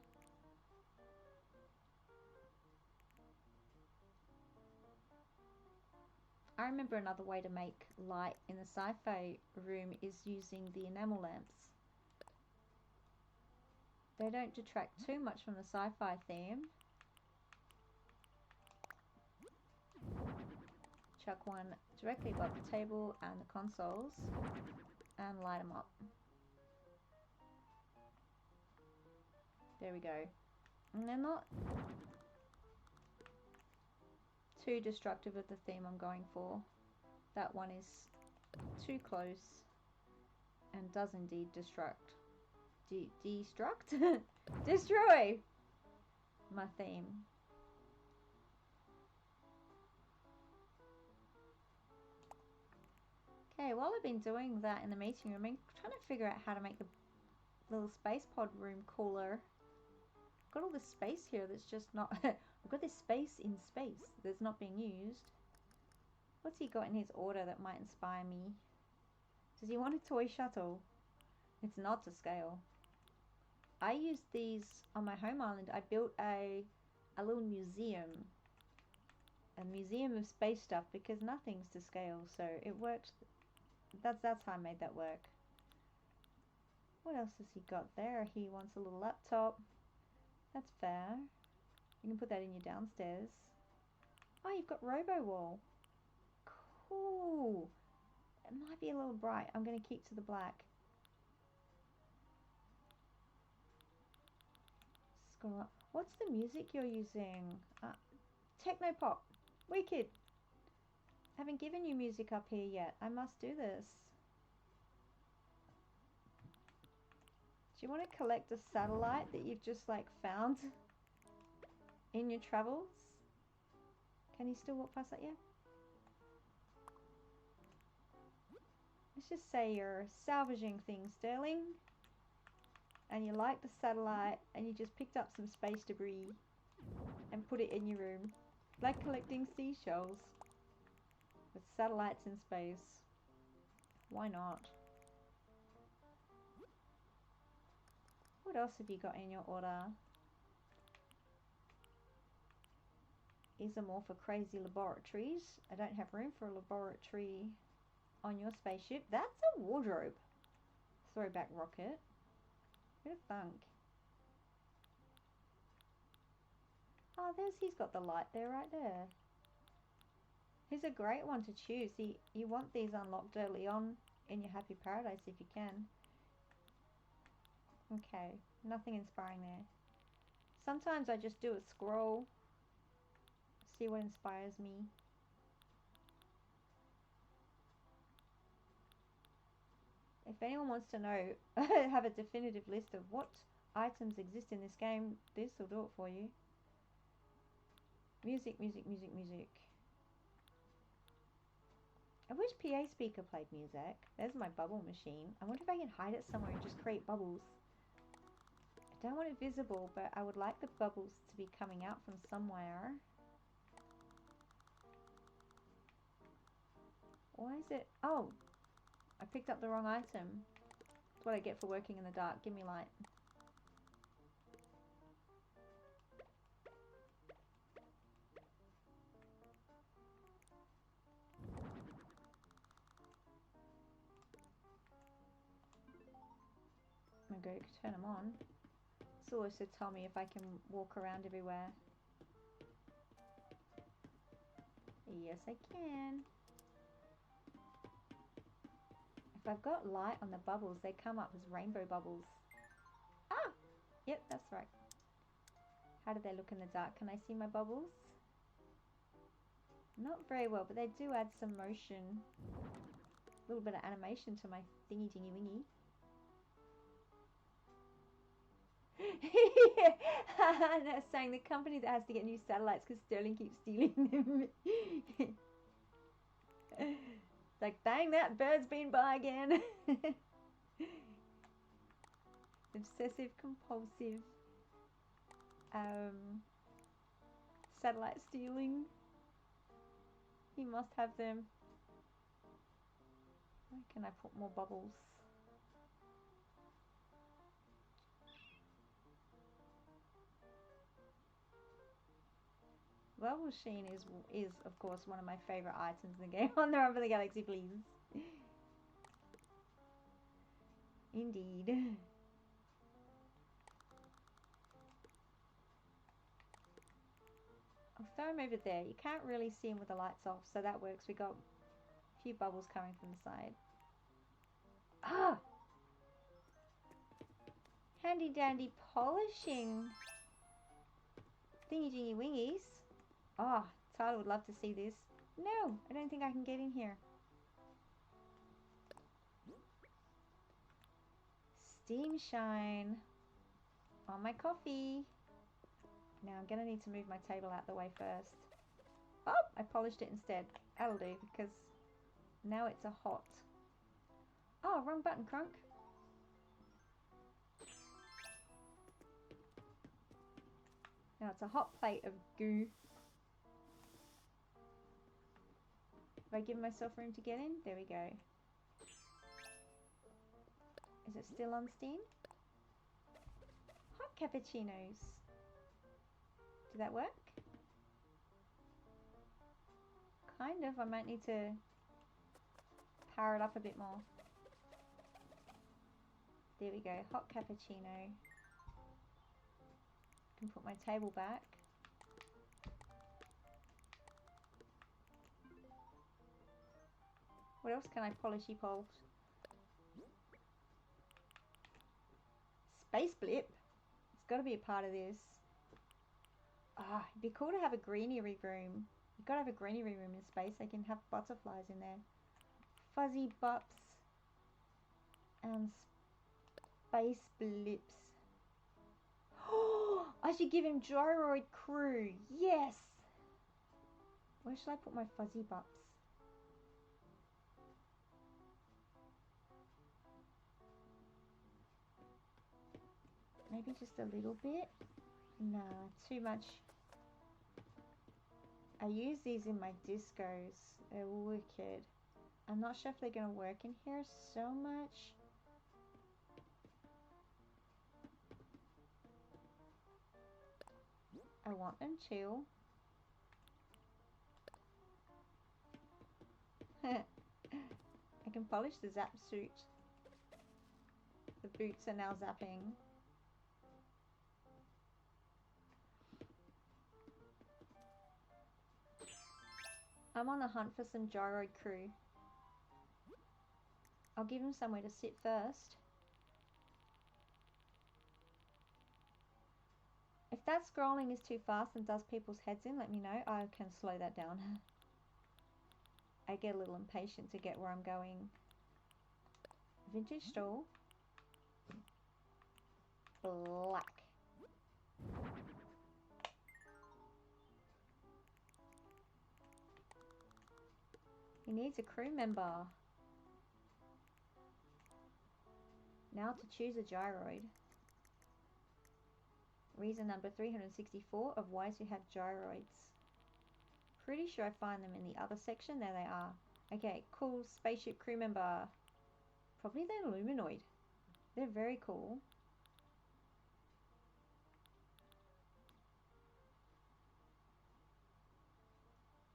I remember another way to make light in the sci-fi room is using the enamel lamps. They don't detract too much from the sci-fi theme. Chuck one directly above the table and the consoles and light them up. There we go. And they're not too destructive of the theme I'm going for. That one is too close and does indeed destruct. Destruct? Destroy my theme. Okay, while I've been doing that in the meeting room, I'm trying to figure out how to make the little space pod room cooler. I've got all this space here that's just not... I've got this space in space that's not being used. What's he got in his order that might inspire me? Does he want a toy shuttle? It's not to scale. I used these on my home island. I built a little museum. A museum of space stuff because nothing's to scale, so it worked. That's how I made that work. What else has he got there? He wants a little laptop. That's fair. You can put that in your downstairs. Oh, you've got RoboWall. Cool. It might be a little bright. I'm going to keep to the black. Scroll up. What's the music you're using? Techno pop. Wicked. Haven't given you music up here yet. I must do this. Do you want to collect a satellite that you've just like found in your travels? Can you still walk past that? Yeah. Let's just say you're salvaging things, Sterling. And you like the satellite and you just picked up some space debris and put it in your room. Like collecting seashells with satellites in space. Why not? What else have you got in your order? These are more for crazy laboratories. I don't have room for a laboratory on your spaceship. That's a wardrobe. Throwback rocket. Bit of funk. Oh, he's got the light there, right there. He's a great one to choose. You want these unlocked early on in your Happy Paradise if you can. Okay, nothing inspiring there. Sometimes I just do a scroll, see what inspires me. If anyone wants to know, have a definitive list of what items exist in this game, this will do it for you. Music, music, music, music. I wish PA speaker played music. There's my bubble machine. I wonder if I can hide it somewhere and just create bubbles. I don't want it visible, but I would like the bubbles to be coming out from somewhere. Why is it? Oh, I picked up the wrong item. That's what I get for working in the dark. Give me light. I'm going to go turn them on. This will also tell me if I can walk around everywhere. Yes, I can. If I've got light on the bubbles, they come up as rainbow bubbles. Ah! Yep, that's right. How do they look in the dark? Can I see my bubbles? Not very well, but they do add some motion. A little bit of animation to my thingy dingy wingy. They're saying the company that has to get new satellites because Sterling keeps stealing them. Like, bang, that bird's been by again. Obsessive compulsive satellite stealing. He must have them. Where can I put more bubbles? Bubble machine is of course one of my favorite items in the game. On the Run for the Galaxy, please. Indeed. I'll throw him over there. You can't really see him with the lights off, so that works. We got a few bubbles coming from the side. Ah! Handy dandy polishing thingy jingy wingies. Oh, Tyler would love to see this. No, I don't think I can get in here. Steam shine on my coffee. Now I'm gonna need to move my table out the way first. Oh, I polished it instead. That'll do, because now it's a hot. Oh, wrong button, Crunk. Now it's a hot plate of goo. Have I given myself room to get in? There we go. Is it still on steam? Hot cappuccinos. Did that work? Kind of. I might need to power it up a bit more. There we go. Hot cappuccino. I can put my table back. What else can I polishy polish? Space blip. It's got to be a part of this. Ah, it'd be cool to have a greenery room. You've got to have a greenery room in space. They can have butterflies in there. Fuzzy Bups and Space Blips. Oh, I should give him Gyroid Crew. Yes. Where should I put my Fuzzy Bups? Maybe just a little bit. Nah, too much. I use these in my discos. They're wicked. I'm not sure if they're going to work in here so much. I want them to. I can polish the zap suit. The boots are now zapping. I'm on the hunt for some Gyroid Crew. I'll give him somewhere to sit first. If that scrolling is too fast and does people's heads in, let me know. I can slow that down. I get a little impatient to get where I'm going. Vintage stall. Black. He needs a crew member. Now to choose a gyroid. Reason number 364 of why to have gyroids. Pretty sure I find them in the other section. There they are. Okay, cool spaceship crew member. Probably they're luminoid. They're very cool.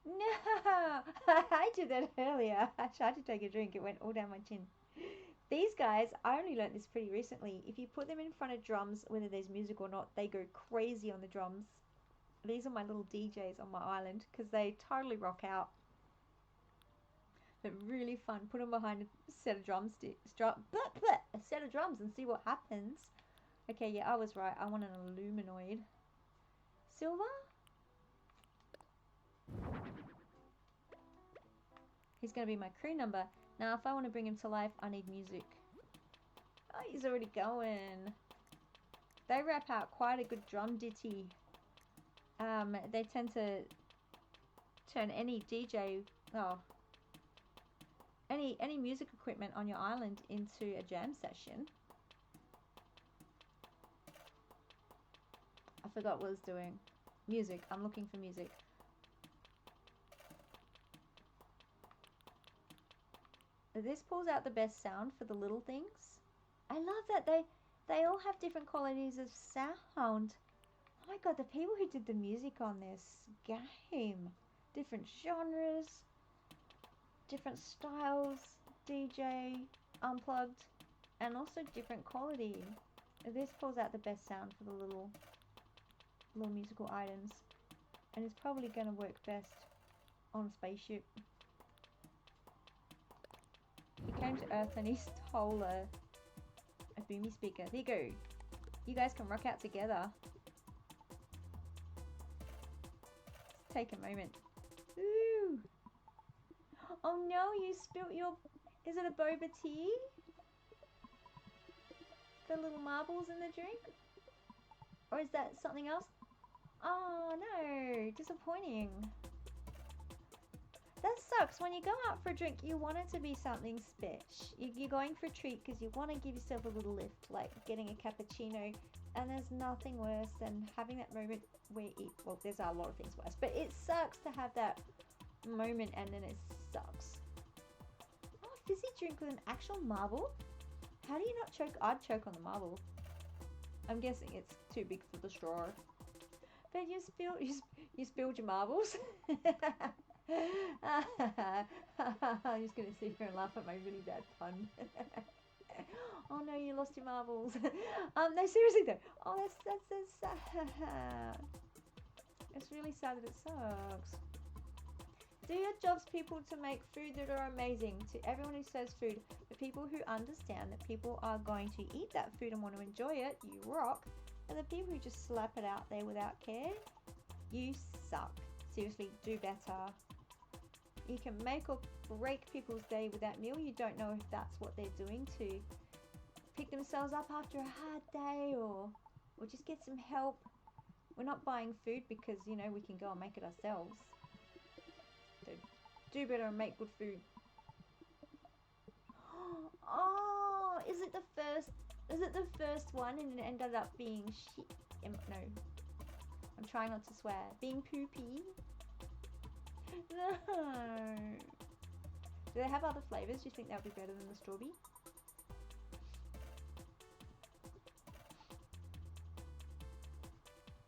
No! I did that earlier. I tried to take a drink. It went all down my chin. These guys, I only learnt this pretty recently. If you put them in front of drums, whether there's music or not, they go crazy on the drums. These are my little DJs on my island because they totally rock out. They're really fun. Put them behind a set of drumsticks, a set of drums, and see what happens. Okay, yeah, I was right. I want an Illuminoid. Silver? He's going to be my crew number. Now, if I want to bring him to life, I need music. Oh, he's already going. They rap out quite a good drum ditty. They tend to turn any DJ, any music equipment on your island into a jam session. I forgot what I was doing. Music. I'm looking for music. This pulls out the best sound for the little things. I love that they all have different qualities of sound. Oh my god, the people who did the music on this game. Different genres, different styles, DJ, unplugged, and also different quality. This pulls out the best sound for the little musical items. And it's probably going to work best on Spaceship. He came to Earth and he stole a boomy speaker. There you go. You guys can rock out together. Let's take a moment. Ooh. Oh no, you spilt your... Is it a boba tea? The little marbles in the drink? Or is that something else? Oh no, disappointing. That sucks. When you go out for a drink, you want it to be something special. You're going for a treat because you want to give yourself a little lift, like getting a cappuccino. And there's nothing worse than having that moment where well, there's a lot of things worse, but it sucks to have that moment and then it sucks. Oh, fizzy drink with an actual marble? How do you not choke? I'd choke on the marble. I'm guessing it's too big for the straw. But you spilled your marbles. I'm just going to sit here and laugh at my really bad pun. Oh no, you lost your marbles. No, seriously though. Oh, that's sad. It's really sad that it sucks. Do your jobs, people, to make food that are amazing. To everyone who serves food, the people who understand that people are going to eat that food and want to enjoy it, you rock. But the people who just slap it out there without care, you suck. Seriously, do better. You can make or break people's day with that meal. You don't know if that's what they're doing to pick themselves up after a hard day or just get some help. We're not buying food because, you know, we can go and make it ourselves. So do better and make good food. Oh, is it the first one and it ended up being shit? No, I'm trying not to swear. Being poopy? No. Do they have other flavors? Do you think that would be better than the strawberry?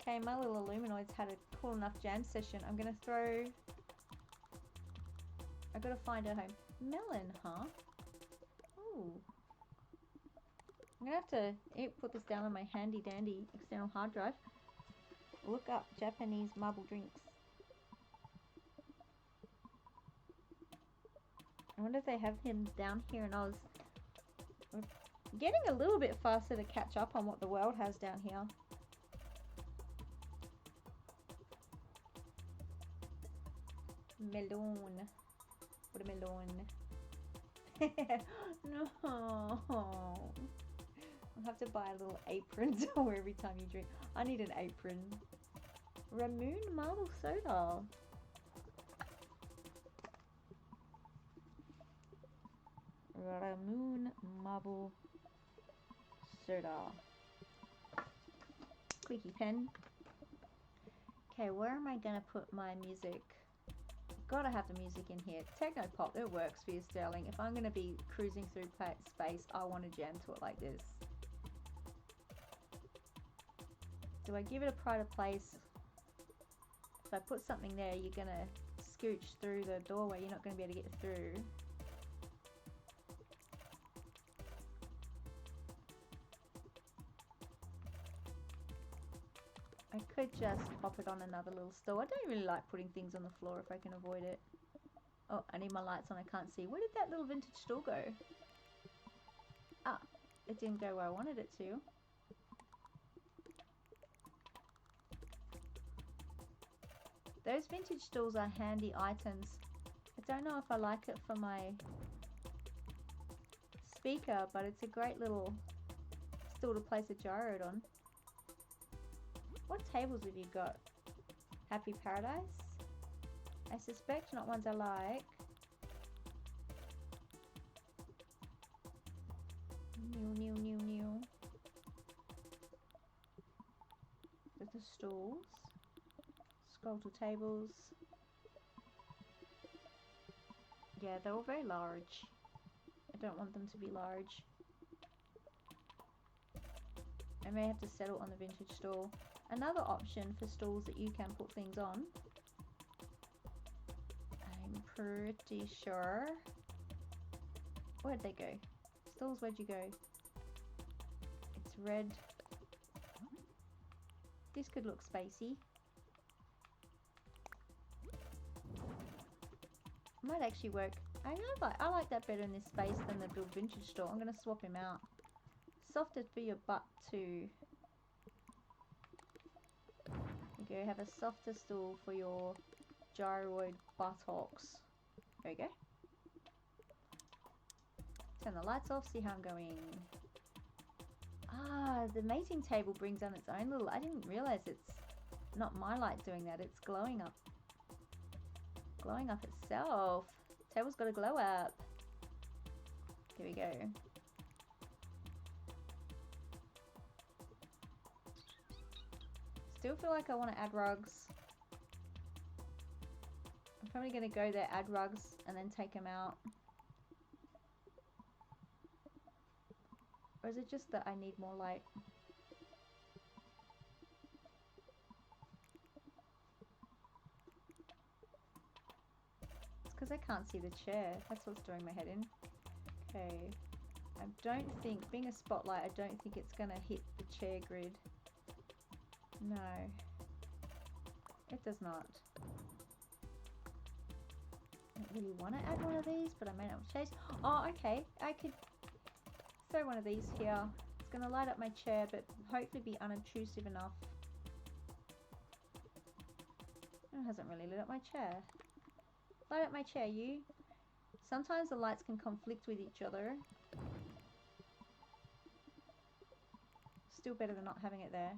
Okay, my little Illuminoids had a cool enough jam session. I'm gonna throw... I gotta find a home. Melon, huh? Ooh. I'm gonna have to put this down on my handy dandy external hard drive. Look up Japanese marble drinks. I wonder if they have him down here in Oz. We're getting a little bit faster to catch up on what the world has down here. Melon. Watermelon. No. I'll have to buy a little apron to wear every time you drink. I need an apron. Ramoon marble soda. Ramoon marble soda. Squeaky pen. Okay, where am I gonna put my music? Gotta have the music in here. Techno pop, it works for you, Sterling. If I'm gonna be cruising through space, I want to jam to it like this. Do I give it a pride of place? If I put something there, you're gonna scooch through the doorway. You're not gonna be able to get through. I could just pop it on another little stool. I don't really like putting things on the floor if I can avoid it. Oh, I need my lights on. I can't see. Where did that little vintage stool go? Ah, it didn't go where I wanted it to. Those vintage stools are handy items. I don't know if I like it for my speaker, but it's a great little stool to place a gyro on. What tables have you got? Happy Paradise? I suspect not ones I like. New. There's the stools. Scroll to tables. Yeah, they're all very large. I don't want them to be large. I may have to settle on the vintage stool. Another option for stools that you can put things on, I'm pretty sure. Where'd they go? Stools, where'd you go? It's red. This could look spacey. Might actually work. I like that better in this space than the build vintage stool. I'm going to swap him out. Softer for your butt too. There you go, have a softer stool for your gyroid buttocks. There you go. Turn the lights off, see how I'm going. Ah, the mating table brings on its own little... I didn't realise it's not my light doing that, it's glowing up. Glowing up itself. Table's got to glow up. Here we go. Still feel like I want to add rugs. I'm probably going to go there, add rugs, and then take them out. Or is it just that I need more light? It's because I can't see the chair. That's what's doing my head in. Okay. I don't think, being a spotlight, I don't think it's going to hit the chair grid. No, it does not. I don't really want to add one of these, but I may not change. Oh, okay. I could throw one of these here. It's going to light up my chair, but hopefully be unobtrusive enough. It hasn't really lit up my chair. Light up my chair, you. Sometimes the lights can conflict with each other. Still better than not having it there.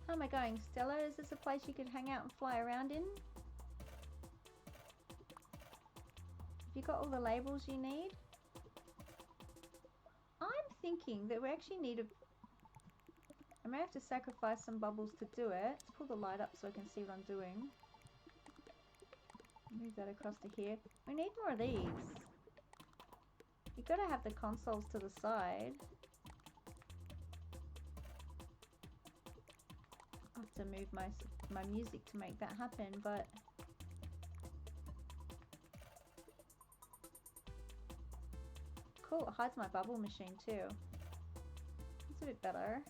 How am I going? Stella, is this a place you could hang out and fly around in? Have you got all the labels you need? I'm thinking that we actually need a... I may have to sacrifice some bubbles to do it. Let's pull the light up so I can see what I'm doing. Move that across to here. We need more of these. You've got to have the consoles to the side. I have to move my music to make that happen, but... Cool, it hides my bubble machine too. It's a bit better.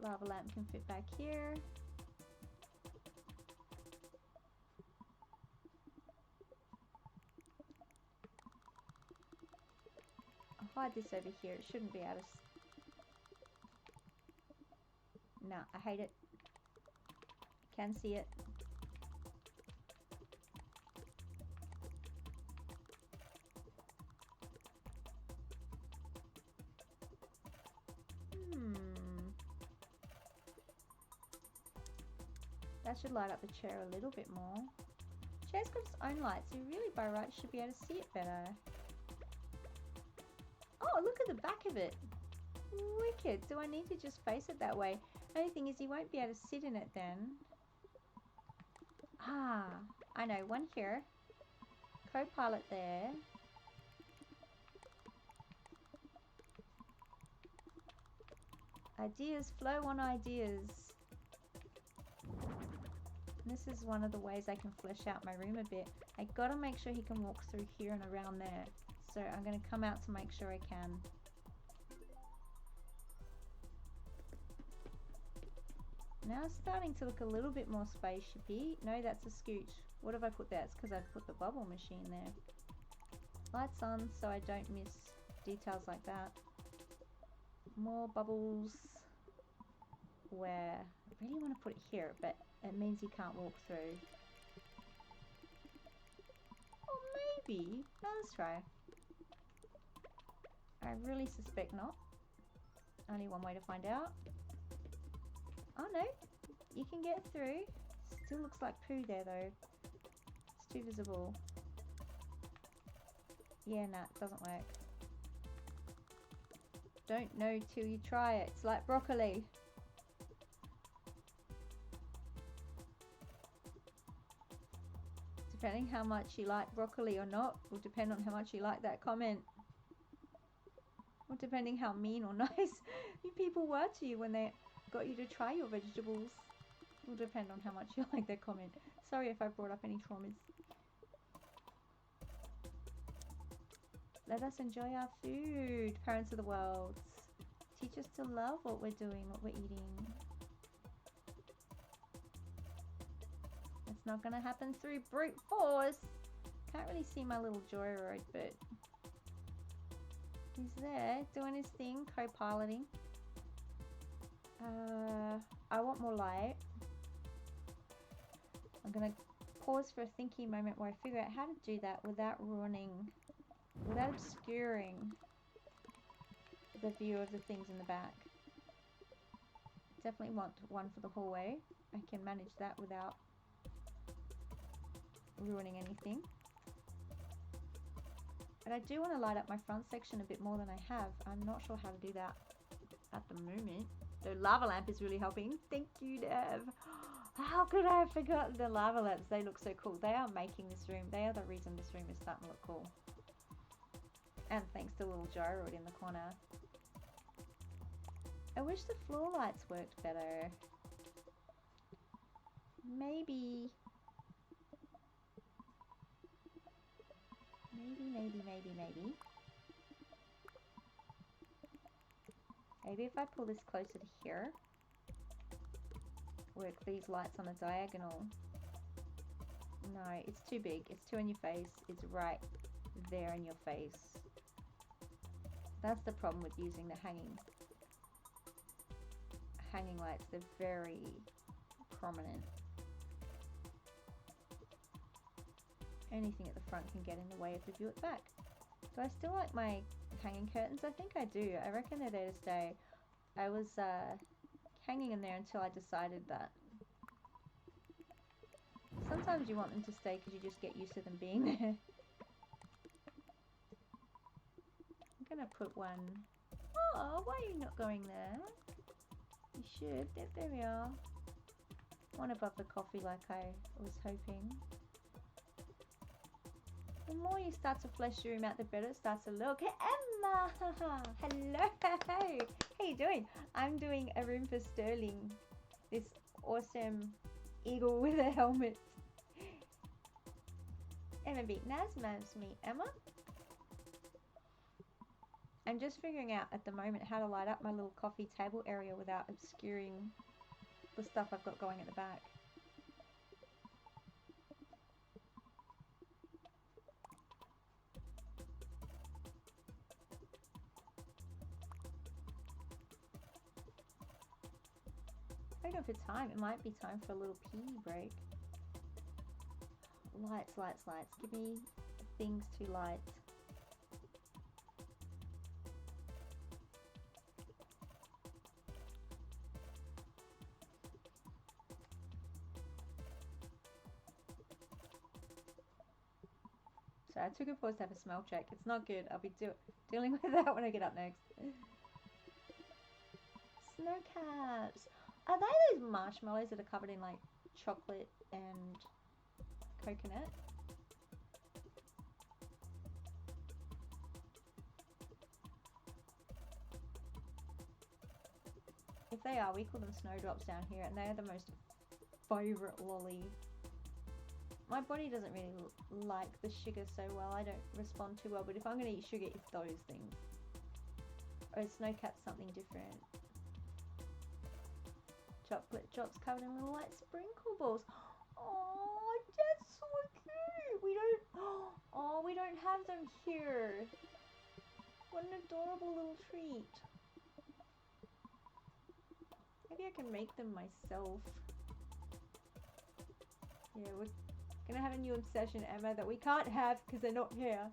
Lava lamp can fit back here. I'll hide this over here. It shouldn't be able to... No, I hate it. Can see it. That should light up the chair a little bit more. Chair's got its own light, so you really by right should be able to see it better. Oh, look at the back of it. Wicked. Do I need to just face it that way? Only thing is you won't be able to sit in it then. Ah, I know. One here. Co-pilot there. Ideas flow on ideas. This is one of the ways I can flesh out my room a bit. I gotta make sure he can walk through here and around there. So I'm gonna come out to make sure I can. Now it's starting to look a little bit more spaceshipy. No, that's a scooch. What have I put there? It's because I've put the bubble machine there. Lights on so I don't miss details like that. More bubbles. Where I really want to put it here, but it means you can't walk through. Or maybe. No, let's try. I really suspect not. Only one way to find out. Oh no, you can get through. Still looks like poo there though. It's too visible. Yeah, nah, it doesn't work. Don't know till you try it. It's like broccoli. Depending how much you like broccoli or not will depend on how much you like that comment. Or depending how mean or nice you people were to you when they got you to try your vegetables. Will depend on how much you like their comment. Sorry if I brought up any traumas. Let us enjoy our food, parents of the world. Teach us to love what we're doing, what we're eating. It's not going to happen through brute force. Can't really see my little joyride, but he's there doing his thing, co-piloting. I want more light. I'm going to pause for a thinking moment where I figure out how to do that without ruining, without obscuring the view of the things in the back. Definitely want one for the hallway. I can manage that without ruining anything. But I do want to light up my front section a bit more than I have. I'm not sure how to do that at the moment. The lava lamp is really helping. Thank you, Dev. How could I have forgotten the lava lamps? They look so cool. They are making this room. They are the reason this room is starting to look cool. And thanks to the little gyroid in the corner. I wish the floor lights worked better. Maybe Maybe. Maybe if I pull this closer to here, work these lights on a diagonal. No, it's too big. It's too in your face. It's right there in your face. That's the problem with using the hanging lights. They're very prominent. Anything at the front can get in the way of the view at the back. Do I still like my hanging curtains? I think I do. I reckon they're there to stay. I was hanging in there until I decided that sometimes you want them to stay because you just get used to them being there. I'm gonna put one. Oh, why are you not going there? You should. There we are. One above the coffee like I was hoping. The more you start to flesh your room out, the better it starts to look. Hey, Emma! Hello! How you doing? I'm doing a room for Sterling. This awesome eagle with a helmet. Emma beat Nazmavs me. Emma? I'm just figuring out at the moment how to light up my little coffee table area without obscuring the stuff I've got going at the back. I don't know if it's time. It might be time for a little pee break. Lights. Give me things to light. So I took a pause to have a smell check. It's not good. I'll be dealing with that when I get up next. Snow caps. Are they those marshmallows that are covered in like chocolate and coconut? If they are, we call them snowdrops down here, and they are the most favourite lolly. My body doesn't really like the sugar so well. I don't respond too well, but if I'm going to eat sugar, it's those things. Oh, snowcat's something different. Chocolate drops covered in little white sprinkle balls. Oh, that's so cute. We don't have them here. What an adorable little treat. Maybe I can make them myself. Yeah, we're gonna have a new obsession, Emma, that we can't have because they're not here.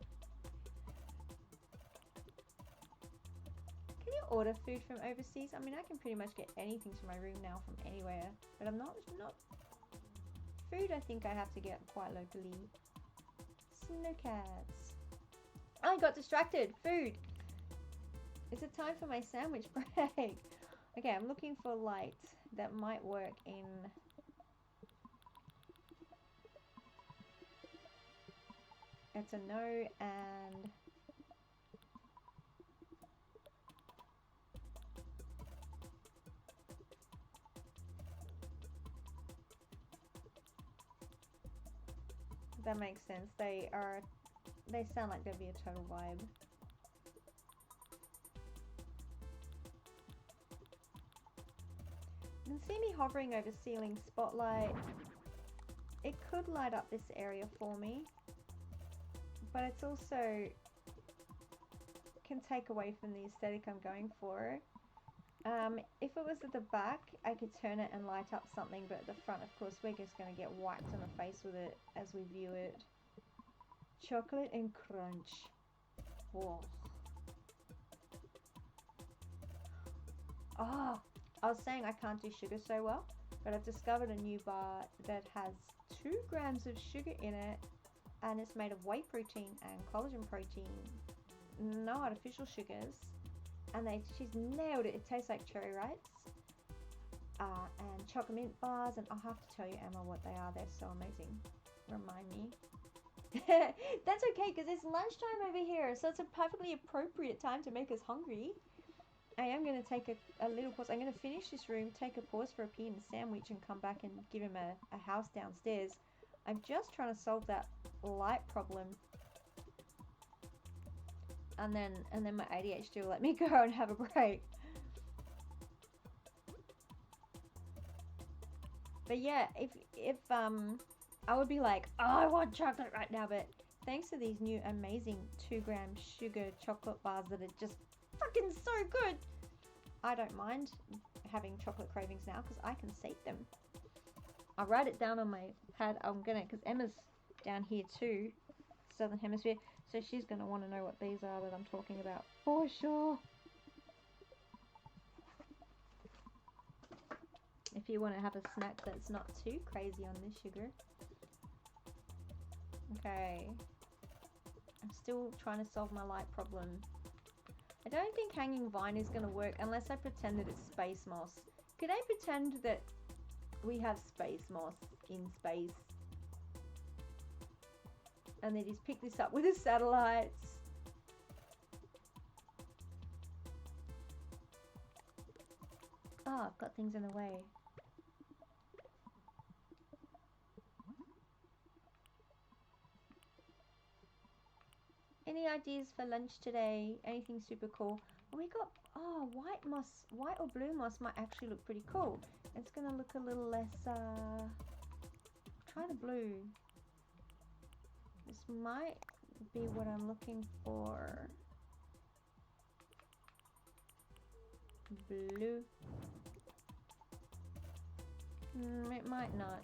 Can you order food from overseas? I mean, I can pretty much get anything to my room now from anywhere, but I'm not food. I think I have to get quite locally. Snowcats. I got distracted. Food. Is it time for my sandwich break? Okay, I'm looking for light that might work in. It's a no, and that makes sense. They sound like they'd be a total vibe. You can see me hovering over ceiling spotlight. It could light up this area for me, but it's also can take away from the aesthetic I'm going for. If it was at the back, I could turn it and light up something, but at the front, of course, we're just going to get whacked in the face with it as we view it. Chocolate and crunch. Oh. Oh, I was saying I can't do sugar so well, but I've discovered a new bar that has 2 grams of sugar in it, and it's made of whey protein and collagen protein, no artificial sugars, and she's nailed it. It tastes like cherry rites, and chocolate mint bars, and I'll have to tell you, Emma, what they are. They're so amazing. Remind me. That's okay, because it's lunchtime over here, so it's a perfectly appropriate time to make us hungry. I am going to take a little pause. I'm going to finish this room, take a pause for a pea and a sandwich, and come back and give him a house downstairs. I'm just trying to solve that light problem and then my ADHD will let me go and have a break. But yeah, if I would be like, oh, I want chocolate right now, but thanks to these new amazing 2-gram sugar chocolate bars that are just fucking so good, I don't mind having chocolate cravings now because I can sate them. I'll write it down on my pad. I'm gonna, because Emma's down here too, Southern Hemisphere, so she's gonna want to know what these are that I'm talking about for sure. If you want to have a snack that's not too crazy on this sugar. Okay. I'm still trying to solve my light problem. I don't think hanging vine is going to work unless I pretend that it's space moss. Could I pretend that we have space moss in space? And they just pick this up with the satellites. Oh, I've got things in the way. Any ideas for lunch today? Anything super cool? Oh, we got, oh, white moss, white or blue moss might actually look pretty cool. It's gonna look a little less, try the blue. This might be what I'm looking for. Blue. It might not.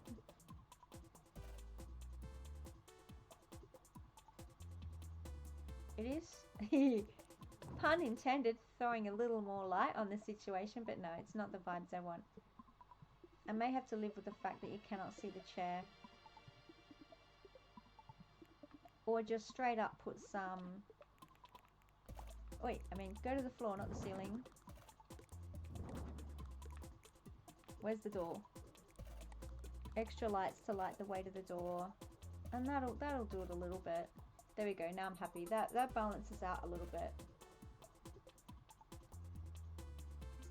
It is, pun intended, throwing a little more light on the situation, but no, it's not the vibes I want. I may have to live with the fact that you cannot see the chair. Or just straight up put some... Wait, I mean, go to the floor, not the ceiling. Where's the door? Extra lights to light the way to the door. And that'll do it a little bit. There we go, now I'm happy. That balances out a little bit.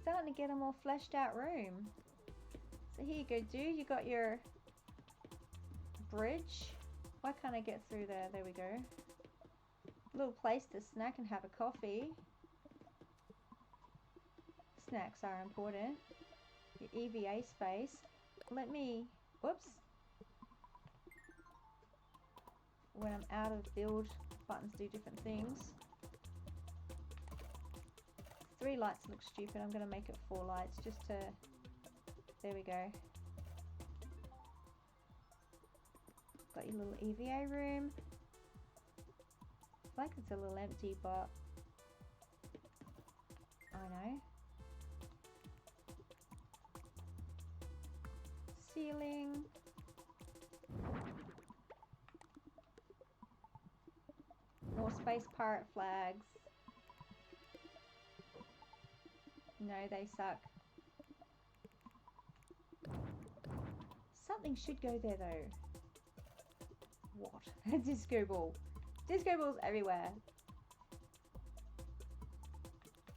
Starting to get a more fleshed out room. So here you go, dude. You got your bridge. Why can't I get through there? There we go. Little place to snack and have a coffee. Snacks are important. Your EVA space. Let me... Whoops. When I'm out of build, buttons do different things. 3 lights look stupid. I'm going to make it 4 lights just to... There we go. Got your little EVA room. I feel like it's a little empty, but... I know. Ceiling. More space pirate flags. No, they suck. Something should go there though. What? Disco ball. Disco balls everywhere.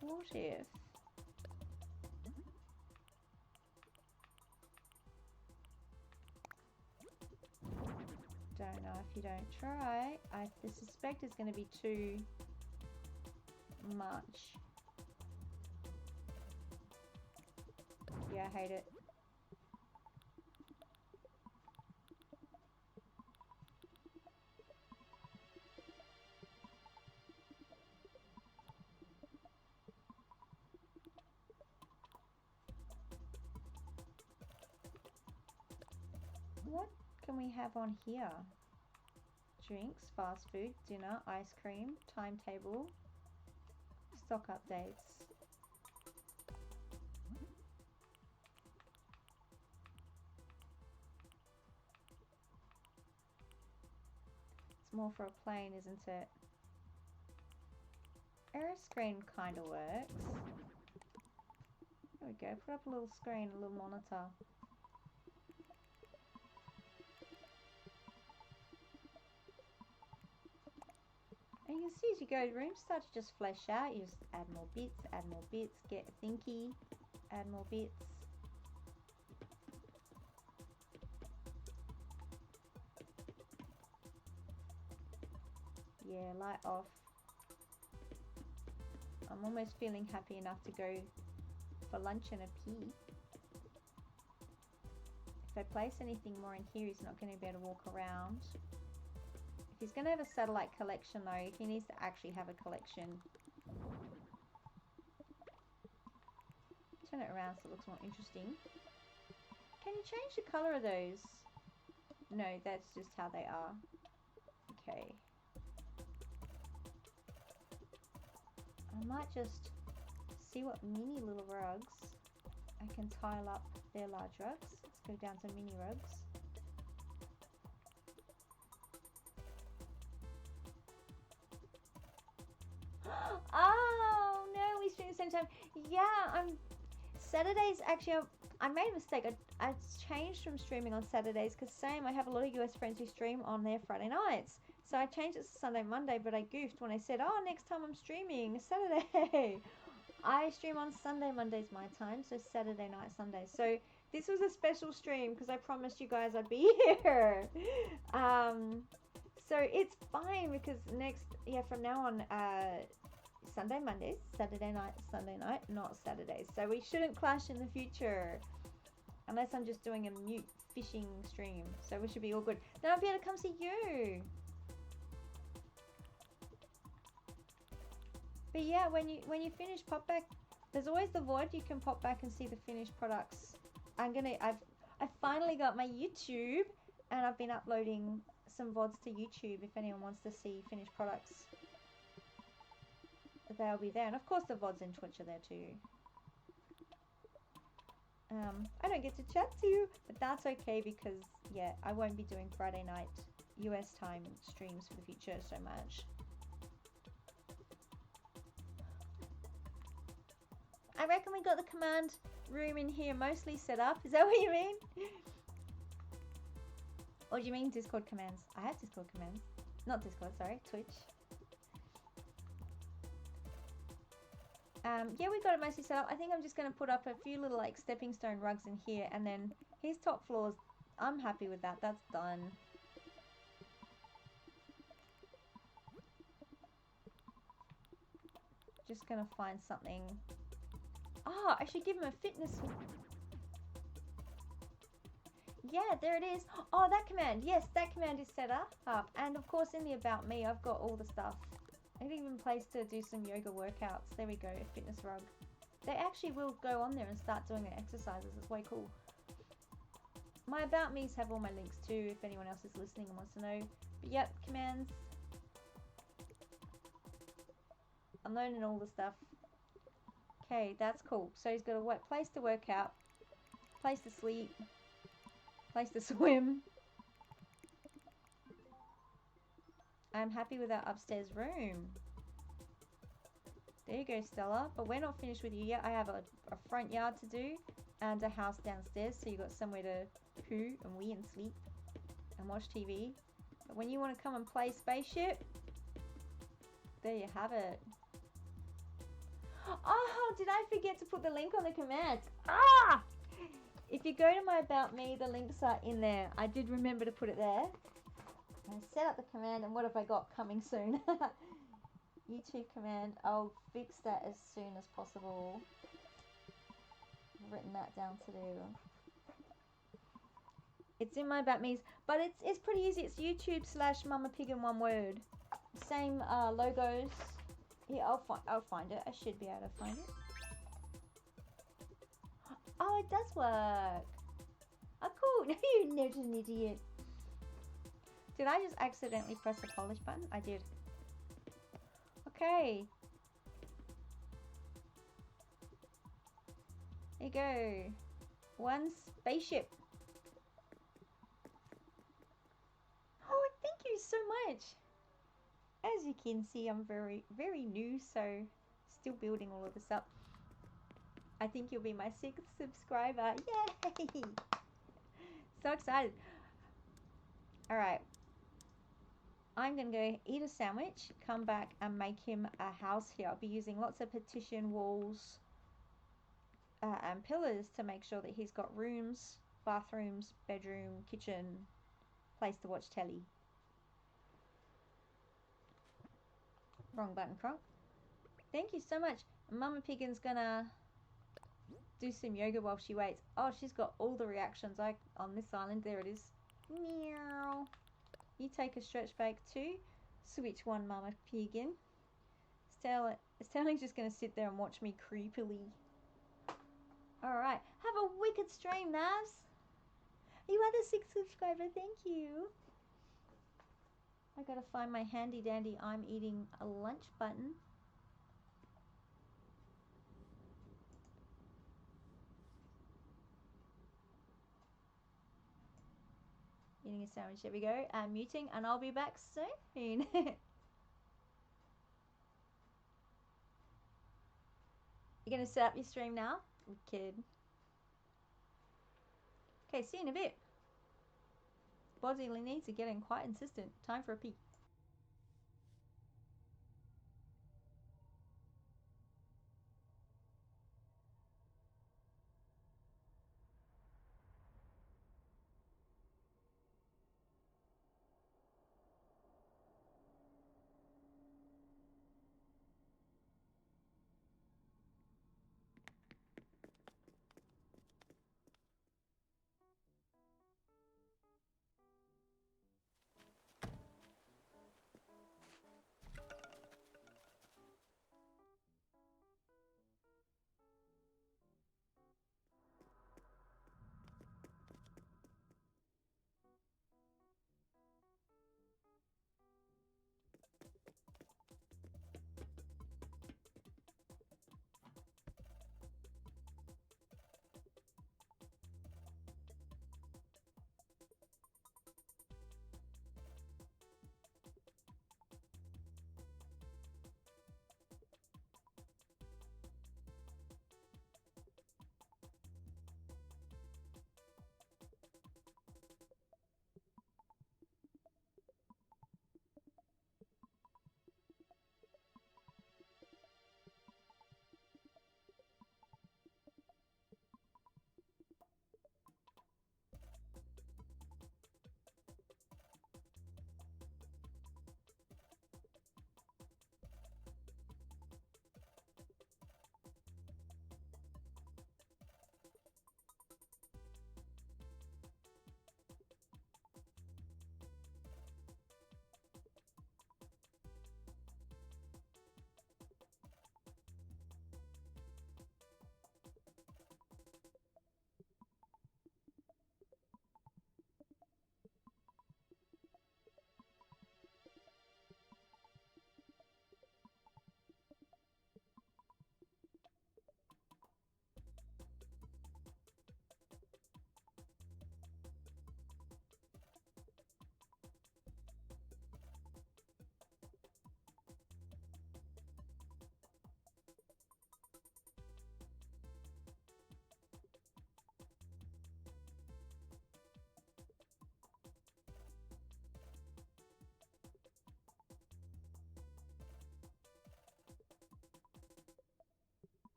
What if? Don't know if you don't try. I suspect it's going to be too much. Yeah, I hate it. What can we have on here? Drinks, fast food, dinner, ice cream, timetable, stock updates. It's more for a plane, isn't it? Error screen kind of works. There we go, put up a little screen, a little monitor. And you can see as you go, rooms start to just flesh out. You just add more bits, get thinky, add more bits. Yeah, light off. I'm almost feeling happy enough to go for lunch and a pee. If I place anything more in here, he's not going to be able to walk around. If he's going to have a satellite collection though, he needs to actually have a collection. Turn it around so it looks more interesting. Can you change the colour of those? No, that's just how they are. Okay. I might just see what mini little rugs I can tile up their large rugs. Let's go down to mini rugs. Oh no, we stream at the same time. Yeah, Saturdays actually. I made a mistake. I changed from streaming on Saturdays because same. I have a lot of US friends who stream on their Friday nights. So I changed it to Sunday, Monday, but I goofed when I said, oh, next time I'm streaming Saturday. I stream on Sunday, Monday's my time, so Saturday night, Sunday. So this was a special stream because I promised you guys I'd be here. So it's fine because from now on, Sunday, Mondays, Saturday night, Sunday night, not Saturdays. So we shouldn't clash in the future. Unless I'm just doing a mute fishing stream. So we should be all good. Then I'll be able to come see you. But yeah, when you finish, pop back. There's always the VOD. You can pop back and see the finished products. I finally got my YouTube, and I've been uploading some VODs to YouTube if anyone wants to see finished products. They'll be there, and of course the VODs in Twitch are there too. I don't get to chat to you, but that's okay because yeah, I won't be doing Friday night US time streams for the future so much. I reckon we got the command room in here mostly set up. Is that what you mean? Or do you mean Discord commands? I have Discord commands. Not Discord, sorry, Twitch. Yeah, we got it mostly set up. I think I'm just going to put up a few little like stepping stone rugs in here, and then his top floors, I'm happy with that. That's done. Just going to find something. Oh, I should give him a fitness. Yeah, there it is. Oh, that command. Yes, that command is set up. And of course in the About Me, I've got all the stuff. I've even placed to do some yoga workouts. There we go, a fitness rug. They actually will go on there and start doing their exercises. It's way cool. My About Me's have all my links too, if anyone else is listening and wants to know. But yep, commands. I'm learning all the stuff. Okay, that's cool. So he's got a place to work out, place to sleep, place to swim. I'm happy with our upstairs room. There you go, Stella. But we're not finished with you yet. I have a front yard to do and a house downstairs. So you got somewhere to poo and wee and sleep and watch TV. But when you want to come and play Spaceship, there you have it. Oh, did I forget to put the link on the commands? Ah! If you go to my About Me, the links are in there. I did remember to put it there. I set up the command, and what have I got coming soon? YouTube command. I'll fix that as soon as possible. I've written that down to do. It's in my About Me's, but it's pretty easy. It's YouTube / Mama Pig in one word. Same logos. Yeah, I'll find it. I should be able to find it. Oh, it does work. Oh, cool. You're not an idiot. Did I just accidentally press the polish button? I did. Okay. There you go. One spaceship. Oh, thank you so much. As you can see, I'm very, very new, so still building all of this up. I think you'll be my 6th subscriber. Yay! So excited. Alright. I'm going to go eat a sandwich, come back and make him a house here. I'll be using lots of partition walls and pillars to make sure that he's got rooms, bathrooms, bedroom, kitchen, place to watch telly. Wrong button, Kronk. Thank you so much. Mama Piggin's gonna do some yoga while she waits. Oh, she's got all the reactions on this island. There it is. Meow. You take a stretch bake too. Switch one, Mama Piggin. Sterling's just gonna sit there and watch me creepily. Alright. Have a wicked stream, Navs. You are the 6th subscriber. Thank you. I gotta find my handy dandy I'm eating a lunch button. Eating a sandwich. There we go. I'm muting and I'll be back soon. You're gonna set up your stream now? Kid. Okay, see you in a bit. Bodily needs are getting quite insistent. Time for a pee.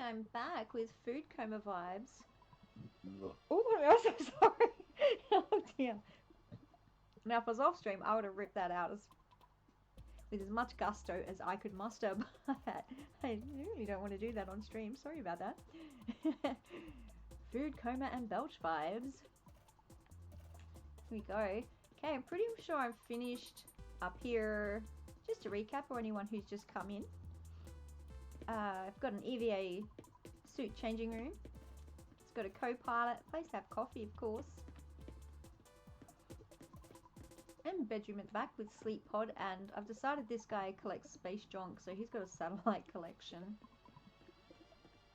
I'm back with food coma vibes. Oh, I'm so sorry. Oh dear. Now, if I was off stream, I would have ripped that out with as much gusto as I could muster. But I really don't want to do that on stream. Sorry about that. Food coma and belch vibes. Here we go. Okay, I'm pretty sure I'm finished up here. Just to recap for anyone who's just come in. I've got an EVA suit changing room. It's got a co-pilot, place to have coffee of course. And bedroom at the back with sleep pod, and I've decided this guy collects space junk, so he's got a satellite collection.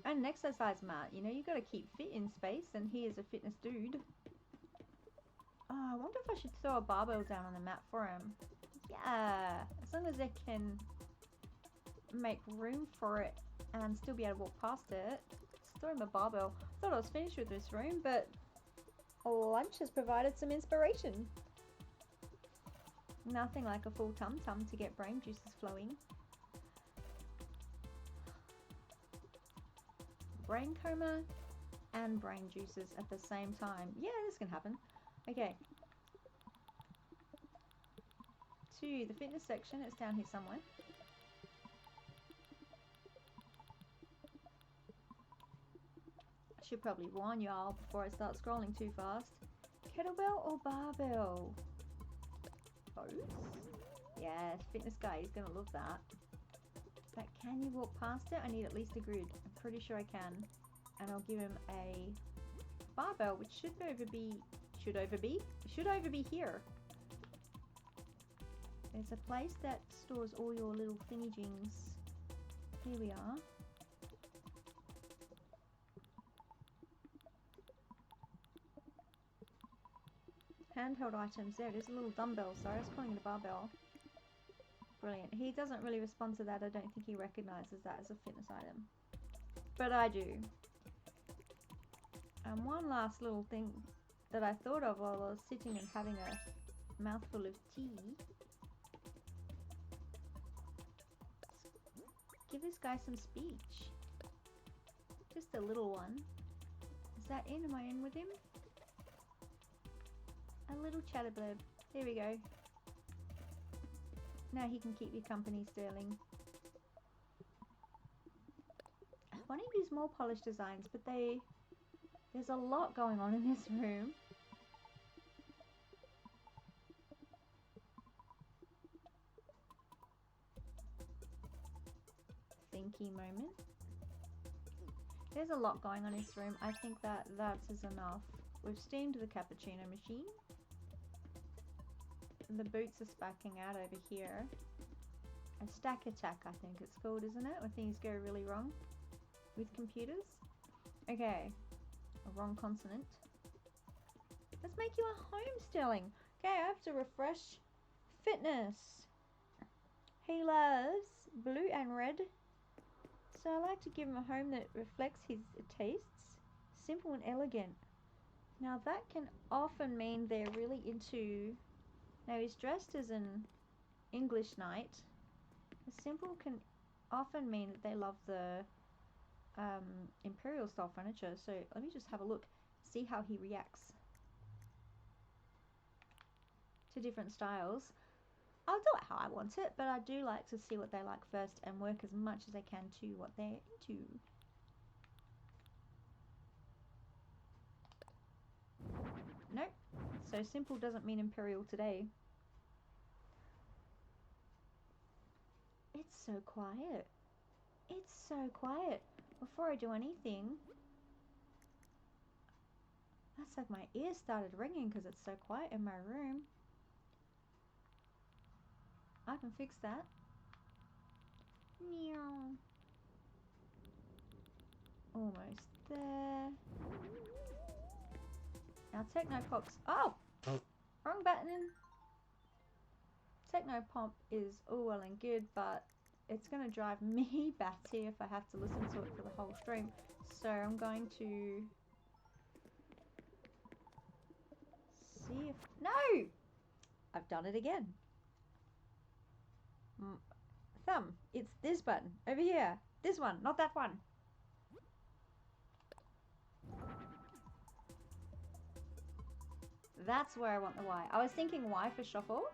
And an exercise mat, you know, you got to keep fit in space, and he is a fitness dude. Oh, I wonder if I should throw a barbell down on the mat for him. Yeah, as long as they can make room for it and still be able to walk past it. Let's throw him a barbell. Thought I was finished with this room, but lunch has provided some inspiration. Nothing like a full tum-tum to get brain juices flowing. Brain coma and brain juices at the same time. Yeah, this can happen. Okay. To the fitness section, it's down here somewhere. I should probably warn you all before I start scrolling too fast. Kettlebell or barbell? Both? Yeah, fitness guy, he's gonna love that. But can you walk past it? I need at least a grid. I'm pretty sure I can. And I'll give him a barbell, which should over be here. There's a place that stores all your little thingy-jings. Here we are. Handheld items. There it is, a little dumbbell. Sorry, I was calling it a barbell. Brilliant. He doesn't really respond to that. I don't think he recognizes that as a fitness item. But I do. And one last little thing that I thought of while I was sitting and having a mouthful of tea. Give this guy some speech. Just a little one. Is that in? Am I in with him? A little chatterblurb. There we go. Now he can keep you company, Sterling. I want to use more polished designs, but there's a lot going on in this room. Thinky moment. There's a lot going on in this room. I think that is enough. We've steamed the cappuccino machine. The boots are spacking out over here. A stack attack, I think it's called, isn't it? When things go really wrong with computers. Okay, a wrong consonant. Let's make you a home, Sterling. Okay, I have to refresh fitness. He loves blue and red, so I like to give him a home that reflects his tastes. Simple and elegant. Now that can often mean they're really into... Now he's dressed as an English knight. The simple can often mean that they love the imperial style furniture. So let me just have a look, see how he reacts to different styles. I'll do it how I want it, but I do like to see what they like first and work as much as I can to what they're into. Nope. So simple doesn't mean imperial today. It's so quiet. It's so quiet. Before I do anything, that's like my ears started ringing because it's so quiet in my room. I can fix that. Meow. Almost there. Now Technopops. Oh! Wrong button. Technopop is all well and good, but it's going to drive me batty if I have to listen to it for the whole stream. So I'm going to see if... No! I've done it again. Thumb. It's this button. Over here. This one, not that one. That's where I want the Y. I was thinking Y for shuffle.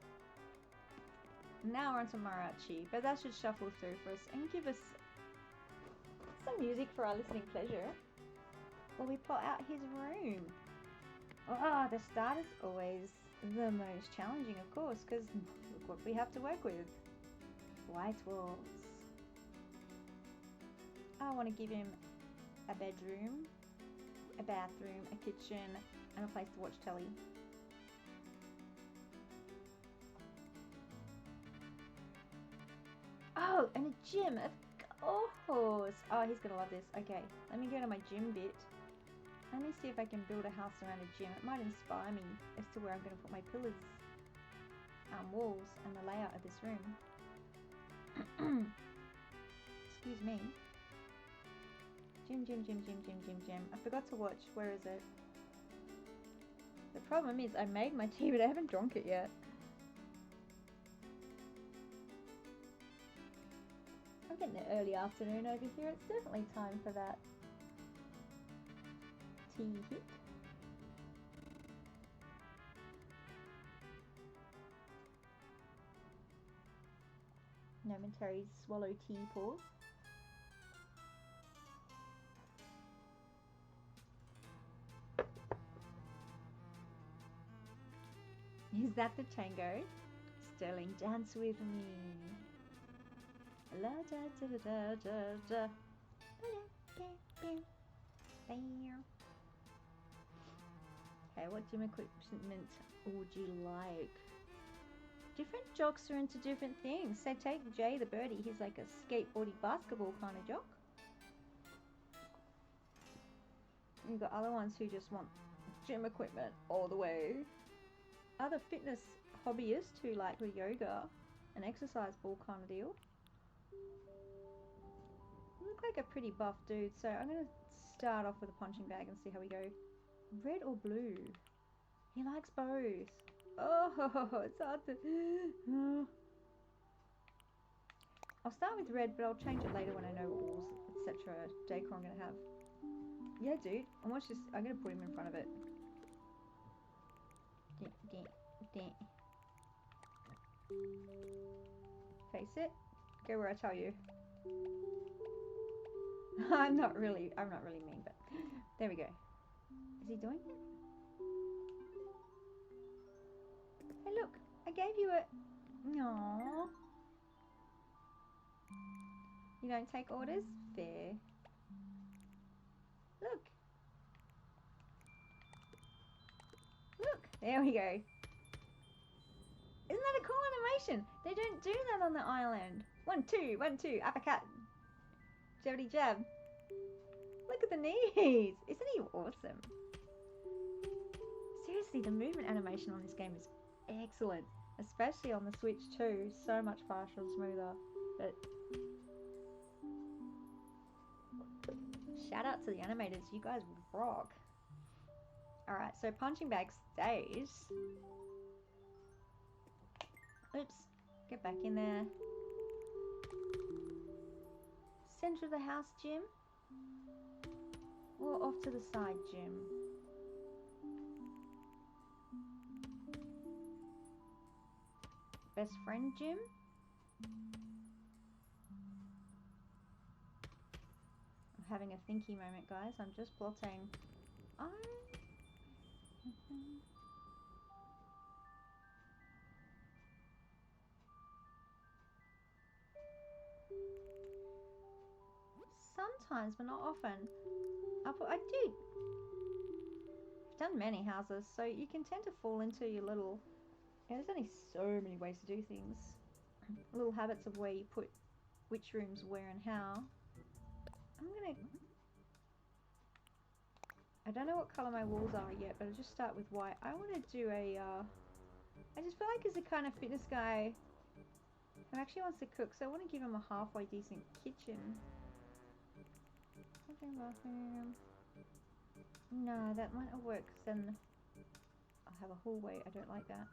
Now we're onto mariachi, but that should shuffle through for us and give us some music for our listening pleasure while we plot out his room. Oh, the start is always the most challenging, of course, because look what we have to work with. White walls. I want to give him a bedroom, a bathroom, a kitchen, and a place to watch telly. Oh, and a gym, of course. Oh, he's going to love this. Okay, let me go to my gym bit. Let me see if I can build a house around a gym. It might inspire me as to where I'm going to put my pillars, walls, and the layout of this room. Excuse me. Gym. I forgot to watch. Where is it? The problem is I made my tea, but I haven't drunk it yet. I'm getting the early afternoon over here. It's definitely time for that tea hit. Momentary swallow tea pause. Is that the tango? Sterling, dance with me. La da da da da da. Okay, what gym equipment would you like? Different jocks are into different things. So take Jay the birdie. He's like a skateboardy basketball kind of jock. You've got other ones who just want gym equipment all the way. Other fitness hobbyists who like the yoga and exercise ball kind of deal. You look like a pretty buff dude, so I'm going to start off with a punching bag and see how we go. Red or blue? He likes both. Oh, it's hard to... I'll start with red, but I'll change it later when I know what walls, etc. decor I'm going to have. Yeah, dude. I'm going to put him in front of it. Face it. Go where I tell you. I'm not really mean, but there we go. Is he doing it? Hey, look, I gave you a... Aww. You don't take orders? Fair. Look. Look, there we go. Isn't that a cool animation? They don't do that on the island. 1, 2, 1, 2, uppercut. Jabbity jab. Look at the knees. Isn't he awesome? Seriously, the movement animation on this game is excellent. Especially on the Switch too. So much faster and smoother. But shout out to the animators. You guys rock. Alright, so punching bag stays. Oops. Get back in there. Center of the house, Jim. Or off to the side, Jim. Best friend, Jim. I'm having a thinky moment, guys. I'm just plotting. Sometimes, but not often. I do. I've done many houses, so you can tend to fall into your little... there's only so many ways to do things. Little habits of where you put which rooms where and how. I don't know what colour my walls are yet, but I'll just start with white. I want to do a... I just feel like he's the kind of fitness guy who actually wants to cook, so I want to give him a halfway decent kitchen. Bathroom. No, that might not work, because then I'll have a hallway. I don't like that.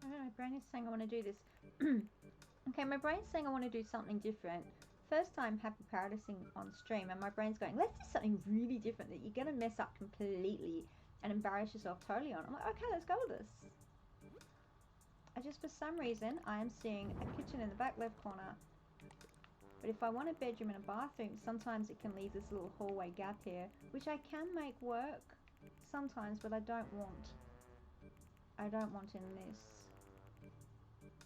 I don't know, my brain is saying I want to do this. Okay, my brain's saying I want to do something different. First time happy paradising on stream, and my brain's going, let's do something really different that you're going to mess up completely and embarrass yourself totally on. I'm like, okay, let's go with this. I just, for some reason, I am seeing a kitchen in the back left corner. But if I want a bedroom and a bathroom, sometimes it can leave this little hallway gap here, which I can make work sometimes, but I don't want. I don't want in this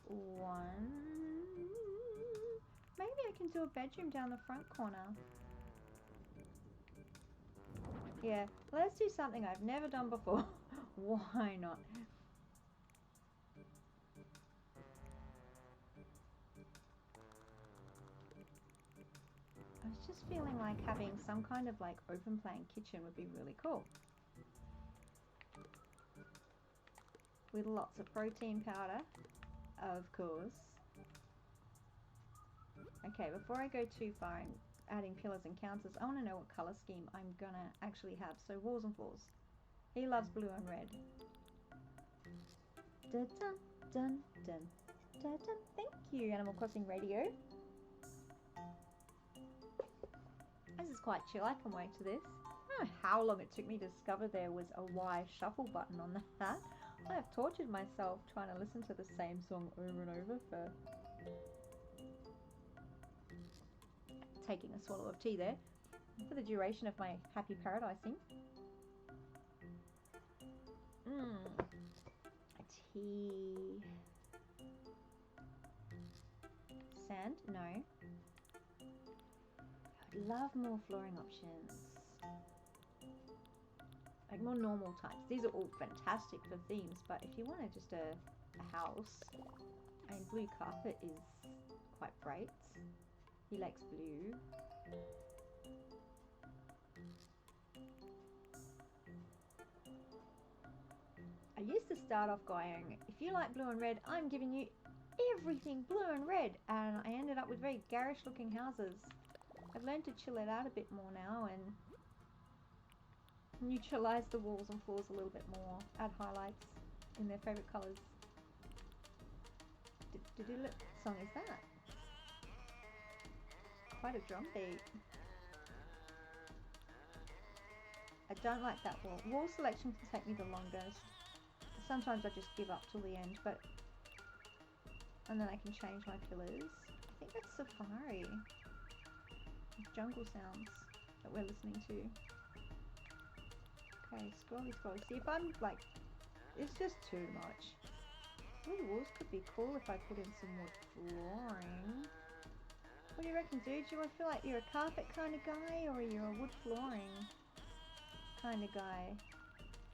one. Maybe I can do a bedroom down the front corner. Yeah, let's do something I've never done before. Why not? I was just feeling like having some kind of like open plan kitchen would be really cool. With lots of protein powder, of course. Okay, before I go too far in adding pillars and counters, I want to know what colour scheme I'm gonna actually have. So walls and floors. He loves blue and red. Dun dun dun dun dun dun. Thank you, Animal Crossing Radio. This is quite chill. I can wait to this. I don't know how long it took me to discover there was a Y shuffle button on that. I have tortured myself trying to listen to the same song over and over for taking a swallow of tea there for the duration of my happy paradising. Tea. Sand? No. I would love more flooring options. Like more normal types. These are all fantastic for themes, but if you wanted just a house, I mean, blue carpet is quite bright. He likes blue. I used to start off going, if you like blue and red, I'm giving you everything blue and red, and I ended up with very garish looking houses. I've learned to chill it out a bit more now and neutralize the walls and floors a little bit more, add highlights in their favorite colors. What song is that? Quite a drum beat. I don't like that wall. Wall selection can take me the longest. Sometimes I just give up till the end, but and then I can change my pillars. I think that's Safari. Jungle sounds that we're listening to. Okay, scrolly scrolly. See, if I'm like, it's just too much. Wood walls could be cool if I put in some wood flooring. What do you reckon, dude? Do you feel like you're a carpet kind of guy, or you're a wood flooring kind of guy?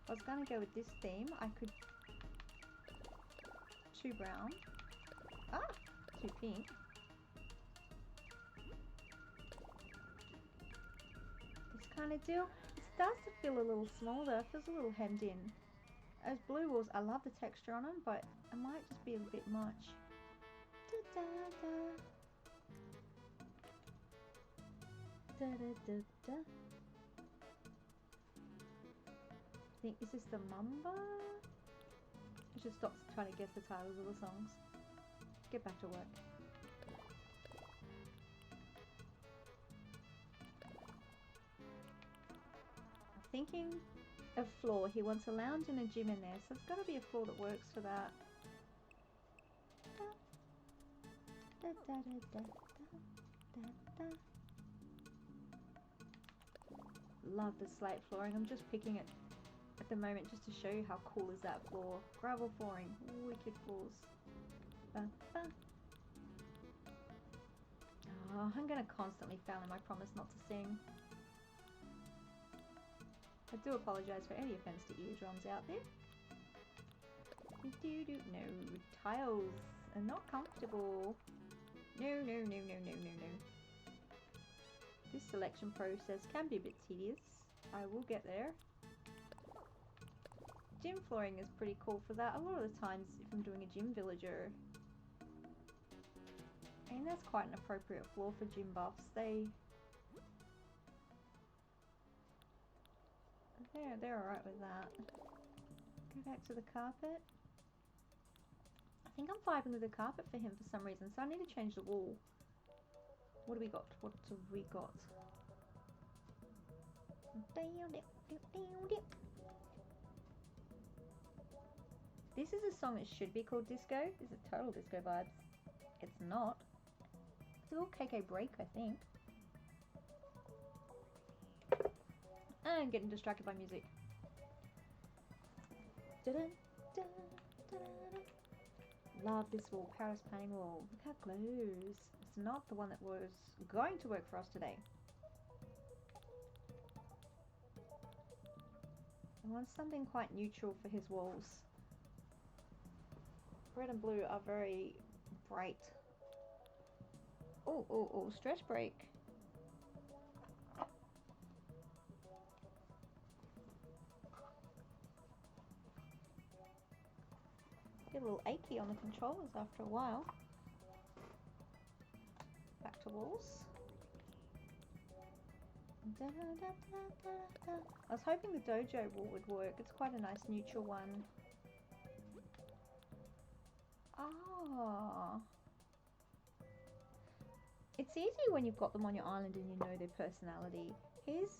I was gonna go with this theme. I could 2 brown. 2 pink. This kind of deal. It starts to feel a little small though. It feels a little hemmed in. Those blue walls, I love the texture on them, but it might just be a bit much. Da, da, da. Da, da, da, da. I think, is this the Mamba? I should stop trying to guess the titles of the songs. Get back to work. I'm thinking of floor. He wants a lounge and a gym in there, so it's got to be a floor that works for that. Da, da, da, da, da, da, da. Love the slate flooring. I'm just picking it at the moment just to show you how cool is that floor. Gravel flooring, wicked floors. Oh, I'm going to constantly fail in my promise not to sing. I do apologise for any offence to eardrums out there. No, tiles are not comfortable. No, no, no, no, no, no, no. This selection process can be a bit tedious. I will get there. Gym flooring is pretty cool for that. A lot of the times if I'm doing a gym villager, I mean that's quite an appropriate floor for gym buffs. They're alright with that. Go back to the carpet. think I'm vibing with the carpet for him for some reason, so I need to change the wall. What do we got? What have we got? This is a song that should be called disco. This is total disco vibes. It's not. It's all KK Break, I think. I'm getting distracted by music. Love this wall, Paris painting wall. Look how it glows. It's not the one that was going to work for us today. I want something quite neutral for his walls. Red and blue are very bright. Oh, stretch break. Get a little achy on the controllers after a while. Back to walls. I was hoping the dojo wall would work. It's quite a nice neutral one. Ah. It's easy when you've got them on your island and you know their personality. He's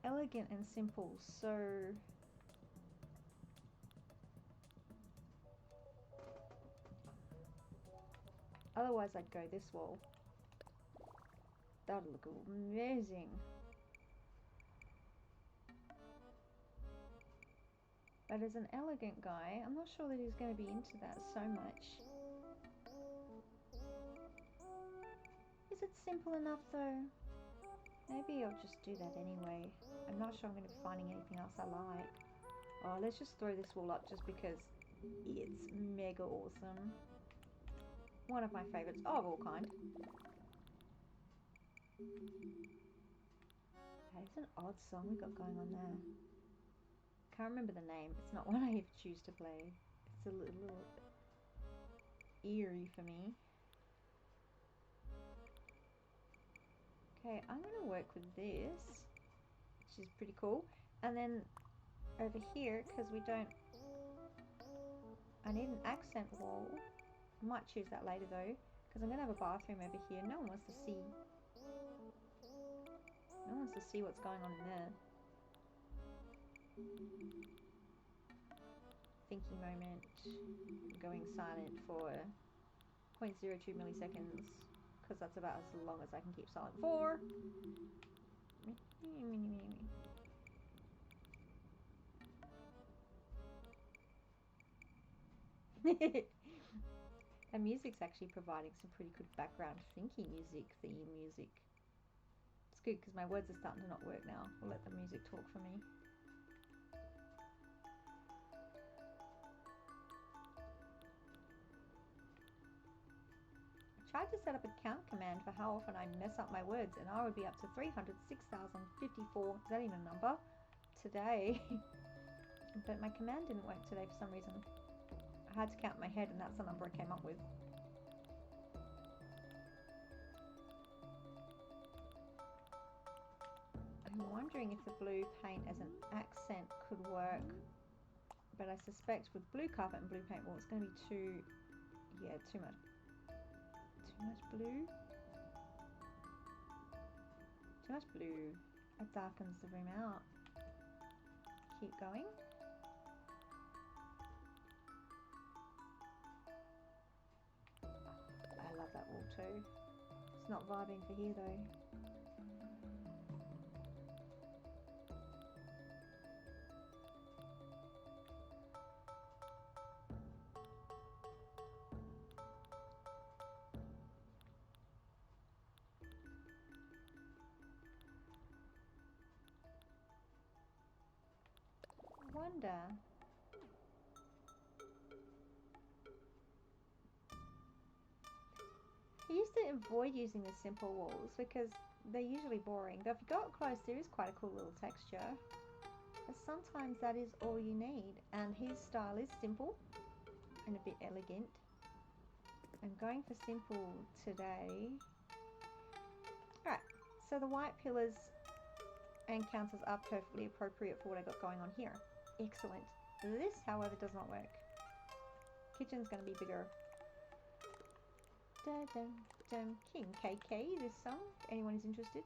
elegant and simple, so otherwise I'd go this wall. That'd look amazing. But as an elegant guy, I'm not sure that he's going to be into that so much. Is it simple enough though? Maybe I'll just do that anyway. I'm not sure I'm going to be finding anything else I like. Oh, let's just throw this wall up just because it's mega awesome. One of my favourites of all kind. Okay, it's an odd song we got going on there. Can't remember the name. It's not one I choose to play. It's a little eerie for me. Okay, I'm going to work with this, which is pretty cool. And then over here, because we don't... I need an accent wall. I might choose that later though, because I'm going to have a bathroom over here. No one wants to see... No one wants to see what's going on in there. Thinking moment. Going silent for 0.02 milliseconds. Because that's about as long as I can keep silent for. And music's actually providing some pretty good background thinking music, theme music. It's good because my words are starting to not work now. We'll let the music talk for me. Tried to set up a count command for how often I mess up my words, and I would be up to 306,054, is that even a number, today. But my command didn't work today for some reason. I had to count in my head and that's the number I came up with. I'm wondering if the blue paint as an accent could work, but I suspect with blue carpet and blue paint, well, it's going to be too much. Too much blue? Too much blue. It darkens the room out. Keep going. I love that wall too. It's not vibing for here though. Wonder. I used to avoid using the simple walls because they're usually boring. But if you go up close, there is quite a cool little texture. But sometimes that is all you need. And his style is simple and a bit elegant. I'm going for simple today. Alright, so the white pillars and counters are perfectly appropriate for what I got going on here. Excellent. This, however, does not work. Kitchen's going to be bigger. Dun, dun, dun. King KK, this song. If anyone is interested.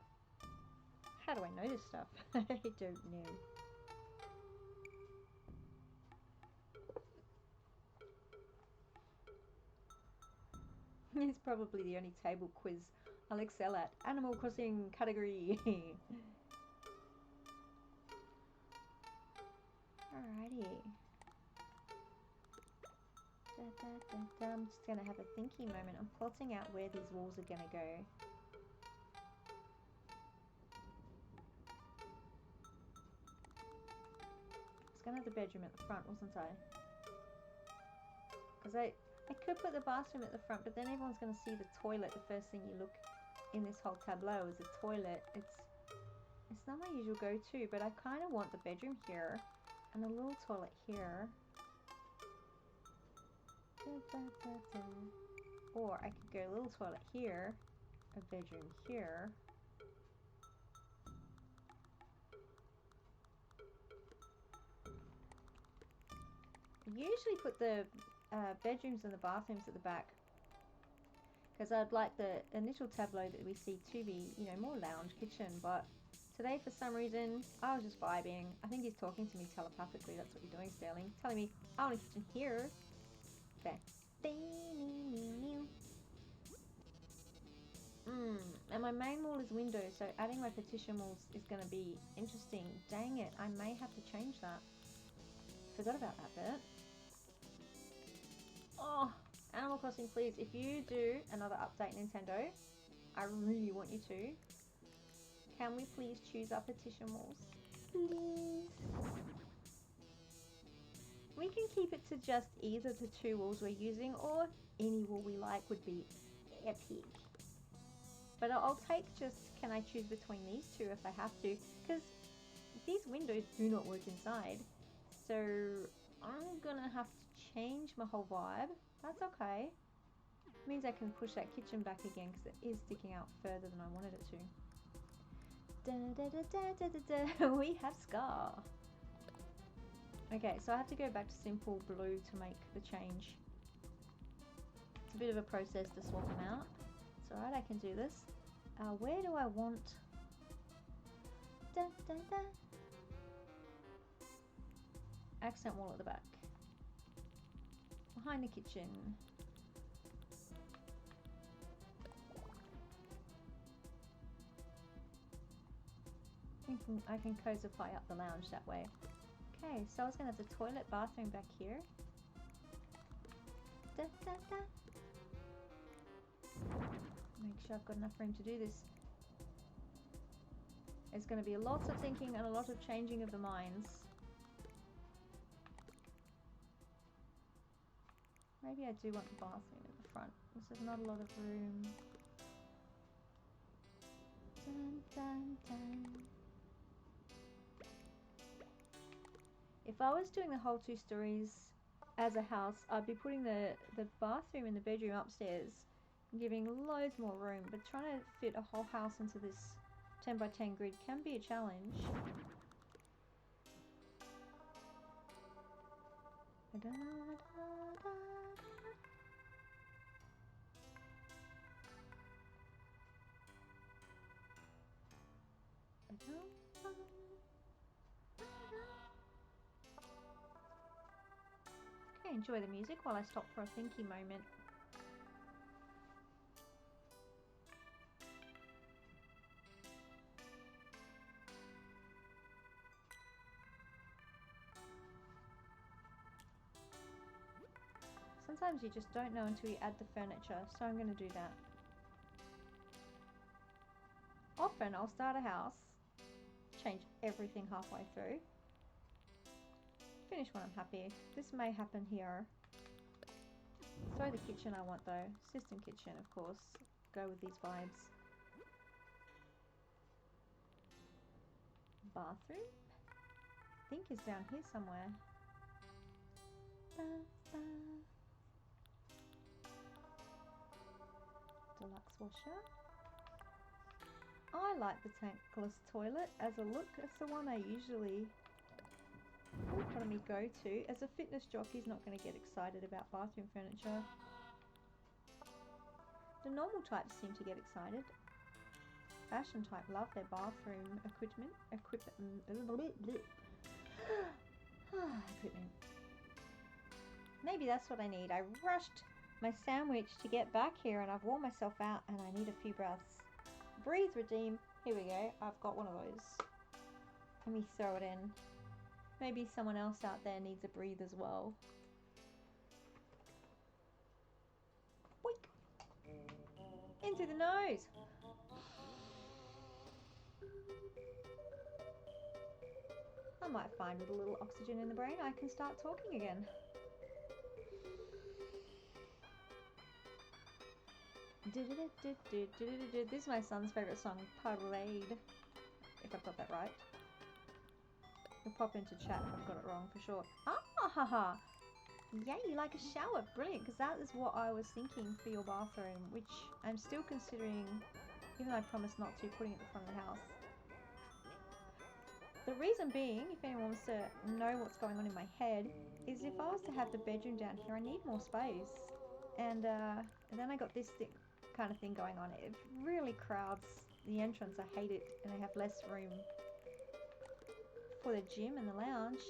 How do I know this stuff? I don't know. It's probably the only table quiz I'll excel at. Animal Crossing category. Alrighty. I'm just going to have a thinking moment. I'm plotting out where these walls are going to go. I was going to have the bedroom at the front, wasn't I? Because I could put the bathroom at the front, but then everyone's going to see the toilet. The first thing you look in this whole tableau is the toilet. It's not my usual go-to, but I kind of want the bedroom here and a little toilet here. Or I could go a little toilet here, a bedroom here. I usually put the bedrooms and the bathrooms at the back, because I'd like the initial tableau that we see to be, you know, more lounge kitchen, but today for some reason I was just vibing. I think he's talking to me telepathically. That's what you're doing, Sterling. Telling me I want a kitchen here. Okay. And my main wall is windows, so adding my partition walls is going to be interesting. Dang it, I may have to change that. Forgot about that bit. Oh, Animal Crossing, please, if you do another update, Nintendo, I really want you to. Can we please choose our partition walls? Please. We can keep it to just either the two walls we're using, or any wall we like would be epic. But I'll take just, can I choose between these two if I have to? Because these windows do not work inside. So I'm gonna have to change my whole vibe. That's okay. It means I can push that kitchen back again because it is sticking out further than I wanted it to. We have Scar. Okay, so I have to go back to simple blue to make the change. It's a bit of a process to swap them out. It's alright, I can do this. Where do I want... accent wall at the back. Behind the kitchen. I can cosify up the lounge that way. Okay, so I was going to have the toilet bathroom back here. Make sure I've got enough room to do this. There's going to be lots of thinking and a lot of changing of the minds. Maybe I do want the bathroom at the front. There's not a lot of room. Dun, dun, dun. If I was doing the whole 2 stories as a house, I'd be putting the bathroom and the bedroom upstairs, giving loads more room, but trying to fit a whole house into this 10 by 10 grid can be a challenge. Okay, enjoy the music while I stop for a thinking moment. Sometimes you just don't know until you add the furniture, so I'm going to do that. Often I'll start a house, change everything halfway through, finish when I'm happy. This may happen here. Throw the kitchen I want though. System kitchen, of course. Go with these vibes. Bathroom? I think it's down here somewhere. Deluxe washer. I like the tankless toilet as a look. It's the one I usually Economy go-to. As a fitness jockey, he's not going to get excited about bathroom furniture. The normal types seem to get excited. Fashion type love their bathroom equipment. Equipment. Maybe that's what I need. I rushed my sandwich to get back here and I've worn myself out and I need a few breaths. Breathe, redeem. Here we go. I've got one of those. Let me throw it in. Maybe someone else out there needs a breathe as well. Boink. In through the nose. I might find with a little oxygen in the brain I can start talking again. This is my son's favourite song, Parade. If I've got that right. You'll pop into chat if I've got it wrong for sure. Ah, haha! Yeah, you like a shower. Brilliant, because that is what I was thinking for your bathroom, which I'm still considering, even though I promised not to, putting it at the front of the house. The reason being, if anyone wants to know what's going on in my head, is if I was to have the bedroom down here, I need more space. And then I got this kind of thing going on. It really crowds the entrance. I hate it, and I have less room for the gym and the lounge.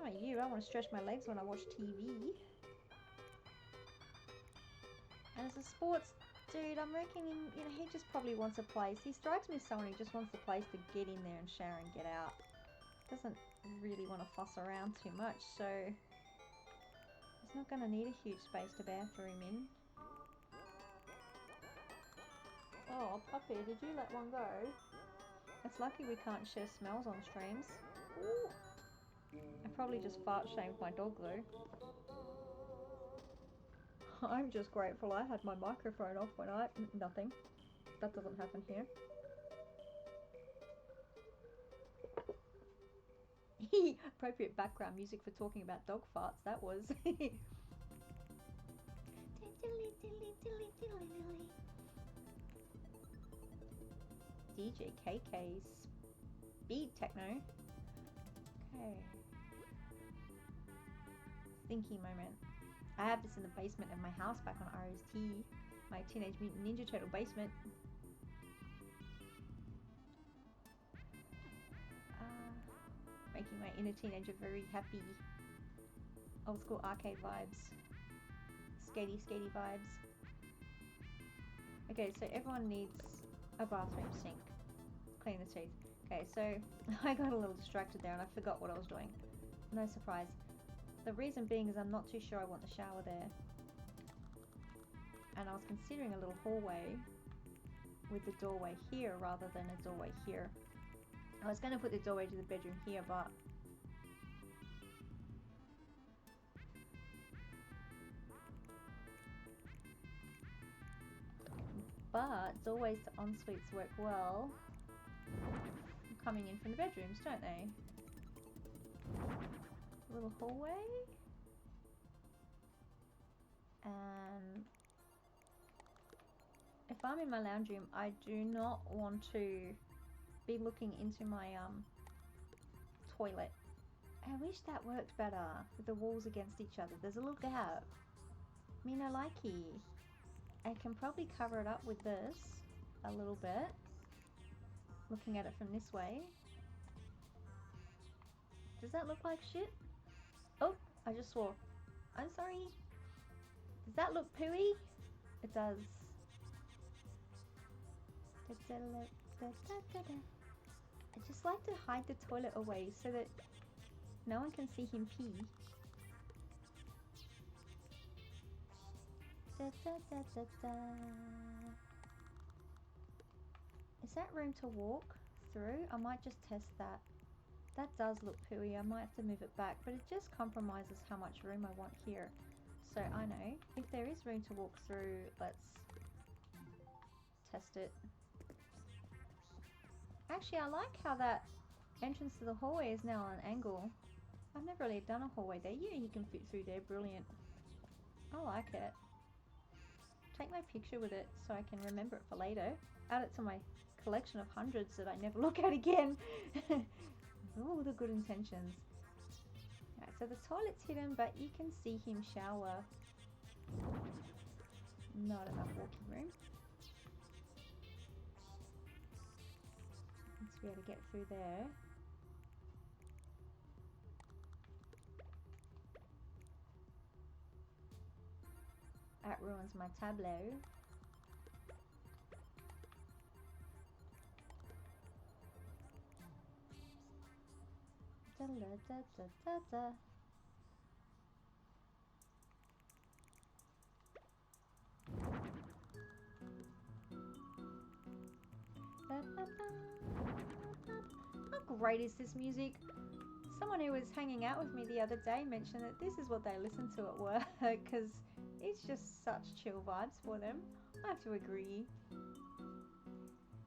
How about you? I want to stretch my legs when I watch TV. And as a sports dude, I'm reckoning, you know, he just probably wants a place. He strikes me as someone who just wants a place to get in there and shower and get out. Doesn't really want to fuss around too much, so he's not going to need a huge space to bathroom in. Oh, puppy, did you let one go? It's lucky we can't share smells on streams. Ooh. I probably just fart shamed my dog though. I'm just grateful I had my microphone off when I... Nothing. That doesn't happen here. Appropriate background music for talking about dog farts, that was. DJ KK's Speed Techno. Okay. Thinking moment. I have this in the basement of my house back on ROT, my Teenage Mutant Ninja Turtle basement. Making my inner teenager very happy. Old school arcade vibes. Skatey vibes. Okay, so everyone needs a bathroom sink. Clean the teeth. Okay, so I got a little distracted there and I forgot what I was doing. No surprise. The reason being is I'm not too sure I want the shower there. And I was considering a little hallway with the doorway here rather than a doorway here. I was going to put the doorway to the bedroom here, but doorways to en-suites work well coming in from the bedrooms, don't they? A little hallway. And if I'm in my lounge room, I do not want to be looking into my toilet. I wish that worked better with the walls against each other. There's a little gap. Me no likey. I can probably cover it up with this a little bit. Looking at it from this way. Does that look like shit? Oh, I just swore. I'm sorry. Does that look pooey? It does. I just like to hide the toilet away so that no one can see him pee. Is that room to walk through? I might just test that. That does look pooey. I might have to move it back, but it just compromises how much room I want here. So I know if there is room to walk through, let's test it. Actually, I like how that entrance to the hallway is now on an angle. I've never really done a hallway there. Yeah, you can fit through there. Brilliant. I like it. Take my picture with it so I can remember it for later. Add it to my collection of hundreds that I never look at again. All the good intentions. So the toilet's hidden, but you can see him shower. Not enough walking room. Let's be able to get through there. That ruins my tableau. Da, da, da, da, da, da. How great is this music? Someone who was hanging out with me the other day mentioned that this is what they listen to at work because it's just such chill vibes for them. I have to agree.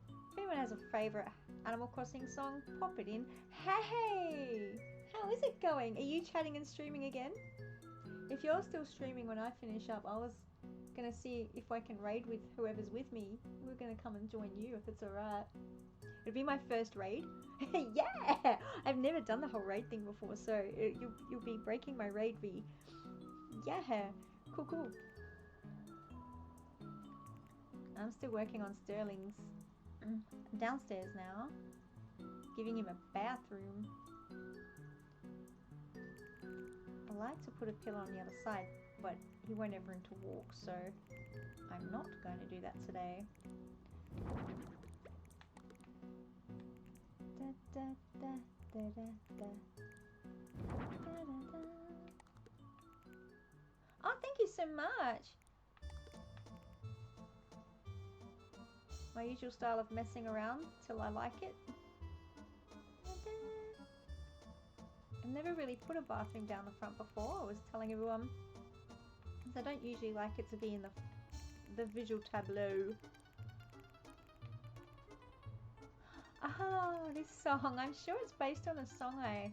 If anyone has a favourite Animal Crossing song, pop it in. Hey! How is it going? Are you chatting and streaming again? If you're still streaming when I finish up, I was going to see if I can raid with whoever's with me. We're going to come and join you if it's alright. It'll be my first raid. Yeah! I've never done the whole raid thing before, so you'll be breaking my raid V. Yeah! Cool, cool. I'm still working on Sterling's downstairs now. Giving him a bathroom. I like to put a pillow on the other side, but he won't ever into walk, so I'm not going to do that today. Da, da, da, da, da, da. Da, da, da. Oh, thank you so much! My usual style of messing around till I like it. I've never really put a bathroom down the front before. I was telling everyone, because I don't usually like it to be in the visual tableau. Ah, this song. I'm sure it's based on a song I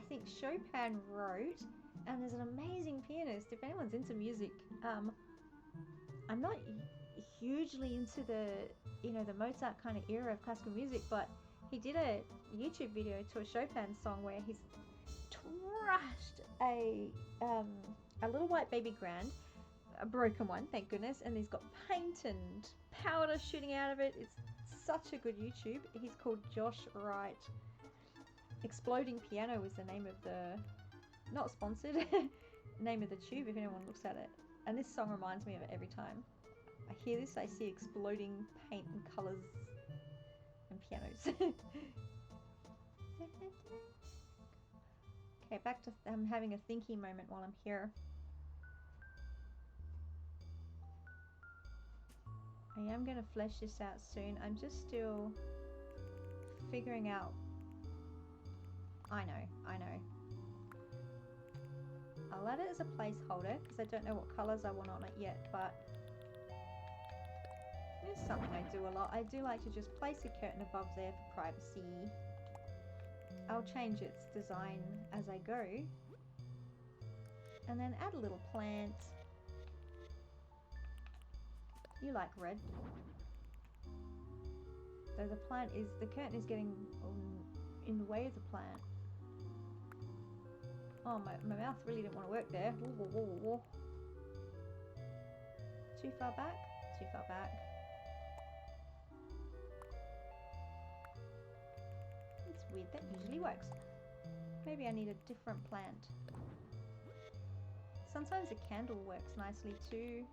think Chopin wrote, and there's an amazing pianist. If anyone's into music, I'm not hugely into the the Mozart kind of era of classical music, but he did a YouTube video to a Chopin song where he's trashed a little white baby grand, a broken one, thank goodness, and he's got paint and powder shooting out of it. It's such a good YouTube. He's called Josh Wright. Exploding Piano was the name of the, not sponsored, name of the tube if anyone looks at it. And this song reminds me of it every time. I hear this, I see exploding paint and colours and pianos. Okay, back to having a thinking moment while I'm here. I am going to flesh this out soon. I'm just still figuring out. I know. I'll add it as a placeholder because I don't know what colours I want on it yet, but it's something I do a lot. I do like to just place a curtain above there for privacy. I'll change its design as I go. And then add a little plant. You like red. Though the curtain is getting in the way of the plant. Oh, my mouth really didn't want to work there. Whoa, whoa, whoa, whoa. Too far back? Too far back. It's weird, that usually works. Maybe I need a different plant. Sometimes a candle works nicely too.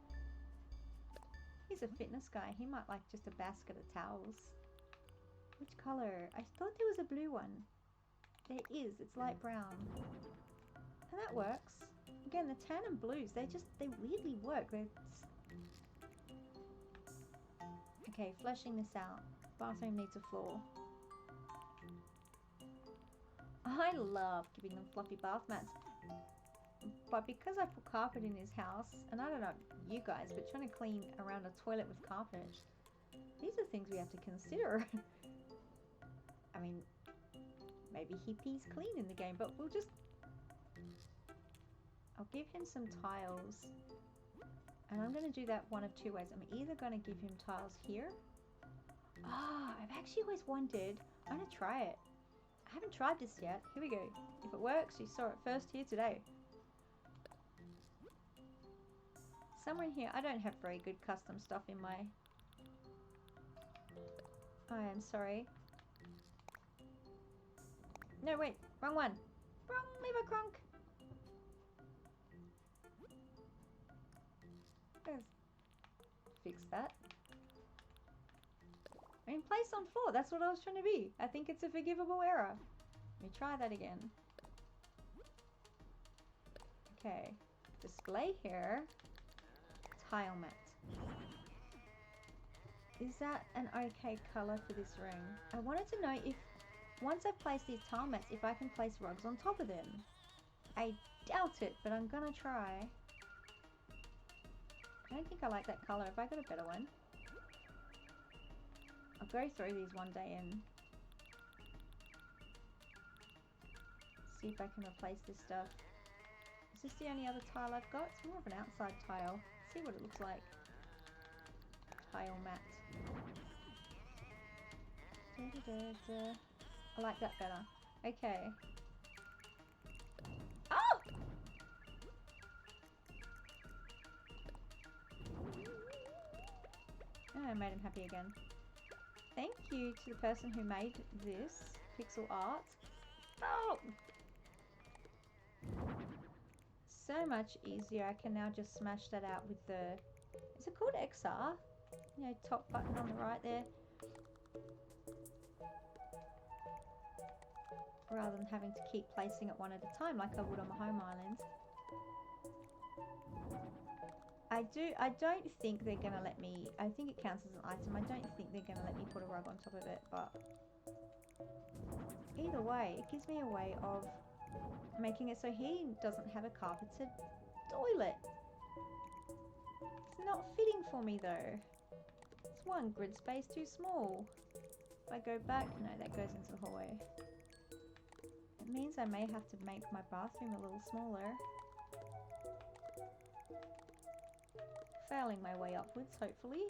He's a fitness guy. He might like just a basket of towels. Which colour? I thought there was a blue one. There is. It's light brown. And that works. Again, the tan and blues, they weirdly work. Okay, fleshing this out. Bathroom needs a floor. I love giving them fluffy bath mats. But because I put carpet in his house, and I don't know you guys, but trying to clean around a toilet with carpet, these are things we have to consider. I mean, maybe he pees clean in the game, but I'll give him some tiles. And I'm going to do that one of two ways. I'm either going to give him tiles here. Ah, I've actually always wondered, I'm going to try it. I haven't tried this yet. Here we go. If it works, you saw it first here today. Somewhere in here, I don't have very good custom stuff in my... I am sorry. No, wait. Wrong one. Wrong lever crunk. Let's fix that. I mean, place on floor. That's what I was trying to be. I think it's a forgivable error. Let me try that again. Okay. Display here. Tile mat. Is that an okay color for this ring? I wanted to know if, once I've placed these tile mats, if I can place rugs on top of them. I doubt it, but I'm gonna try. I don't think I like that color. Have I got a better one? I'll go through these one day and see if I can replace this stuff. Is this the only other tile I've got? It's more of an outside tile. Let's see what it looks like. Tile mat. I like that better. Okay. Oh! Oh, I made him happy again. Thank you to the person who made this pixel art. Oh! So much easier. I can now just smash that out with the... Is it called XR? You know, top button on the right there. Rather than having to keep placing it one at a time like I would on my home island. I don't think they're gonna let me, I think it counts as an item. I don't think they're gonna let me put a rug on top of it, but either way, it gives me a way of making it so he doesn't have a carpeted toilet. It's not fitting for me though. It's one grid space too small. If I go back, no, that goes into the hallway. It means I may have to make my bathroom a little smaller. Failing my way upwards, hopefully.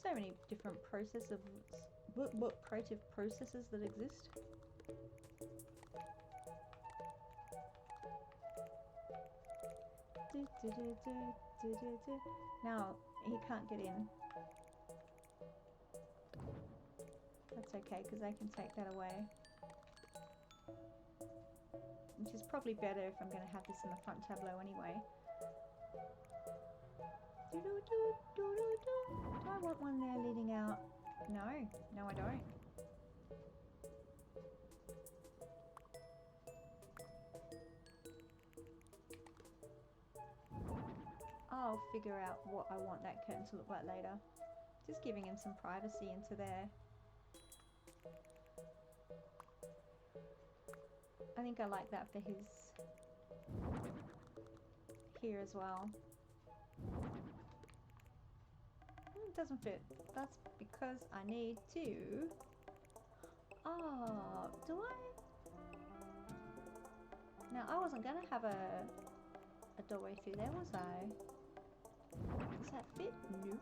So many different processes creative processes that exist. Now he can't get in. That's okay, because I can take that away. Which is probably better if I'm going to have this in the front tableau anyway. Do I want one there leading out? No, no I don't. I'll figure out what I want that curtain to look like later. Just giving him some privacy into there. I think I like that for his here as well. It doesn't fit. That's because I need to... Oh, do I? Now, I wasn't going to have a doorway through there, was I? Does that fit? Nope.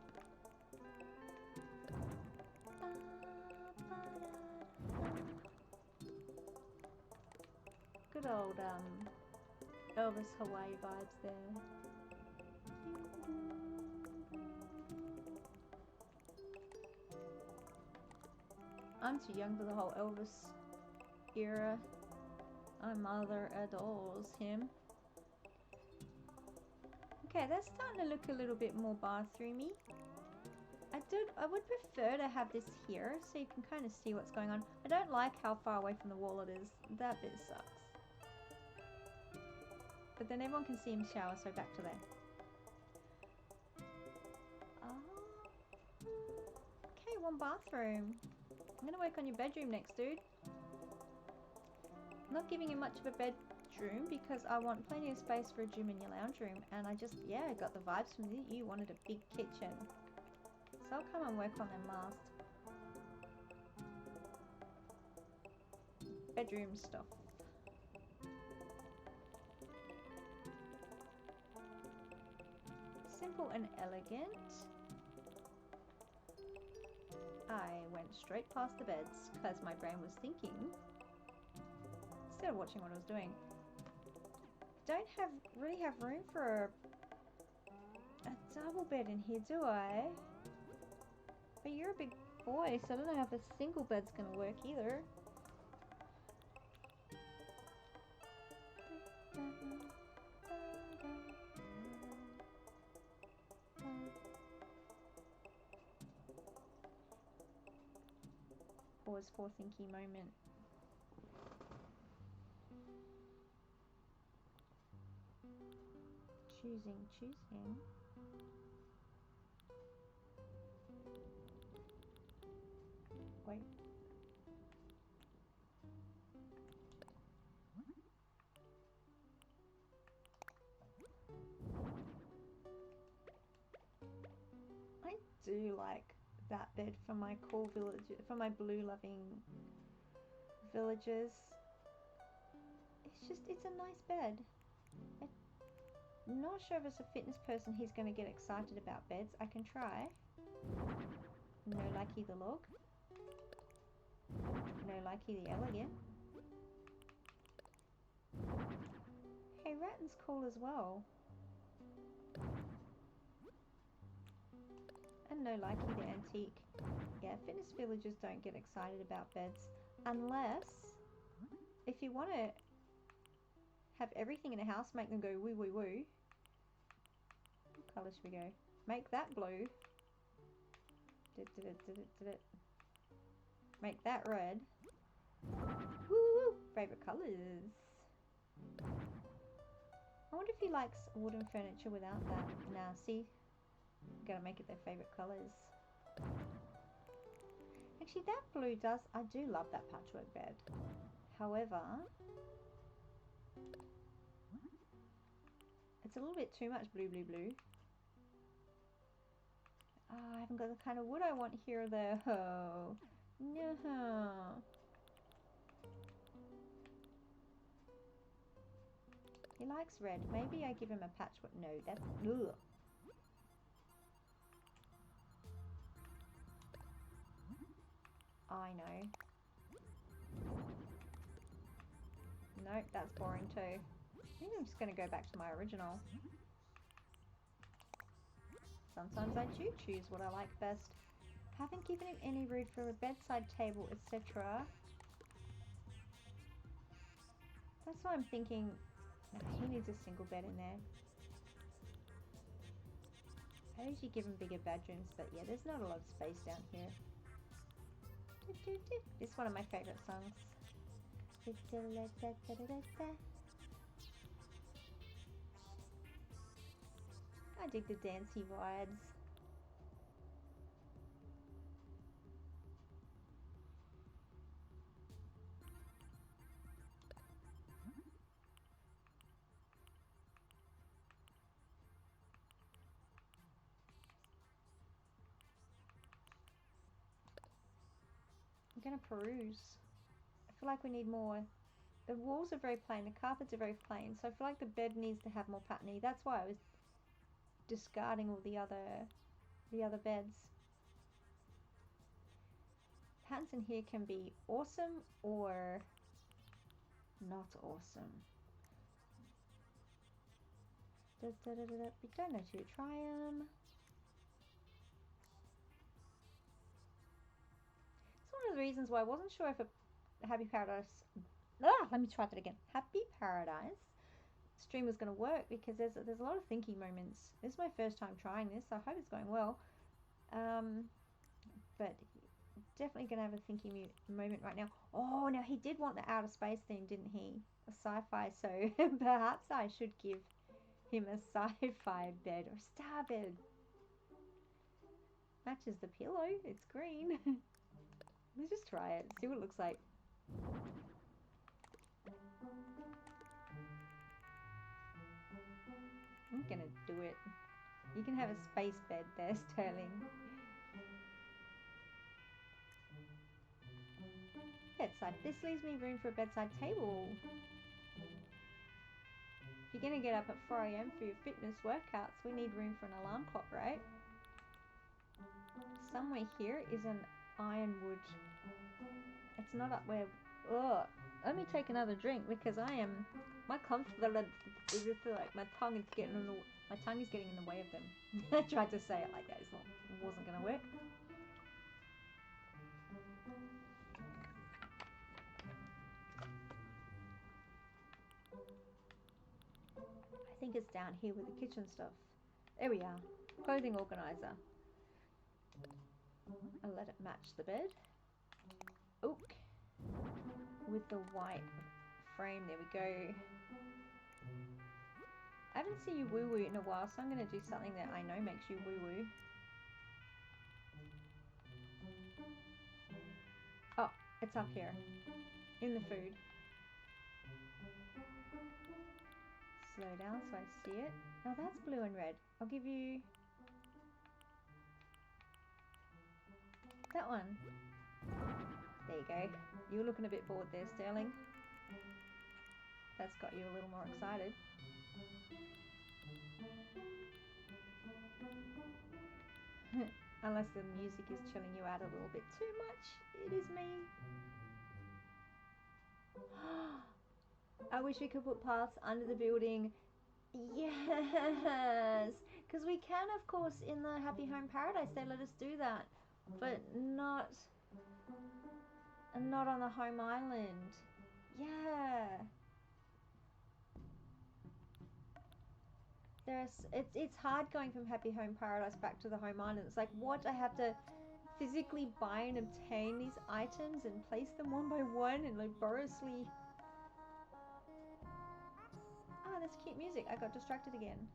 Good old Elvis Hawaii vibes there. I'm too young for the whole Elvis era. My mother adores him. Okay, that's starting to look a little bit more bathroomy. I would prefer to have this here so you can kind of see what's going on. I don't like how far away from the wall it is. That bit sucks. But then everyone can see him shower, so back to there. Oh. Okay, one bathroom. I'm going to work on your bedroom next, dude. I'm not giving you much of a bedroom because I want plenty of space for a gym in your lounge room. And I just, yeah, I got the vibes from you. You wanted a big kitchen. So I'll come and work on them last. Bedroom stuff. Simple and elegant. I went straight past the beds because my brain was thinking instead of watching what I was doing. Don't really have room for a double bed in here, do I? But you're a big boy, so I don't know if a single bed's gonna work either. Pause for thinky moment. Choosing. Wait. I do like that bed for my cool village, for my blue loving villagers. It's a nice bed. I'm not sure if as a fitness person he's going to get excited about beds. I can try. No likey the log. No likey the elegant. Hey, Ratten's cool as well. And no likey the antique. Yeah, fitness villagers don't get excited about beds unless if you want to have everything in a house, make them go woo woo woo. What colour should we go? Make that blue. Make that red. Woo! Favourite colours. I wonder if he likes wooden furniture without that. Nah, see? Gotta make it their favourite colours. Actually, that blue does... I do love that patchwork bed. However... it's a little bit too much blue. Oh, I haven't got the kind of wood I want here though. No. He likes red. Maybe I give him a patchwork. No, that's... ugh. I know. Nope, that's boring too. I think I'm just going to go back to my original. Sometimes I do choose what I like best. Haven't given him any room for a bedside table, etc. That's why I'm thinking, no, he needs a single bed in there. I usually give him bigger bedrooms, but yeah, there's not a lot of space down here. It's one of my favourite songs. I dig the dancey vibes. I'm gonna peruse. I feel like we need more. The walls are very plain, the carpets are very plain, so I feel like the bed needs to have more patterny. That's why I was discarding all the other beds. Patterns in here can be awesome or not awesome. We don't know to try them. It's one of the reasons why I wasn't sure if a Happy Paradise... let me try that again. Happy Paradise stream was going to work because there's a lot of thinking moments. This is my first time trying this, so I hope it's going well. But definitely going to have a thinking moment right now. Oh, now he did want the outer space theme, didn't he? A sci-fi, so perhaps I should give him a sci-fi bed or star bed. Matches the pillow. It's green. Let's just try it. See what it looks like. I'm gonna do it. You can have a space bed there, Sterling. Bedside. This leaves me room for a bedside table. If you're gonna get up at 4 AM for your fitness workouts, we need room for an alarm clock, right? Somewhere here is an ironwood. It's not up where. Oh, let me take another drink because I am. My my tongue is getting in the way of them. I tried to say it like that. It wasn't going to work. I think it's down here with the kitchen stuff. There we are. Clothing organizer. I'll let it match the bed. Oak with the white frame. There we go. I haven't seen you woo woo in a while, so I'm going to do something that I know makes you woo woo. Oh, it's up here in the food. Slow down so I see it. Now that's blue and red. I'll give you that one. There you go. You're looking a bit bored there, Sterling. That's got you a little more excited. Unless the music is chilling you out a little bit too much. It is me. I wish we could put paths under the building. Yes! Because we can, of course, in the Happy Home Paradise, they let us do that. But not on the home island. Yeah. It's hard going from Happy Home Paradise back to the home island. It's like, what? I have to physically buy and obtain these items and place them one by one and laboriously... Ah, that's cute music. I got distracted again.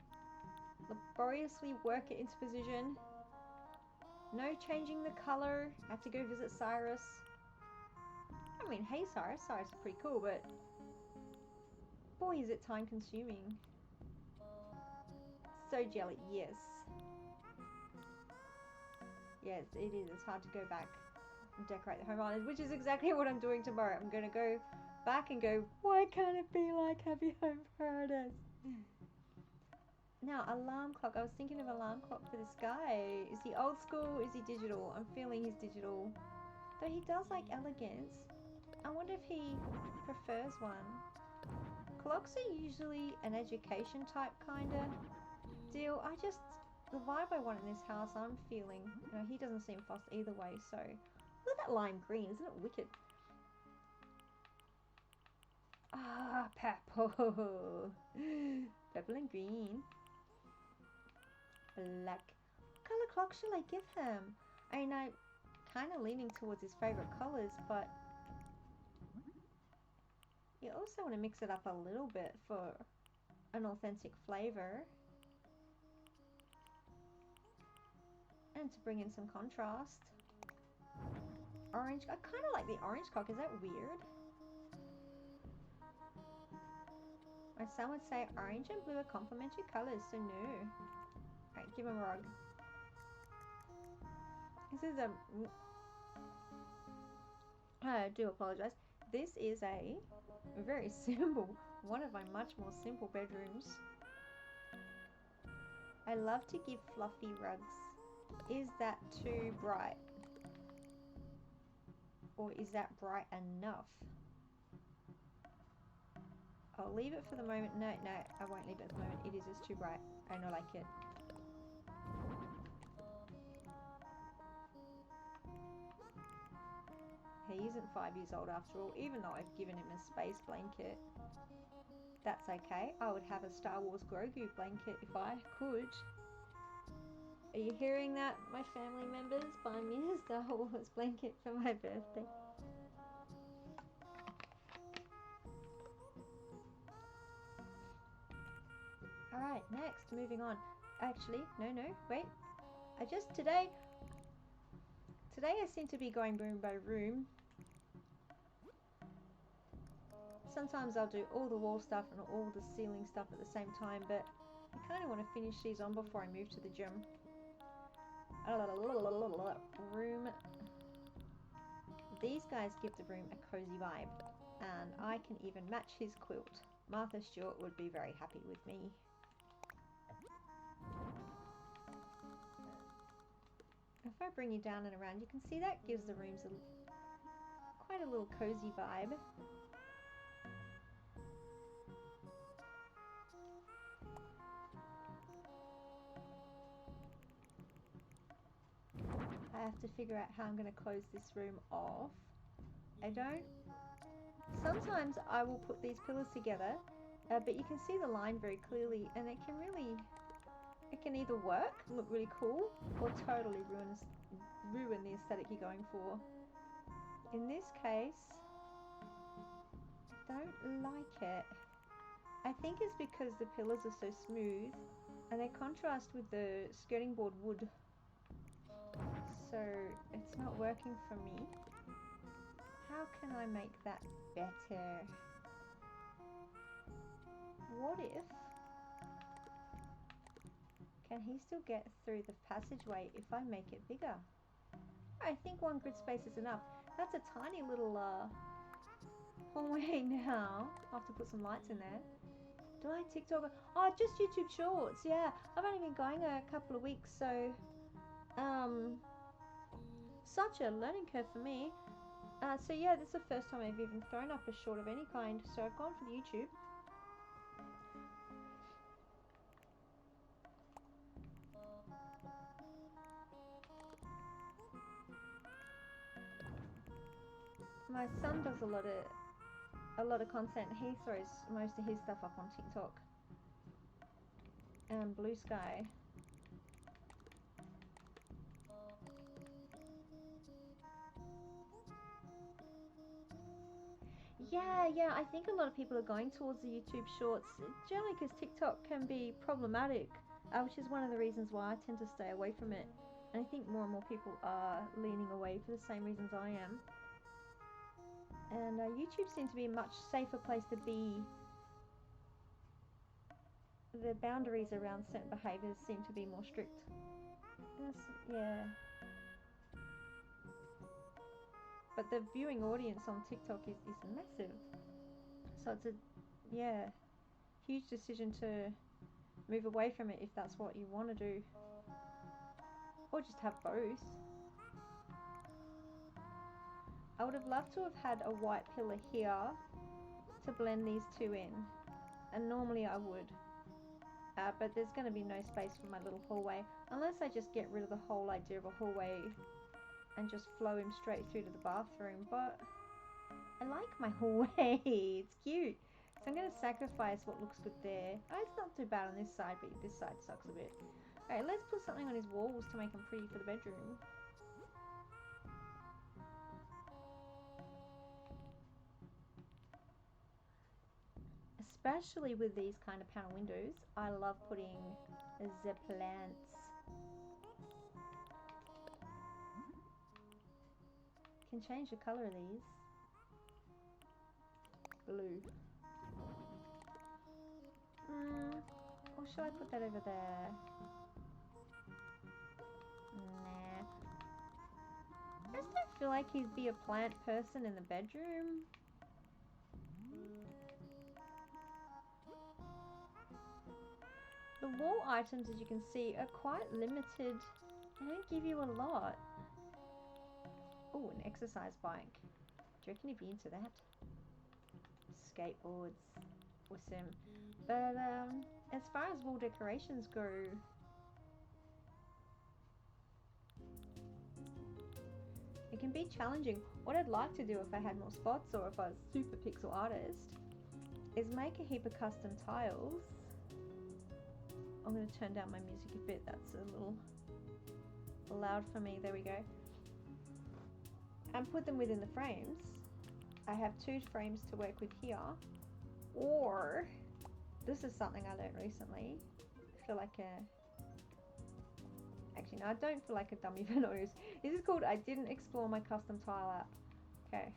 Laboriously work it into position. No changing the color. I have to go visit Cyrus. I mean, hey Cyrus. Cyrus is pretty cool, but... boy, is it time consuming. So jelly, yes. Yes, it is. It's hard to go back and decorate the home island, which is exactly what I'm doing tomorrow. I'm going to go back and go, why can't it be like Happy Home Paradise? Now, alarm clock. I was thinking of alarm clock for this guy. Is he old school? Is he digital? I'm feeling he's digital. Though he does like elegance. I wonder if he prefers one. Clocks are usually an education type kind of deal. The vibe I want in this house, I'm feeling. You know, he doesn't seem fussed either way, so... Look at that lime green, isn't it wicked? Ah, purple. Purple and green. Black. What colour clock shall I give him? I mean, I'm kind of leaning towards his favourite colours, but... You also want to mix it up a little bit for an authentic flavour. And to bring in some contrast. Orange. I kind of like the orange clock. Is that weird? My son would say orange and blue are complementary colours, so no. Alright, give him a rug. This is a... I do apologise. This is a very simple, one of my much more simple bedrooms. I love to give fluffy rugs. Is that too bright? Or is that bright enough? I'll leave it for the moment. No, I won't leave it at the moment. It is just too bright. I don't like it. He isn't 5 years old after all, even though I've given him a space blanket. That's okay. I would have a Star Wars Grogu blanket if I could. Are you hearing that, my family members? Buy me a Star Wars blanket for my birthday. Alright, next, moving on. Actually, no, wait. Today I seem to be going room by room. Sometimes I'll do all the wall stuff and all the ceiling stuff at the same time, but I kind of want to finish these on before I move to the gym. Room. These guys give the room a cozy vibe, and I can even match his quilt. Martha Stewart would be very happy with me. If I bring you down and around, you can see that gives the rooms quite a little cozy vibe. I have to figure out how I'm going to close this room off. Sometimes I will put these pillars together, but you can see the line very clearly, and it can either work, look really cool, or totally ruin the aesthetic you're going for. In this case, I don't like it. I think it's because the pillars are so smooth and they contrast with the skirting board wood, so it's not working for me. How can I make that better? What if... Can he still get through the passageway if I make it bigger? I think one grid space is enough. That's a tiny little hallway now. I'll have to put some lights in there. Do I TikTok? Oh, just YouTube Shorts. Yeah, I've only been going a couple of weeks, so such a learning curve for me. So yeah, this is the first time I've even thrown up a short of any kind. So I've gone for the YouTube. My son does a lot of content. He throws most of his stuff up on TikTok and Blue Sky. Yeah, I think a lot of people are going towards the YouTube Shorts, generally because TikTok can be problematic, which is one of the reasons why I tend to stay away from it. And I think more and more people are leaning away for the same reasons I am. And YouTube seems to be a much safer place to be. The boundaries around certain behaviours seem to be more strict. Yeah. But the viewing audience on TikTok is massive. So it's a huge decision to move away from it if that's what you want to do. Or just have both. I would have loved to have had a white pillar here to blend these two in. And normally I would. But there's going to be no space for my little hallway. Unless I just get rid of the whole idea of a hallway and just flow him straight through to the bathroom. But I like my hallway. It's cute. So I'm going to sacrifice what looks good there. Oh, it's not too bad on this side, but this side sucks a bit. Alright, let's put something on his walls to make them pretty for the bedroom. Especially with these kind of panel windows, I love putting the plants. Can change the colour of these. Blue. Or should I put that over there? Nah. I just don't feel like he'd be a plant person in the bedroom. The wall items, as you can see, are quite limited. They don't give you a lot. Oh, an exercise bike. Do you reckon he'd be into that? Skateboards. Awesome. But as far as wall decorations go, it can be challenging. What I'd like to do if I had more spots or if I was a super pixel artist is make a heap of custom tiles. I'm going to turn down my music a bit. That's a little loud for me. There we go. And put them within the frames. I have 2 frames to work with here. Or, this is something I learned recently. I feel like actually no, I don't feel like a dummy for notice. This is called I Didn't Explore My Custom Tile app. Okay.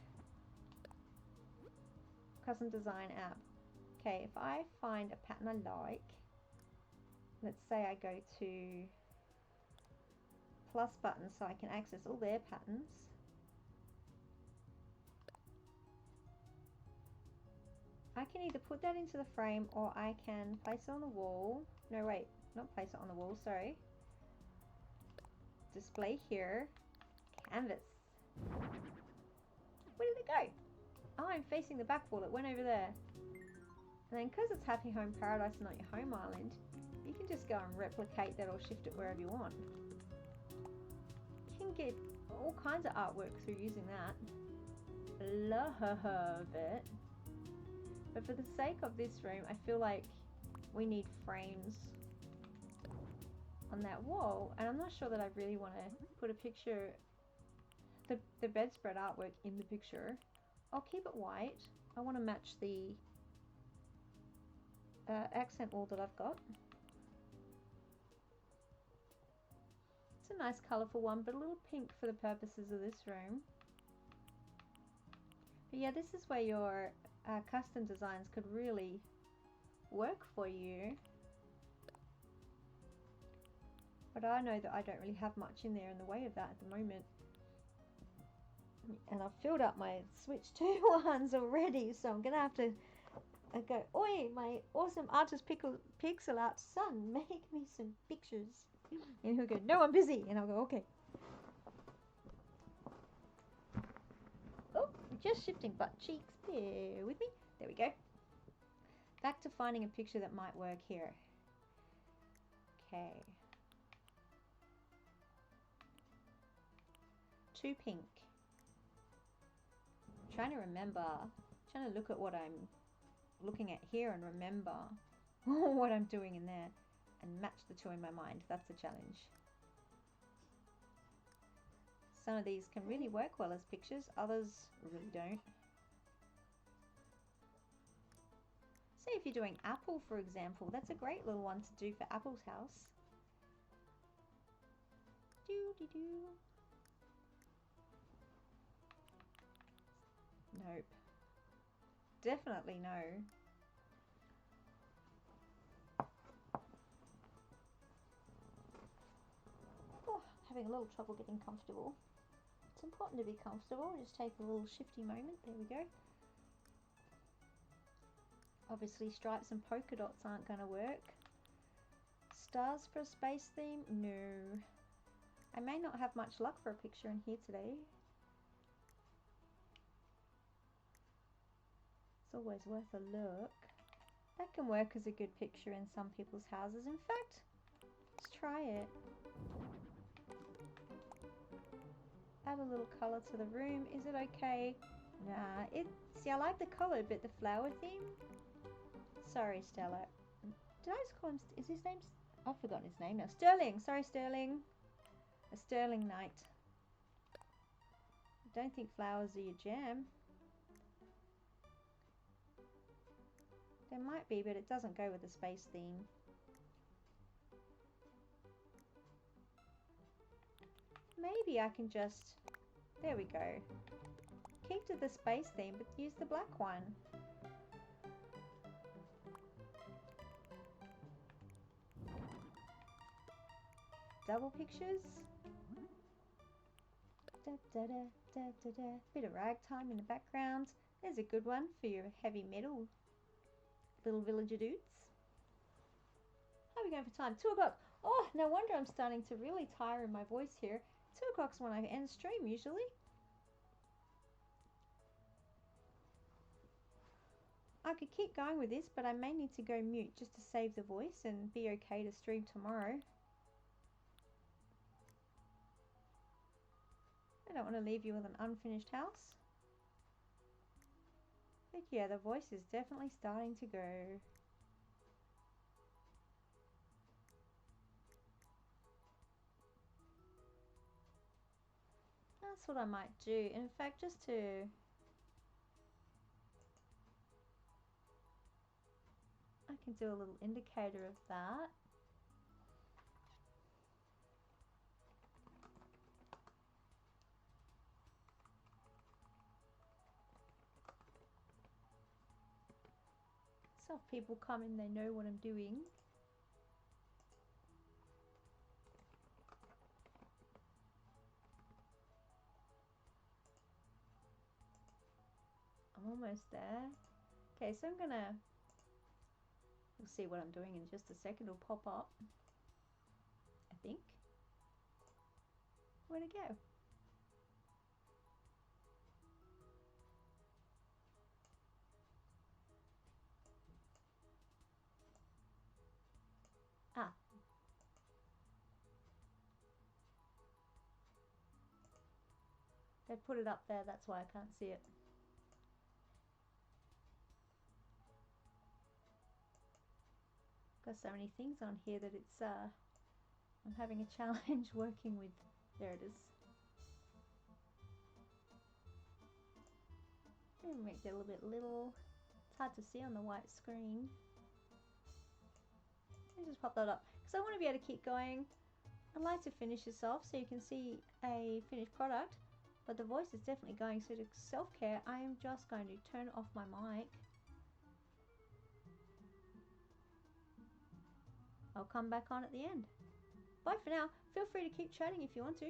Custom design app. Okay, if I find a pattern I like, let's say I go to plus button so I can access all their patterns. I can either put that into the frame or I can place it on the wall. No, wait, not place it on the wall, sorry. display here. Canvas. Where did it go? Oh, I'm facing the back wall. It went over there. And then because it's Happy Home Paradise and not your home island, you can just go and replicate that or shift it wherever you want. You can get all kinds of artwork through using that. Love it. But for the sake of this room, I feel like we need frames on that wall. And I'm not sure that I really want to put a picture, the bedspread artwork in the picture. I'll keep it white. I want to match the accent wall that I've got. It's a nice colourful one, but a little pink for the purposes of this room. But yeah, this is where your custom designs could really work for you. But I know that I don't really have much in there in the way of that at the moment. And I've filled up my Switch 2 ones already, so I'm going to have to go, oi, my awesome artist pixel art son, make me some pictures. And he'll go, no, I'm busy. And I'll go, okay. Oh, just shifting butt cheeks. Bear with me. There we go. Back to finding a picture that might work here. Okay. Too pink. Trying to remember, trying to look at what I'm looking at here and remember what I'm doing in there and match the two in my mind. That's the challenge. Some of these can really work well as pictures, others really don't. Say if you're doing Apple, for example, that's a great little one to do for Apple's house. Doo-dee-doo. Nope. Definitely no. Oh, having a little trouble getting comfortable. It's important to be comfortable. Just take a little shifty moment. There we go. Obviously stripes and polka dots aren't going to work. Stars for a space theme? No. I may not have much luck for a picture in here today. It's always worth a look. That can work as a good picture in some people's houses. In fact, let's try it. Add a little colour to the room. Is it okay? Nah, see, I like the colour, but the flower theme? Sorry, Stella. Did I just call him, is his name, I've forgotten his name now. Sterling, sorry Sterling. A Sterling Knight. I don't think flowers are your jam. There might be, but it doesn't go with the space theme. Maybe I can just, there we go. Keep to the space theme, but use the black one. Double pictures. Da, da, da, da, da, da. Bit of ragtime in the background. There's a good one for your heavy metal little villager dudes. How are we going for time? 2 o'clock. Oh, no wonder I'm starting to really tire in my voice here. 2 o'clock's when I end stream usually. I could keep going with this, but I may need to go mute just to save the voice and be okay to stream tomorrow. I don't want to leave you with an unfinished house. But yeah, the voice is definitely starting to go. That's what I might do. In fact, just to... I can do a little indicator of that. So if people come in, they know what I'm doing. I'm almost there. Okay, so I'm gonna, we'll see what I'm doing in just a second. It'll pop up, I think. Where'd it go? Ah. They put it up there, that's why I can't see it. Got so many things on here that it's I'm having a challenge working with. There it is. Maybe make it a little bit little. It's hard to see on the white screen. Let me just pop that up because I want to be able to keep going. I'd like to finish this off so you can see a finished product, but the voice is definitely going. So to self-care, I am just going to turn off my mic. I'll come back on at the end. Bye for now. Feel free to keep chatting if you want to.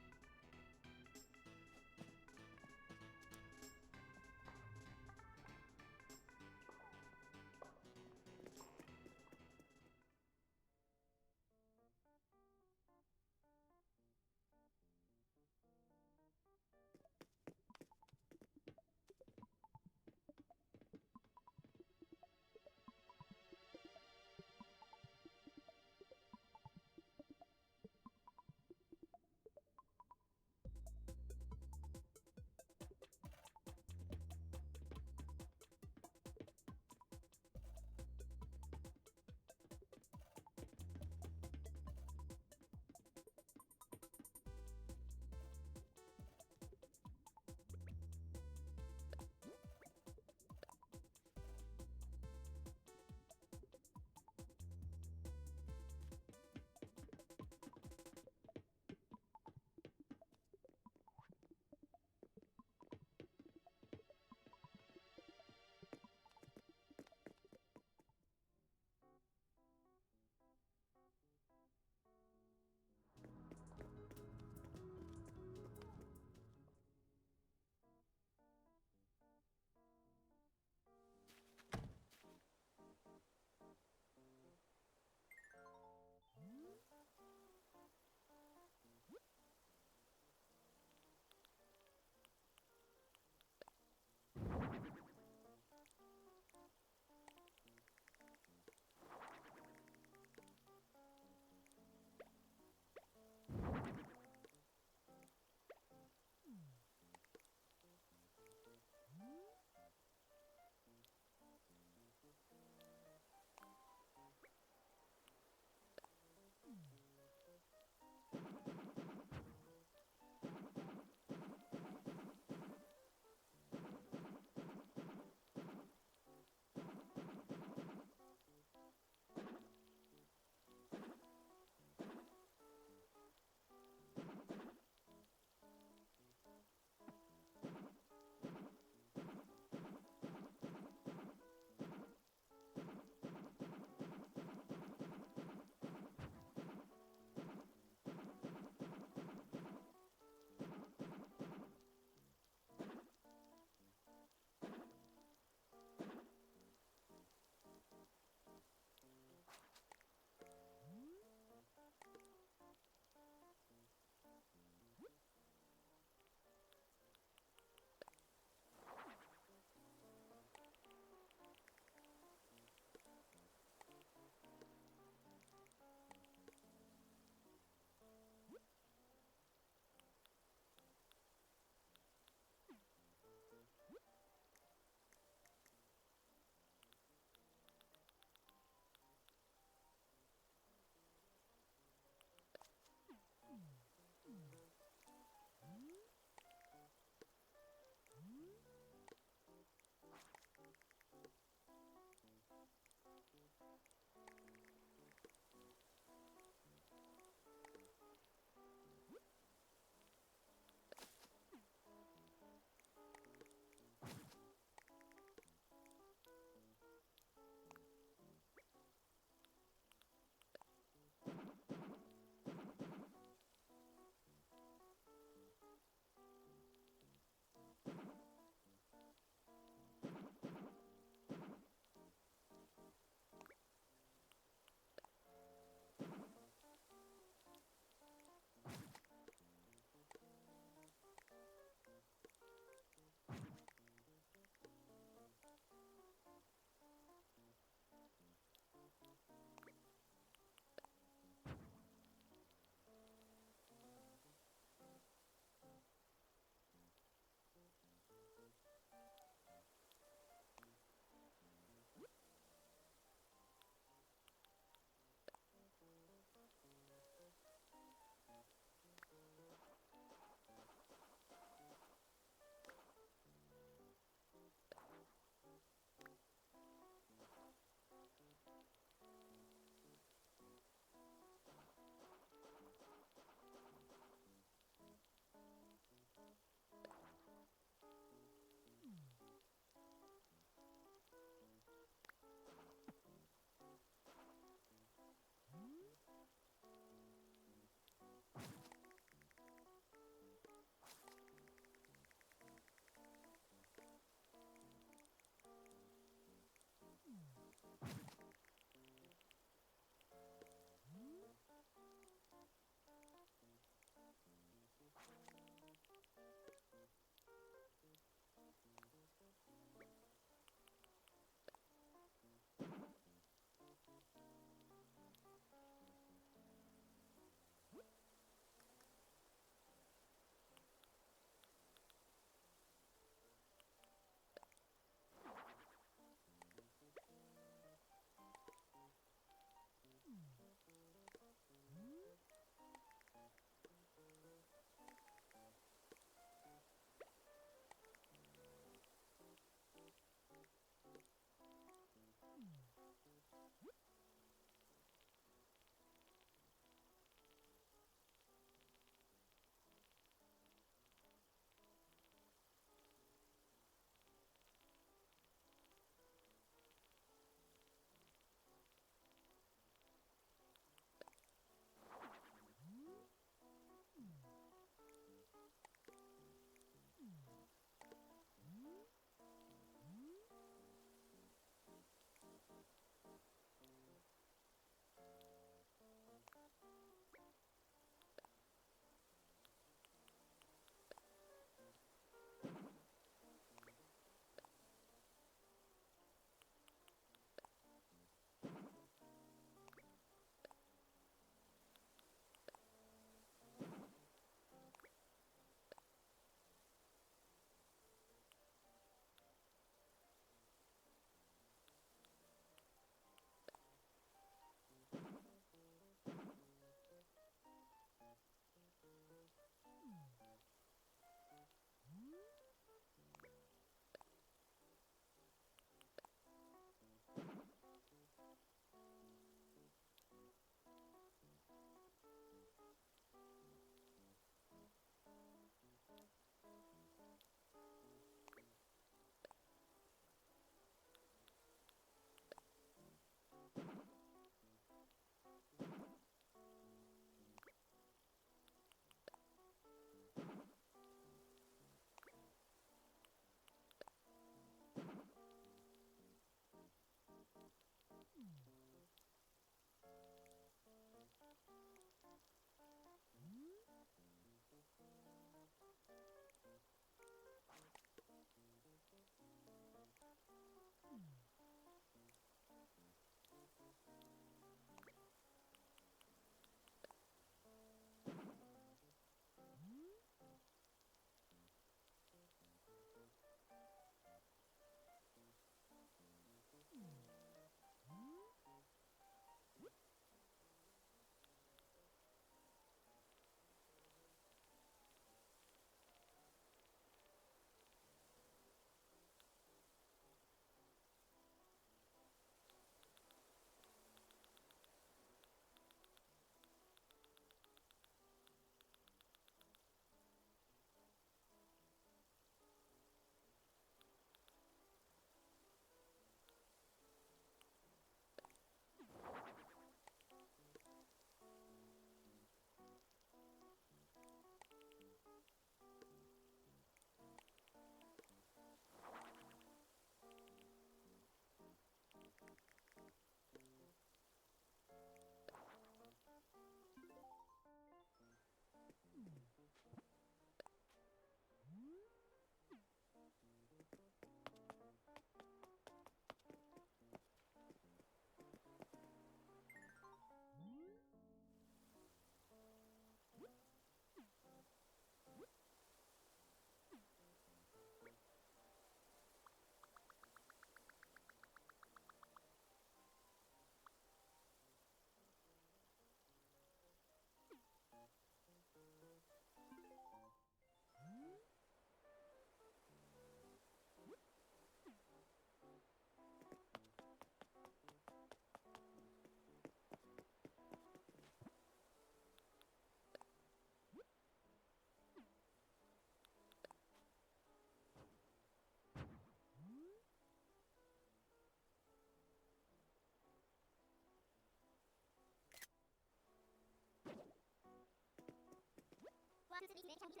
Spaceship.